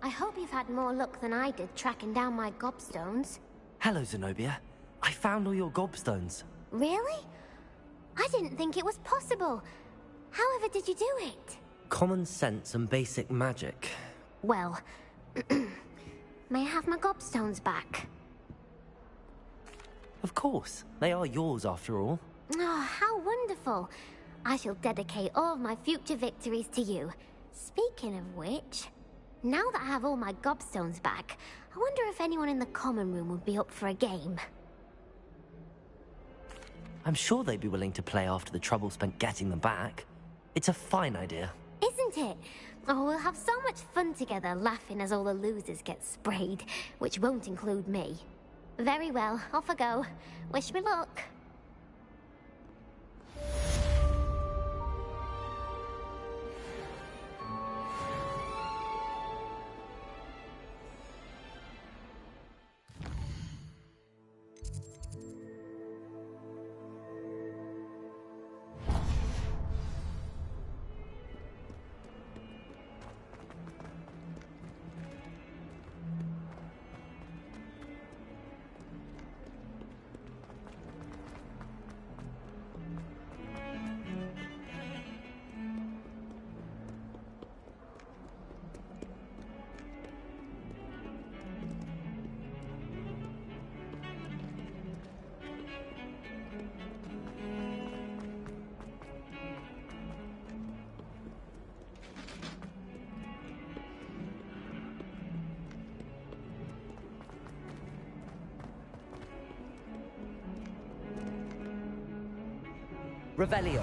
I hope you've had more luck than I did tracking down my gobstones. Hello, Zenobia. I found all your gobstones. Really? I didn't think it was possible. However did you do it? Common sense and basic magic. Well, may I have my gobstones back? Of course. They are yours after all. Oh, how wonderful. I shall dedicate all of my future victories to you. Speaking of which, now that I have all my gobstones back, I wonder if anyone in the common room would be up for a game. I'm sure they'd be willing to play after the trouble spent getting them back. It's a fine idea. Isn't it? Oh, we'll have so much fun together laughing as all the losers get sprayed, which won't include me. Very well, off I go. Wish me luck. Revelio.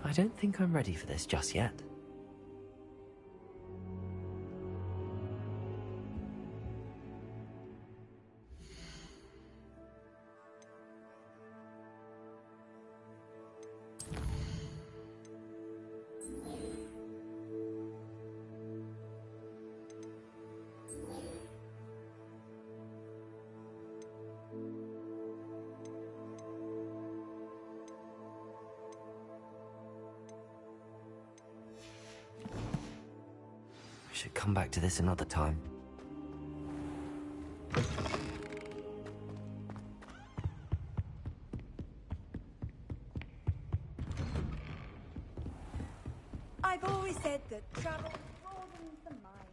I don't think I'm ready for this just yet. Should come back to this another time. I've always said that travel broadens the mind.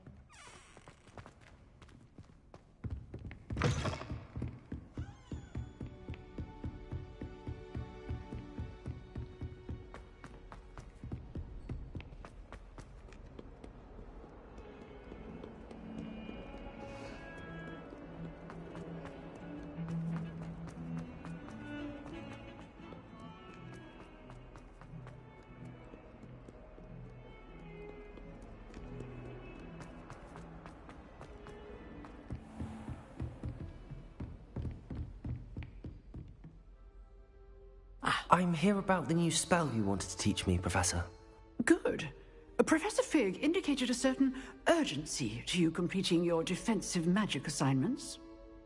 I'm here about the new spell you wanted to teach me, Professor. Good. Professor Fig indicated a certain urgency to you completing your defensive magic assignments.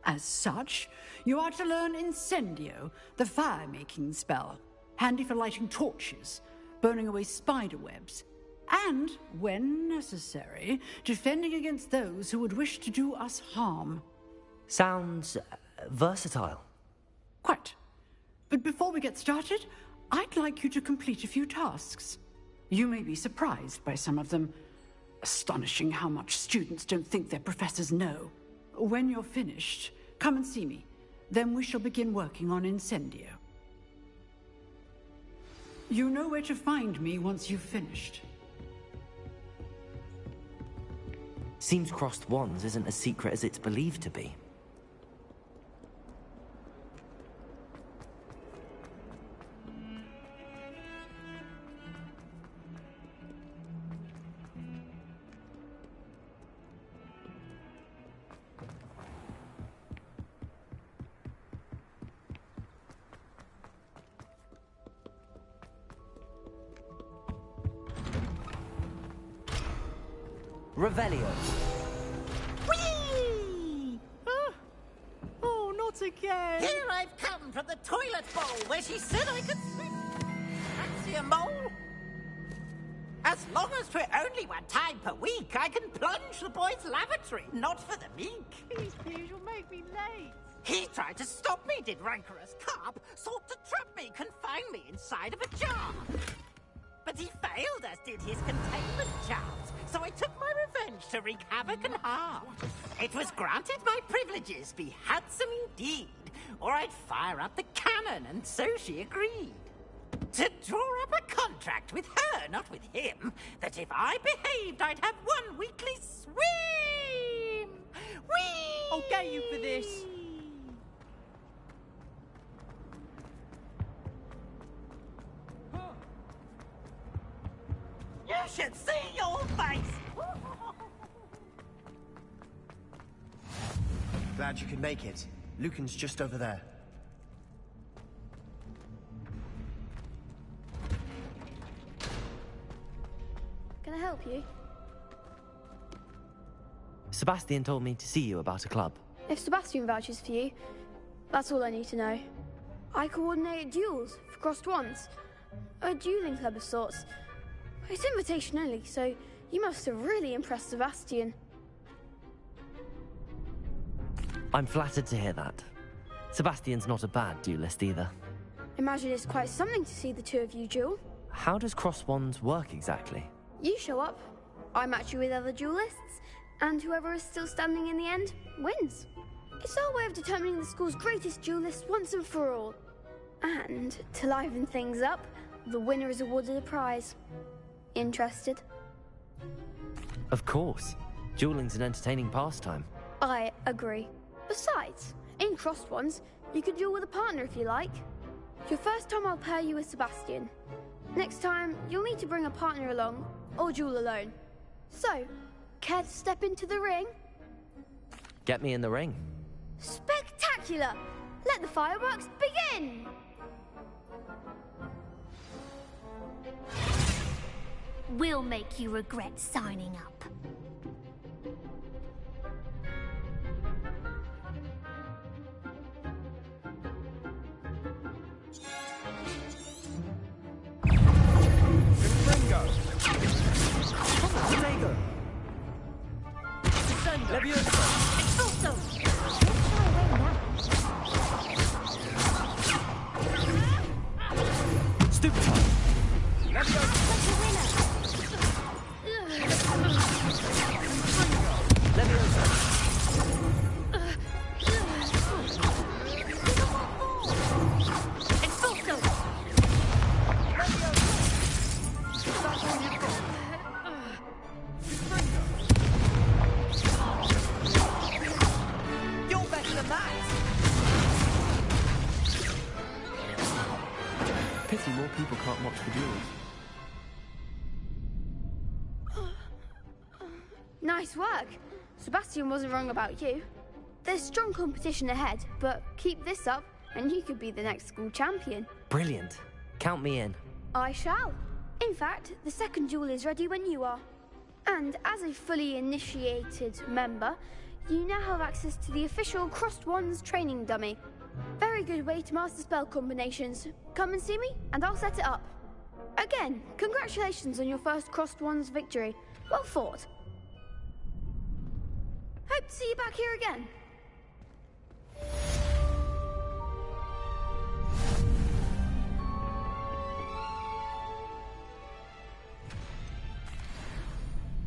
As such, you are to learn Incendio, the fire-making spell, handy for lighting torches, burning away spider webs, and, when necessary, defending against those who would wish to do us harm. Sounds versatile. Quite. But before we get started, I'd like you to complete a few tasks. You may be surprised by some of them. Astonishing how much students don't think their professors know. When you're finished, come and see me. Then we shall begin working on Incendio. You know where to find me once you've finished. Seems crossed wands isn't as secret as it's believed to be. Revelio. Whee! Oh, not again! Here I've come from the toilet bowl where she said I could swim. Fancy a mole? As long as we're only one time per week, I can plunge the boy's lavatory, not for the meek. Please, you'll make me late. He tried to stop me, did rancorous carp. Sought to trap me, confine me inside of a jar. But he failed, as did his containment charms, so I took my revenge to wreak havoc and harm. It was granted my privileges be handsome indeed, or I'd fire up the cannon, and so she agreed. To draw up a contract with her, not with him, that if I behaved, I'd have one weekly swim! Whee! I'll get you for this. You should see your face! Glad you could make it. Lucan's just over there. Can I help you? Sebastian told me to see you about a club. If Sebastian vouches for you, that's all I need to know. I coordinate duels for crossed wands. A dueling club of sorts. It's invitation only, so you must have really impressed Sebastian. I'm flattered to hear that. Sebastian's not a bad duelist either. Imagine it's quite something to see the two of you duel. How does cross wands work exactly? You show up, I match you with other duelists, and whoever is still standing in the end wins. It's our way of determining the school's greatest duelist once and for all. And to liven things up, the winner is awarded a prize. Interested? Of course. Dueling's an entertaining pastime. I agree. Besides, in crossed ones, you could duel with a partner if you like. Your first time I'll pair you with Sebastian. Next time, you'll need to bring a partner along, or duel alone. So, care to step into the ring? Get me in the ring. Spectacular! Let the fireworks begin! We'll make you regret signing up. Pity more people can't watch the duels. Nice work. Sebastian wasn't wrong about you. There's strong competition ahead, but keep this up and you could be the next school champion. Brilliant. Count me in. I shall. In fact, the second duel is ready when you are. And as a fully initiated member, you now have access to the official Crossed Wands training dummy. Very good way to master spell combinations. Come and see me, and I'll set it up. Again, congratulations on your first Crossed Wands victory. Well fought. Hope to see you back here again.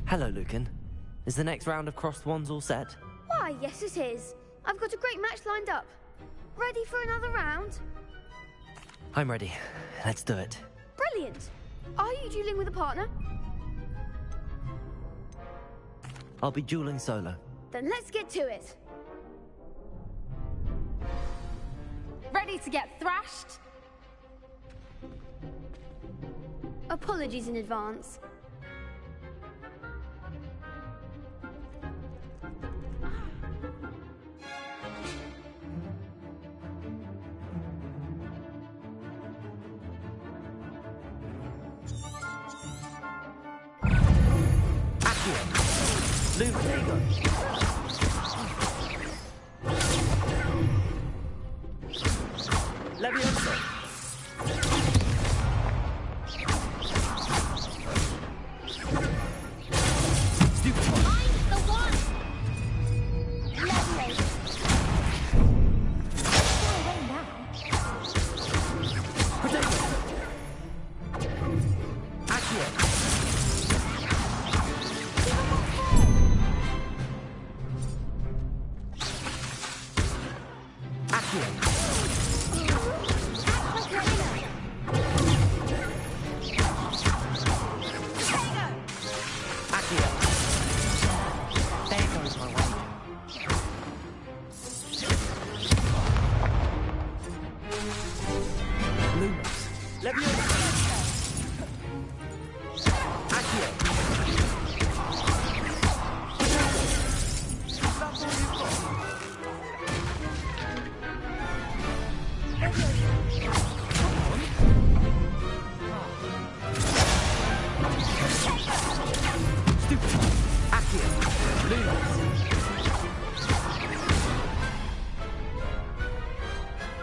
Hello, Lucan. Is the next round of Crossed Wands all set? Why, yes it is. I've got a great match lined up. Ready for another round? I'm ready. Let's do it. Brilliant. Are you dueling with a partner? I'll be dueling solo. Then let's get to it. Ready to get thrashed? Apologies in advance.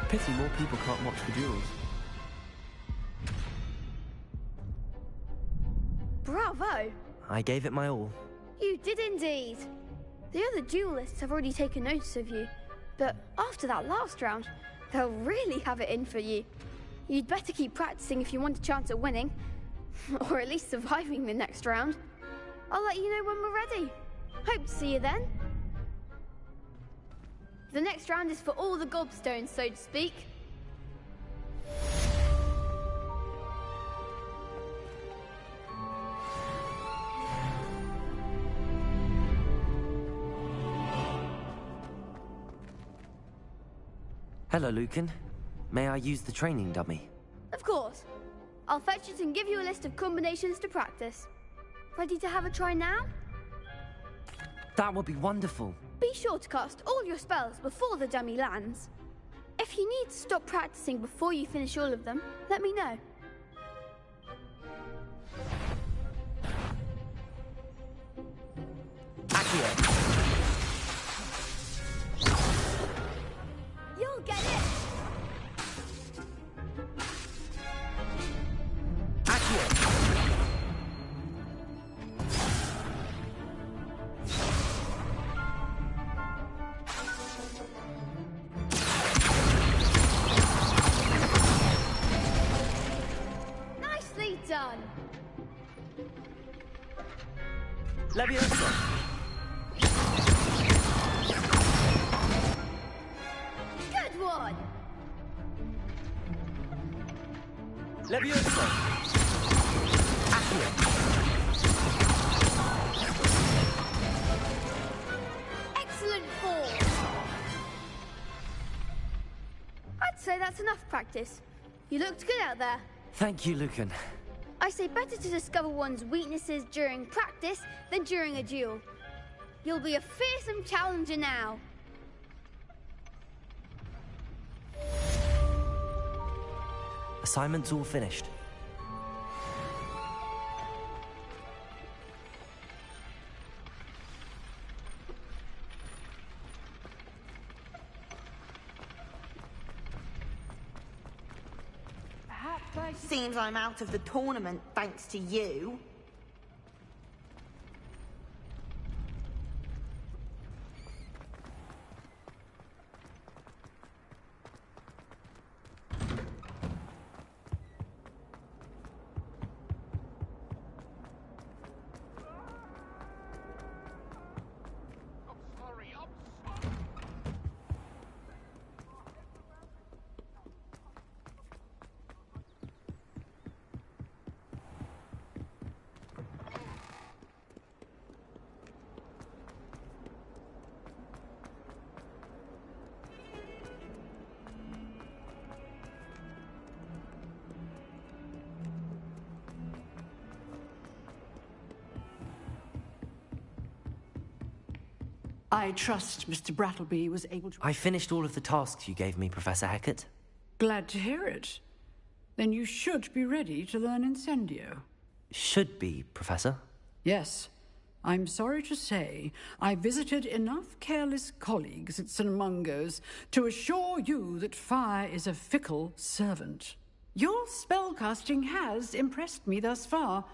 Pity more people can't watch the duels. Bravo! I gave it my all. You did indeed. The other duelists have already taken notice of you, but after that last round, they'll really have it in for you. You'd better keep practicing if you want a chance at winning, or at least surviving the next round. I'll let you know when we're ready. Hope to see you then. The next round is for all the gobstones, so to speak. Hello, Lucan. May I use the training dummy? Of course. I'll fetch it and give you a list of combinations to practice. Ready to have a try now? That would be wonderful. Be sure to cast all your spells before the dummy lands. If you need to stop practicing before you finish all of them, let me know. Accio. You'll get it! Accio. Nicely done! Leviosa. Good one! Leviosa. Accio. Excellent ball! I'd say that's enough practice. You looked good out there. Thank you, Lucan. I say better to discover one's weaknesses during practice than during a duel. You'll be a fearsome challenger now. Assignment's all finished. Seems I'm out of the tournament thanks to you. I trust Mr. Brattleby was able to... I finished all of the tasks you gave me, Professor Hecat. Glad to hear it. Then you should be ready to learn Incendio. Should be, Professor. Yes. I'm sorry to say I visited enough careless colleagues at St. Mungo's to assure you that fire is a fickle servant. Your spellcasting has impressed me thus far,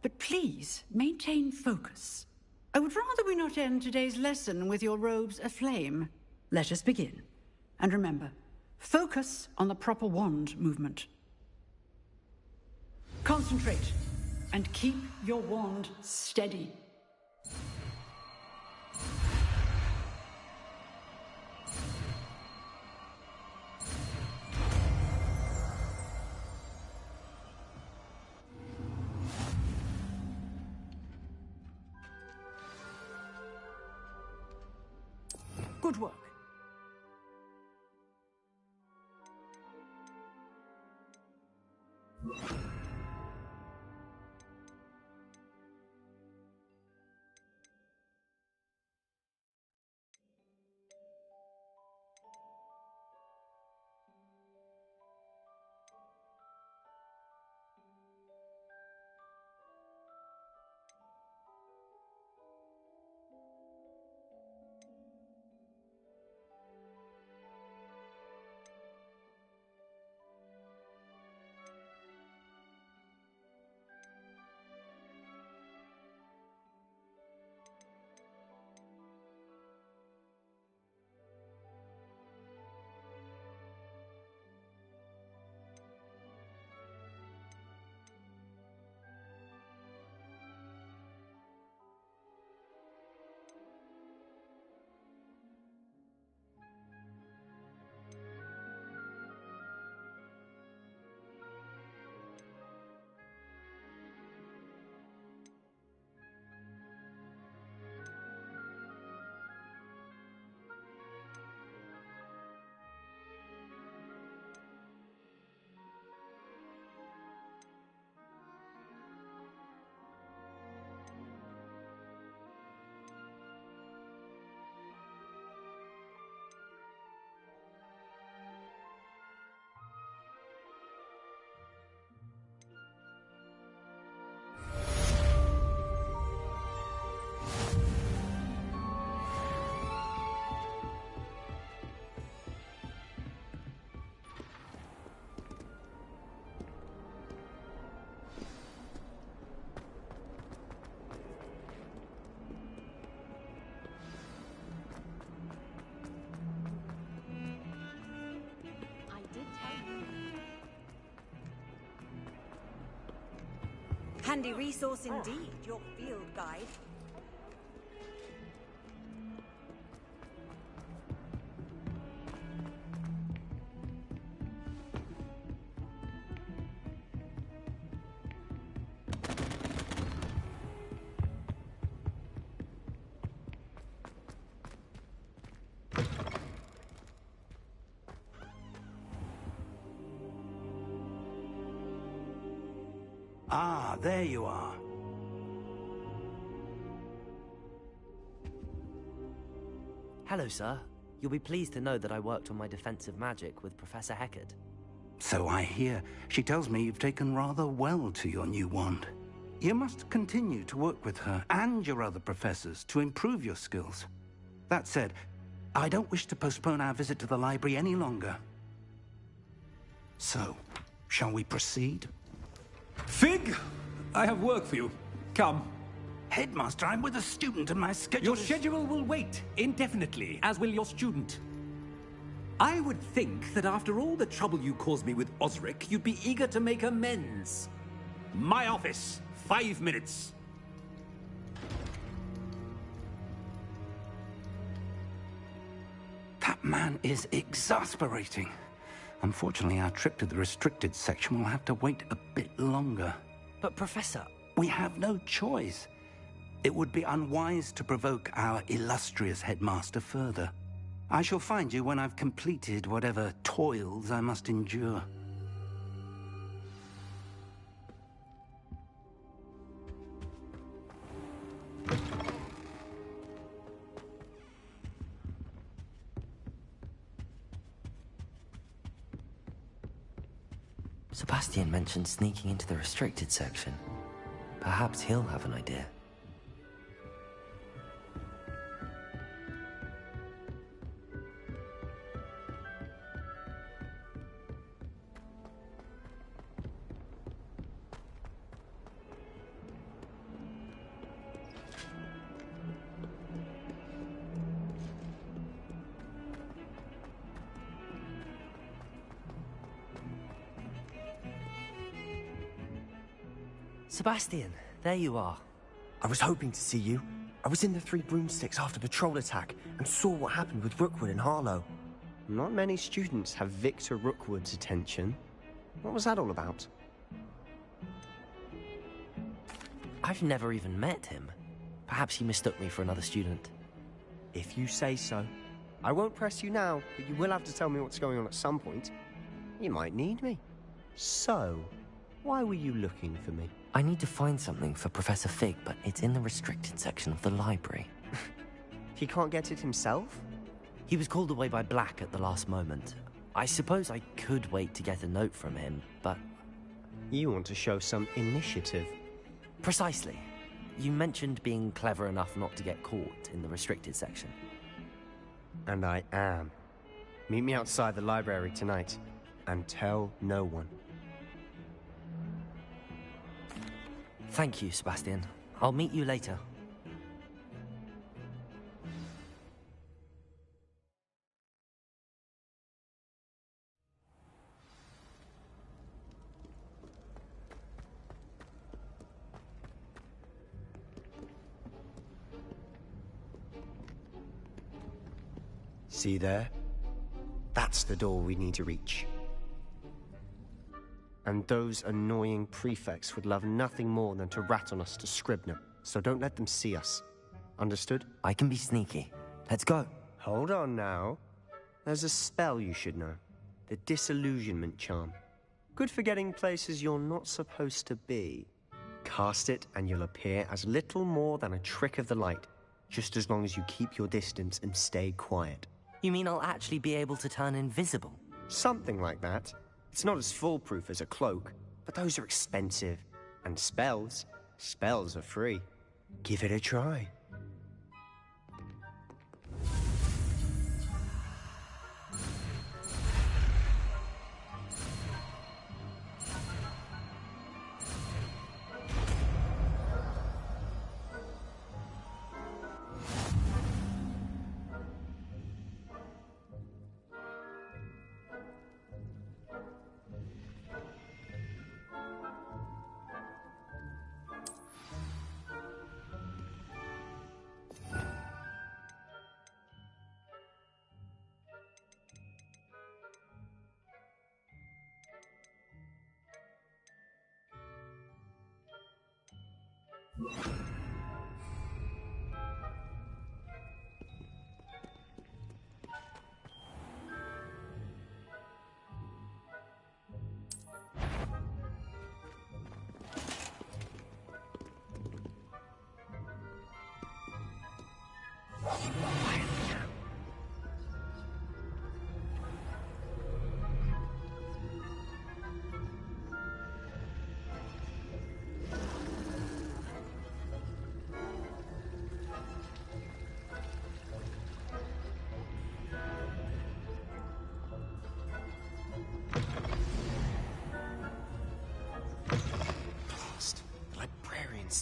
but please maintain focus. I would rather we not end today's lesson with your robes aflame. Let us begin. And remember, focus on the proper wand movement. Concentrate, and keep your wand steady. Good work. Handy resource indeed, your field guide. Ah, there you are. Hello, sir. You'll be pleased to know that I worked on my defensive magic with Professor Heckard. So I hear. She tells me you've taken rather well to your new wand. You must continue to work with her and your other professors to improve your skills. That said, I don't wish to postpone our visit to the library any longer. So, shall we proceed? Fig! I have work for you. Come. Headmaster, I'm with a student and my schedule Your schedule will wait indefinitely, as will your student. I would think that after all the trouble you caused me with Osric, you'd be eager to make amends. My office, 5 minutes. That man is exasperating. Unfortunately, our trip to the restricted section will have to wait a bit longer. But, Professor... We have no choice. It would be unwise to provoke our illustrious headmaster further. I shall find you when I've completed whatever toils I must endure. Sebastian mentioned sneaking into the restricted section. Perhaps he'll have an idea. Sebastian, there you are. I was hoping to see you. I was in the Three Broomsticks after the troll attack and saw what happened with Rookwood and Harlow. Not many students have Victor Rookwood's attention. What was that all about? I've never even met him. Perhaps he mistook me for another student. If you say so. I won't press you now, but you will have to tell me what's going on at some point. You might need me. So, why were you looking for me? I need to find something for Professor Fig, but it's in the restricted section of the library. He can't get it himself? He was called away by Black at the last moment. I suppose I could wait to get a note from him, but... You want to show some initiative. Precisely. You mentioned being clever enough not to get caught in the restricted section. And I am. Meet me outside the library tonight, and tell no one. Thank you, Sebastian. I'll meet you later. See there? That's the door we need to reach. And those annoying prefects would love nothing more than to rat on us to Scribner, so don't let them see us. Understood? I can be sneaky. Let's go. Hold on now. There's a spell you should know. The Disillusionment Charm. Good for getting places you're not supposed to be. Cast it and you'll appear as little more than a trick of the light, just as long as you keep your distance and stay quiet. You mean I'll actually be able to turn invisible? Something like that. It's not as foolproof as a cloak, but those are expensive. And spells are free. Give it a try.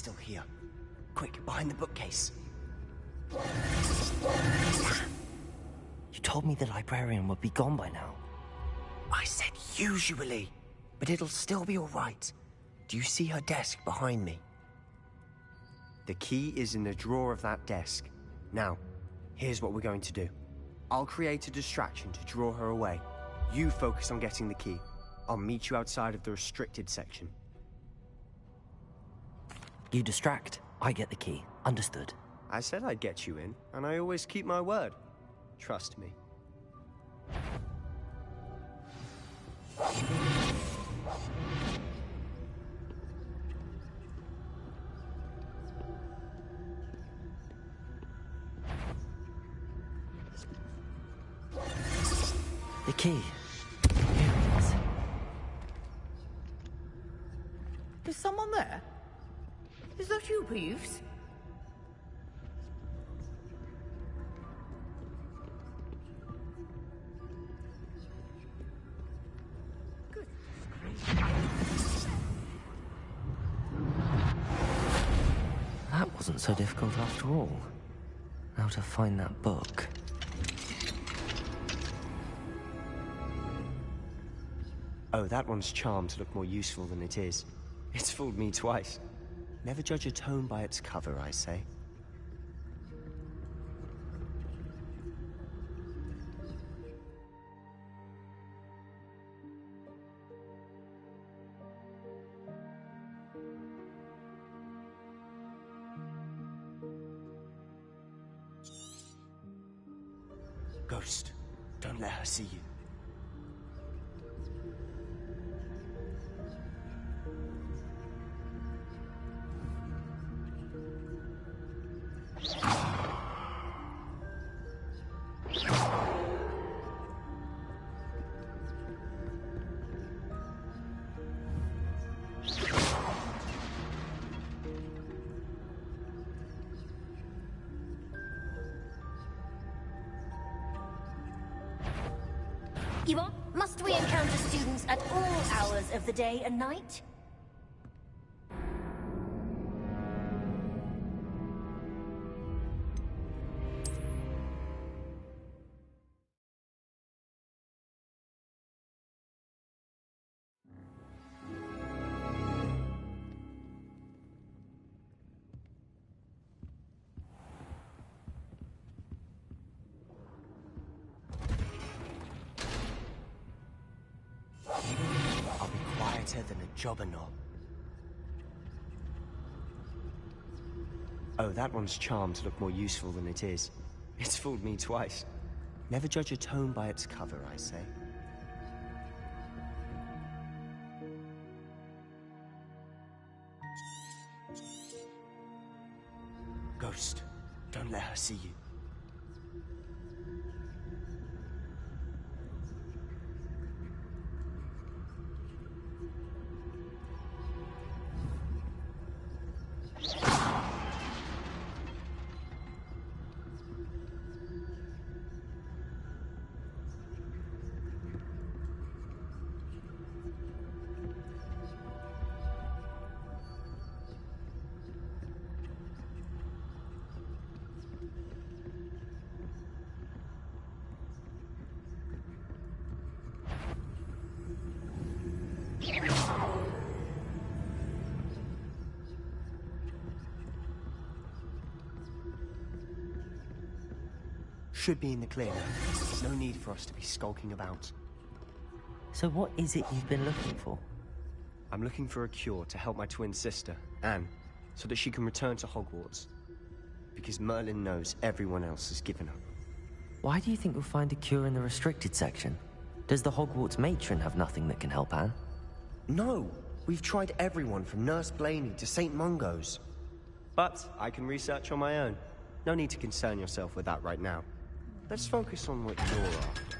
still here. Quick, behind the bookcase. You told me the librarian would be gone by now. I said usually, but it'll still be all right. Do you see her desk behind me? The key is in the drawer of that desk. Now, here's what we're going to do. I'll create a distraction to draw her away. You focus on getting the key. I'll meet you outside of the restricted section. You distract, I get the key. Understood. I said I'd get you in, and I always keep my word. Trust me. The key. Here it is. Is someone there? Is that you, Peeves? That wasn't so difficult after all. Now to find that book. Oh, that one's charmed to look more useful than it is. It's fooled me twice. Never judge a tome by its cover, I say. Ghost, don't let her see you. You are? Must we encounter students at all hours of the day and night? Than a jobber knob. Oh, that one's charmed to look more useful than it is. It's fooled me twice. Never judge a tome by its cover, I say. Ghost, don't let her see you. Should be in the clear now. No need for us to be skulking about. So what is it you've been looking for? I'm looking for a cure to help my twin sister, Anne, so that she can return to Hogwarts. Because Merlin knows everyone else has given up. Why do you think we'll find a cure in the restricted section? Does the Hogwarts matron have nothing that can help Anne? No! We've tried everyone from Nurse Blaney to St. Mungo's. But I can research on my own. No need to concern yourself with that right now. Let's focus on what you're after.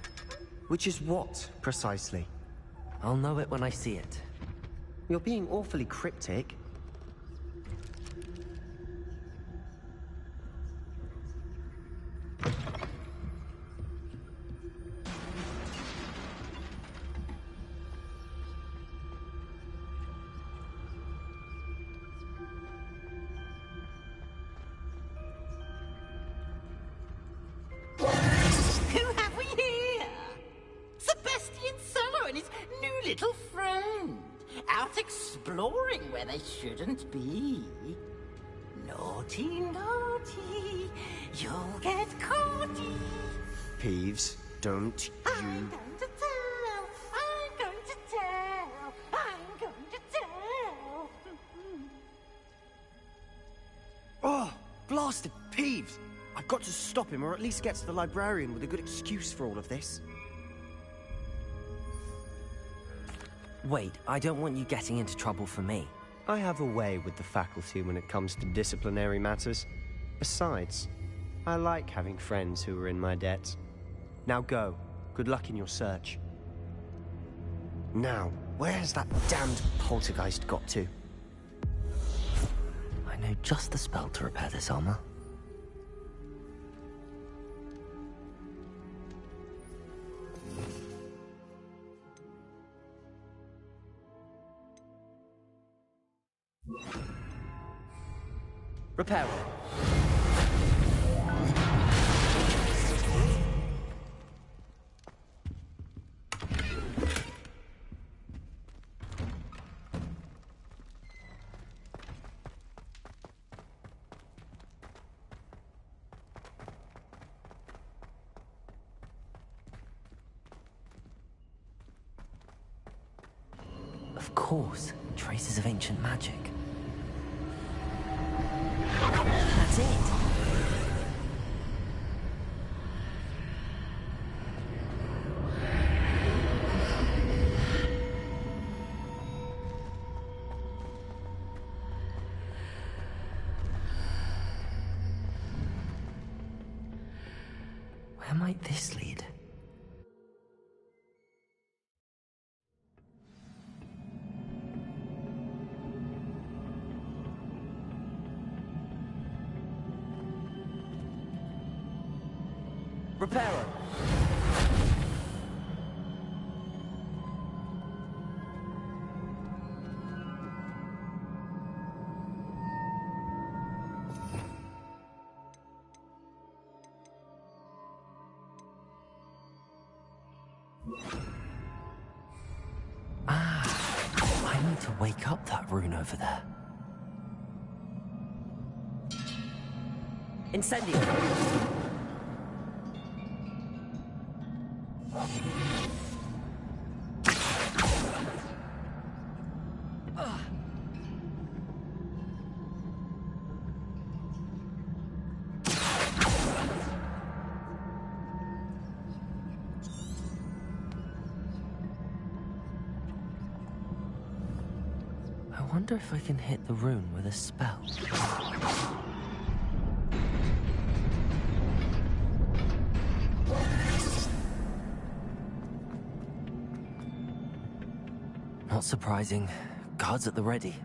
Which is what, precisely? I'll know it when I see it. You're being awfully cryptic. out exploring where they shouldn't be. Naughty, naughty, you'll get caughty. Peeves, don't you... I'm going to tell, I'm going to tell, I'm going to tell. Oh, blasted Peeves! I've got to stop him, or at least get to the librarian with a good excuse for all of this. Wait, I don't want you getting into trouble for me. I have a way with the faculty when it comes to disciplinary matters. Besides, I like having friends who are in my debt. Now go. Good luck in your search. Now, where's that damned poltergeist got to? I know just the spell to repair this armor. Repair it. Of course, traces of ancient magic. That's it. Where might this lead? Repairer. I need to wake up that rune over there. Incendio. I wonder if I can hit the rune with a spell. Not surprising. Guards at the ready.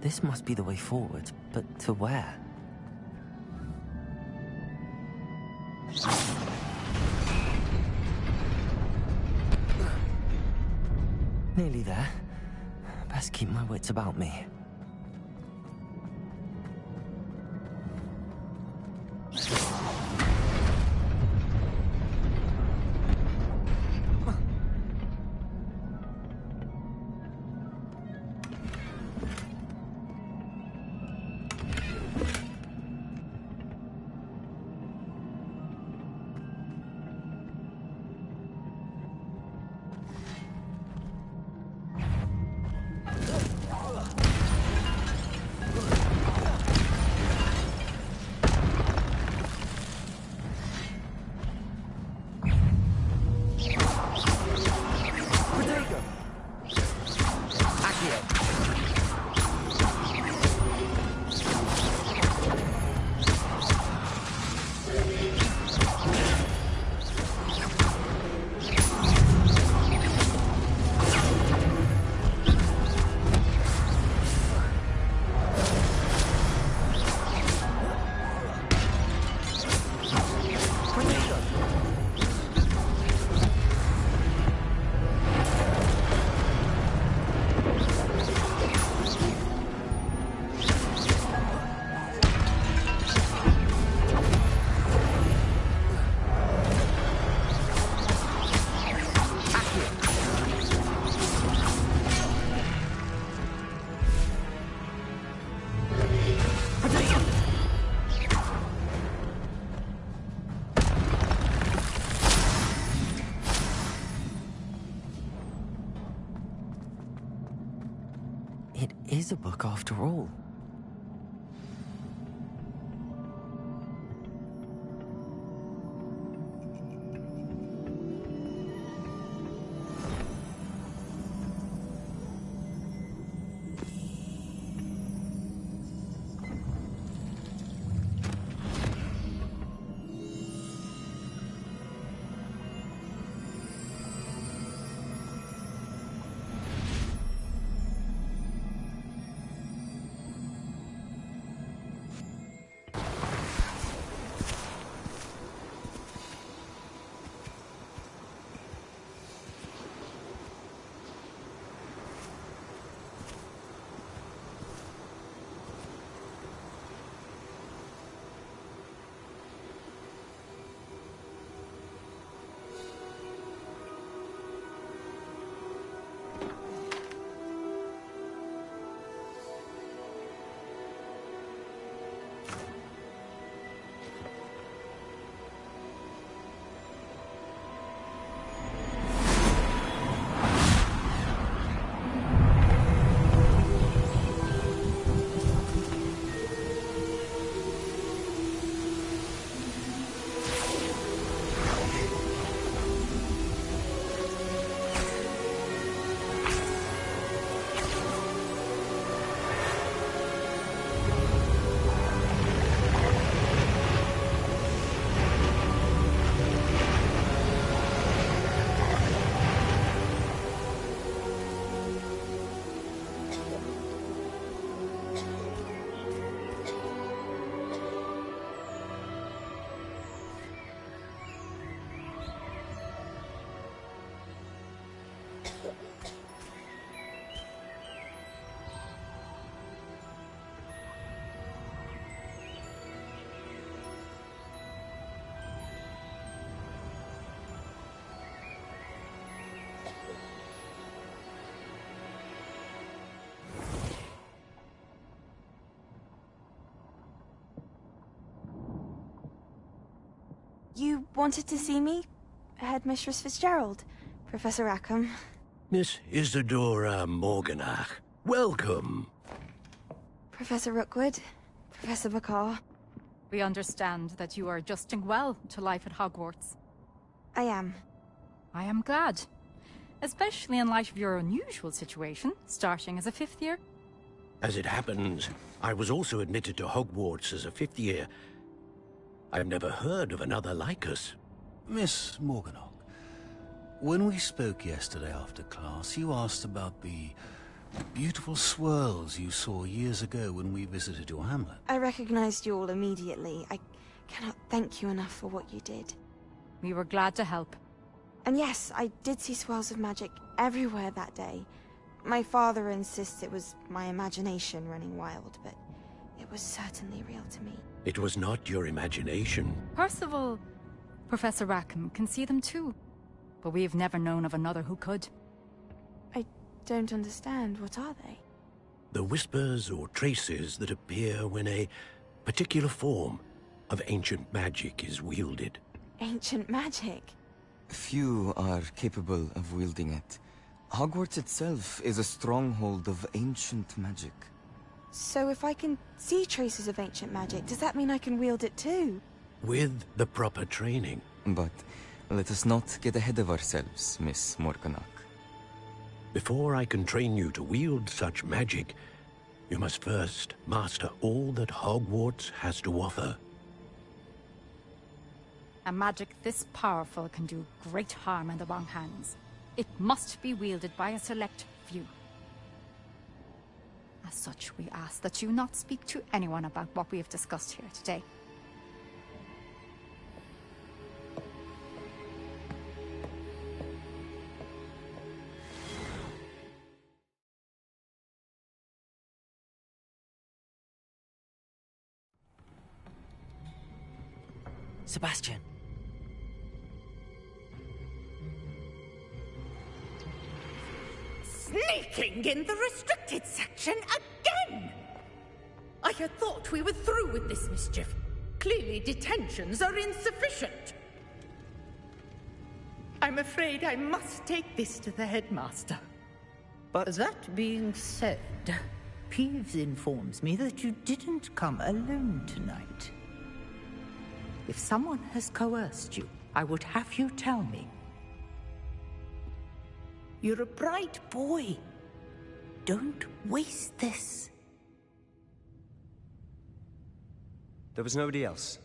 This must be the way forward, but to where? Nearly there. Best keep my wits about me. It is a book after all. You wanted to see me? Headmistress Fitzgerald, Professor Rackham. Miss Isadora Morganach, welcome. Professor Rookwood, Professor McCaw. We understand that you are adjusting well to life at Hogwarts. I am. I am glad. Especially in light of your unusual situation, starting as a 5th year. As it happens, I was also admitted to Hogwarts as a 5th year. I've never heard of another like us. Miss Morganach, when we spoke yesterday after class, you asked about the Beautiful swirls you saw years ago when we visited your hamlet. I recognized you all immediately. I cannot thank you enough for what you did. We were glad to help. And yes, I did see swirls of magic everywhere that day. My father insists it was my imagination running wild, but it was certainly real to me. It was not your imagination. Percival, Professor Rackham can see them too. But we've never known of another who could. I don't understand. What are they? The whispers or traces that appear when a particular form of ancient magic is wielded. Ancient magic? Few are capable of wielding it. Hogwarts itself is a stronghold of ancient magic. So if I can see traces of ancient magic, does that mean I can wield it too? With the proper training. But let us not get ahead of ourselves, Miss Morganach. Before I can train you to wield such magic, you must first master all that Hogwarts has to offer. A magic this powerful can do great harm in the wrong hands. It must be wielded by a select few. As such, we ask that you not speak to anyone about what we have discussed here today. Sebastian. Sneaking in the restricted section again! I had thought we were through with this mischief. Clearly detentions are insufficient. I'm afraid I must take this to the headmaster. But that being said, Peeves informs me that you didn't come alone tonight. If someone has coerced you, I would have you tell me. You're a bright boy. Don't waste this. There was nobody else.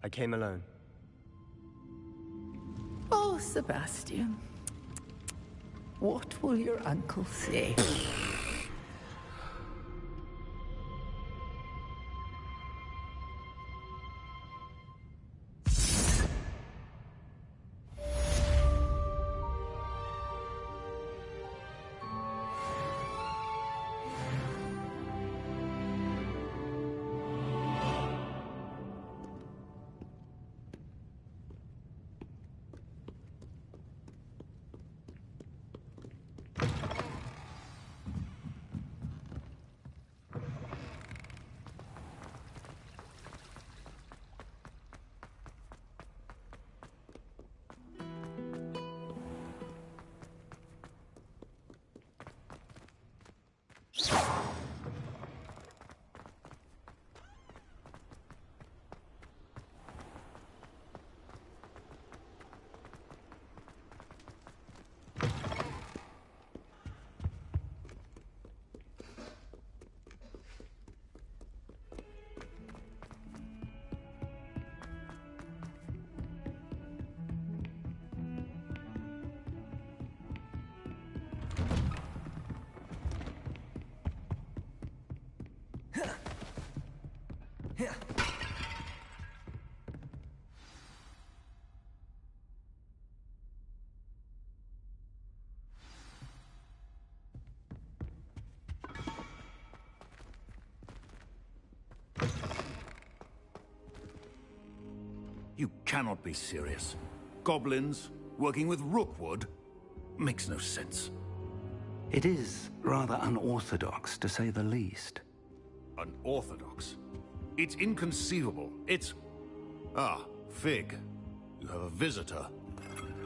I came alone. Oh, Sebastian. What will your uncle say? You cannot be serious. Goblins working with Rookwood? Makes no sense. It is rather unorthodox, to say the least. Unorthodox? It's inconceivable. It's... Ah, Fig. You have a visitor.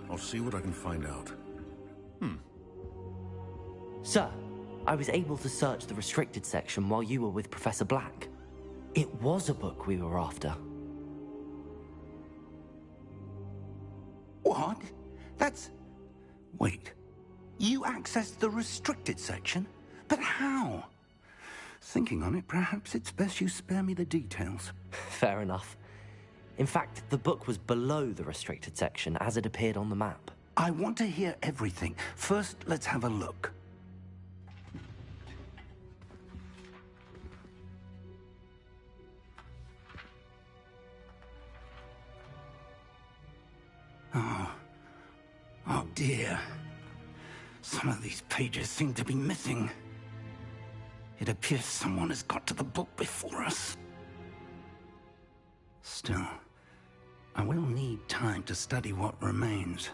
I'll see what I can find out. Sir, I was able to search the restricted section while you were with Professor Black. It was a book we were after. What? That's... Wait. You accessed the restricted section? But how? Thinking on it, perhaps it's best you spare me the details. Fair enough. In fact, the book was below the restricted section as it appeared on the map. I want to hear everything. First, let's have a look. Some of these pages seem to be missing. It appears someone has got to the book before us. Still, I will need time to study what remains.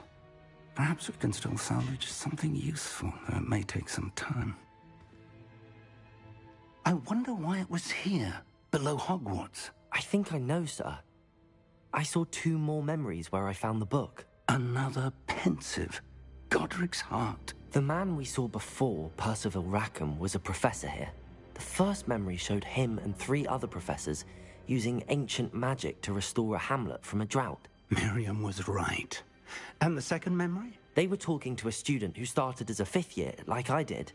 Perhaps we can still salvage something useful, though it may take some time. I wonder why it was here, below Hogwarts. I think I know, sir. I saw 2 more memories where I found the book. Another pensive Godric's heart. The man we saw before, Percival Rackham, was a professor here. The first memory showed him and 3 other professors using ancient magic to restore a hamlet from a drought. Miriam was right. And the second memory? They were talking to a student who started as a 5th year, like I did.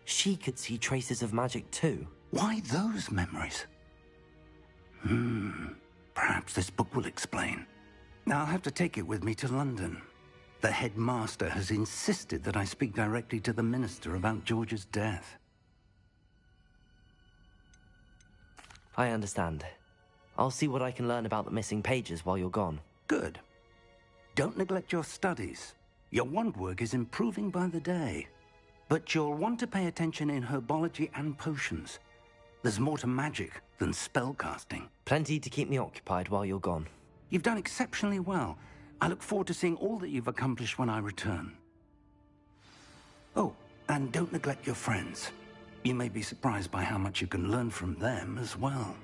She could see traces of magic too. Why those memories? Perhaps this book will explain. Now I'll have to take it with me to London. The headmaster has insisted that I speak directly to the minister about George's death. I understand. I'll see what I can learn about the missing pages while you're gone. Good. Don't neglect your studies. Your wand work is improving by the day. But you'll want to pay attention in herbology and potions. There's more to magic than spellcasting. Plenty to keep me occupied while you're gone. You've done exceptionally well. I look forward to seeing all that you've accomplished when I return. Oh, and don't neglect your friends. You may be surprised by how much you can learn from them as well.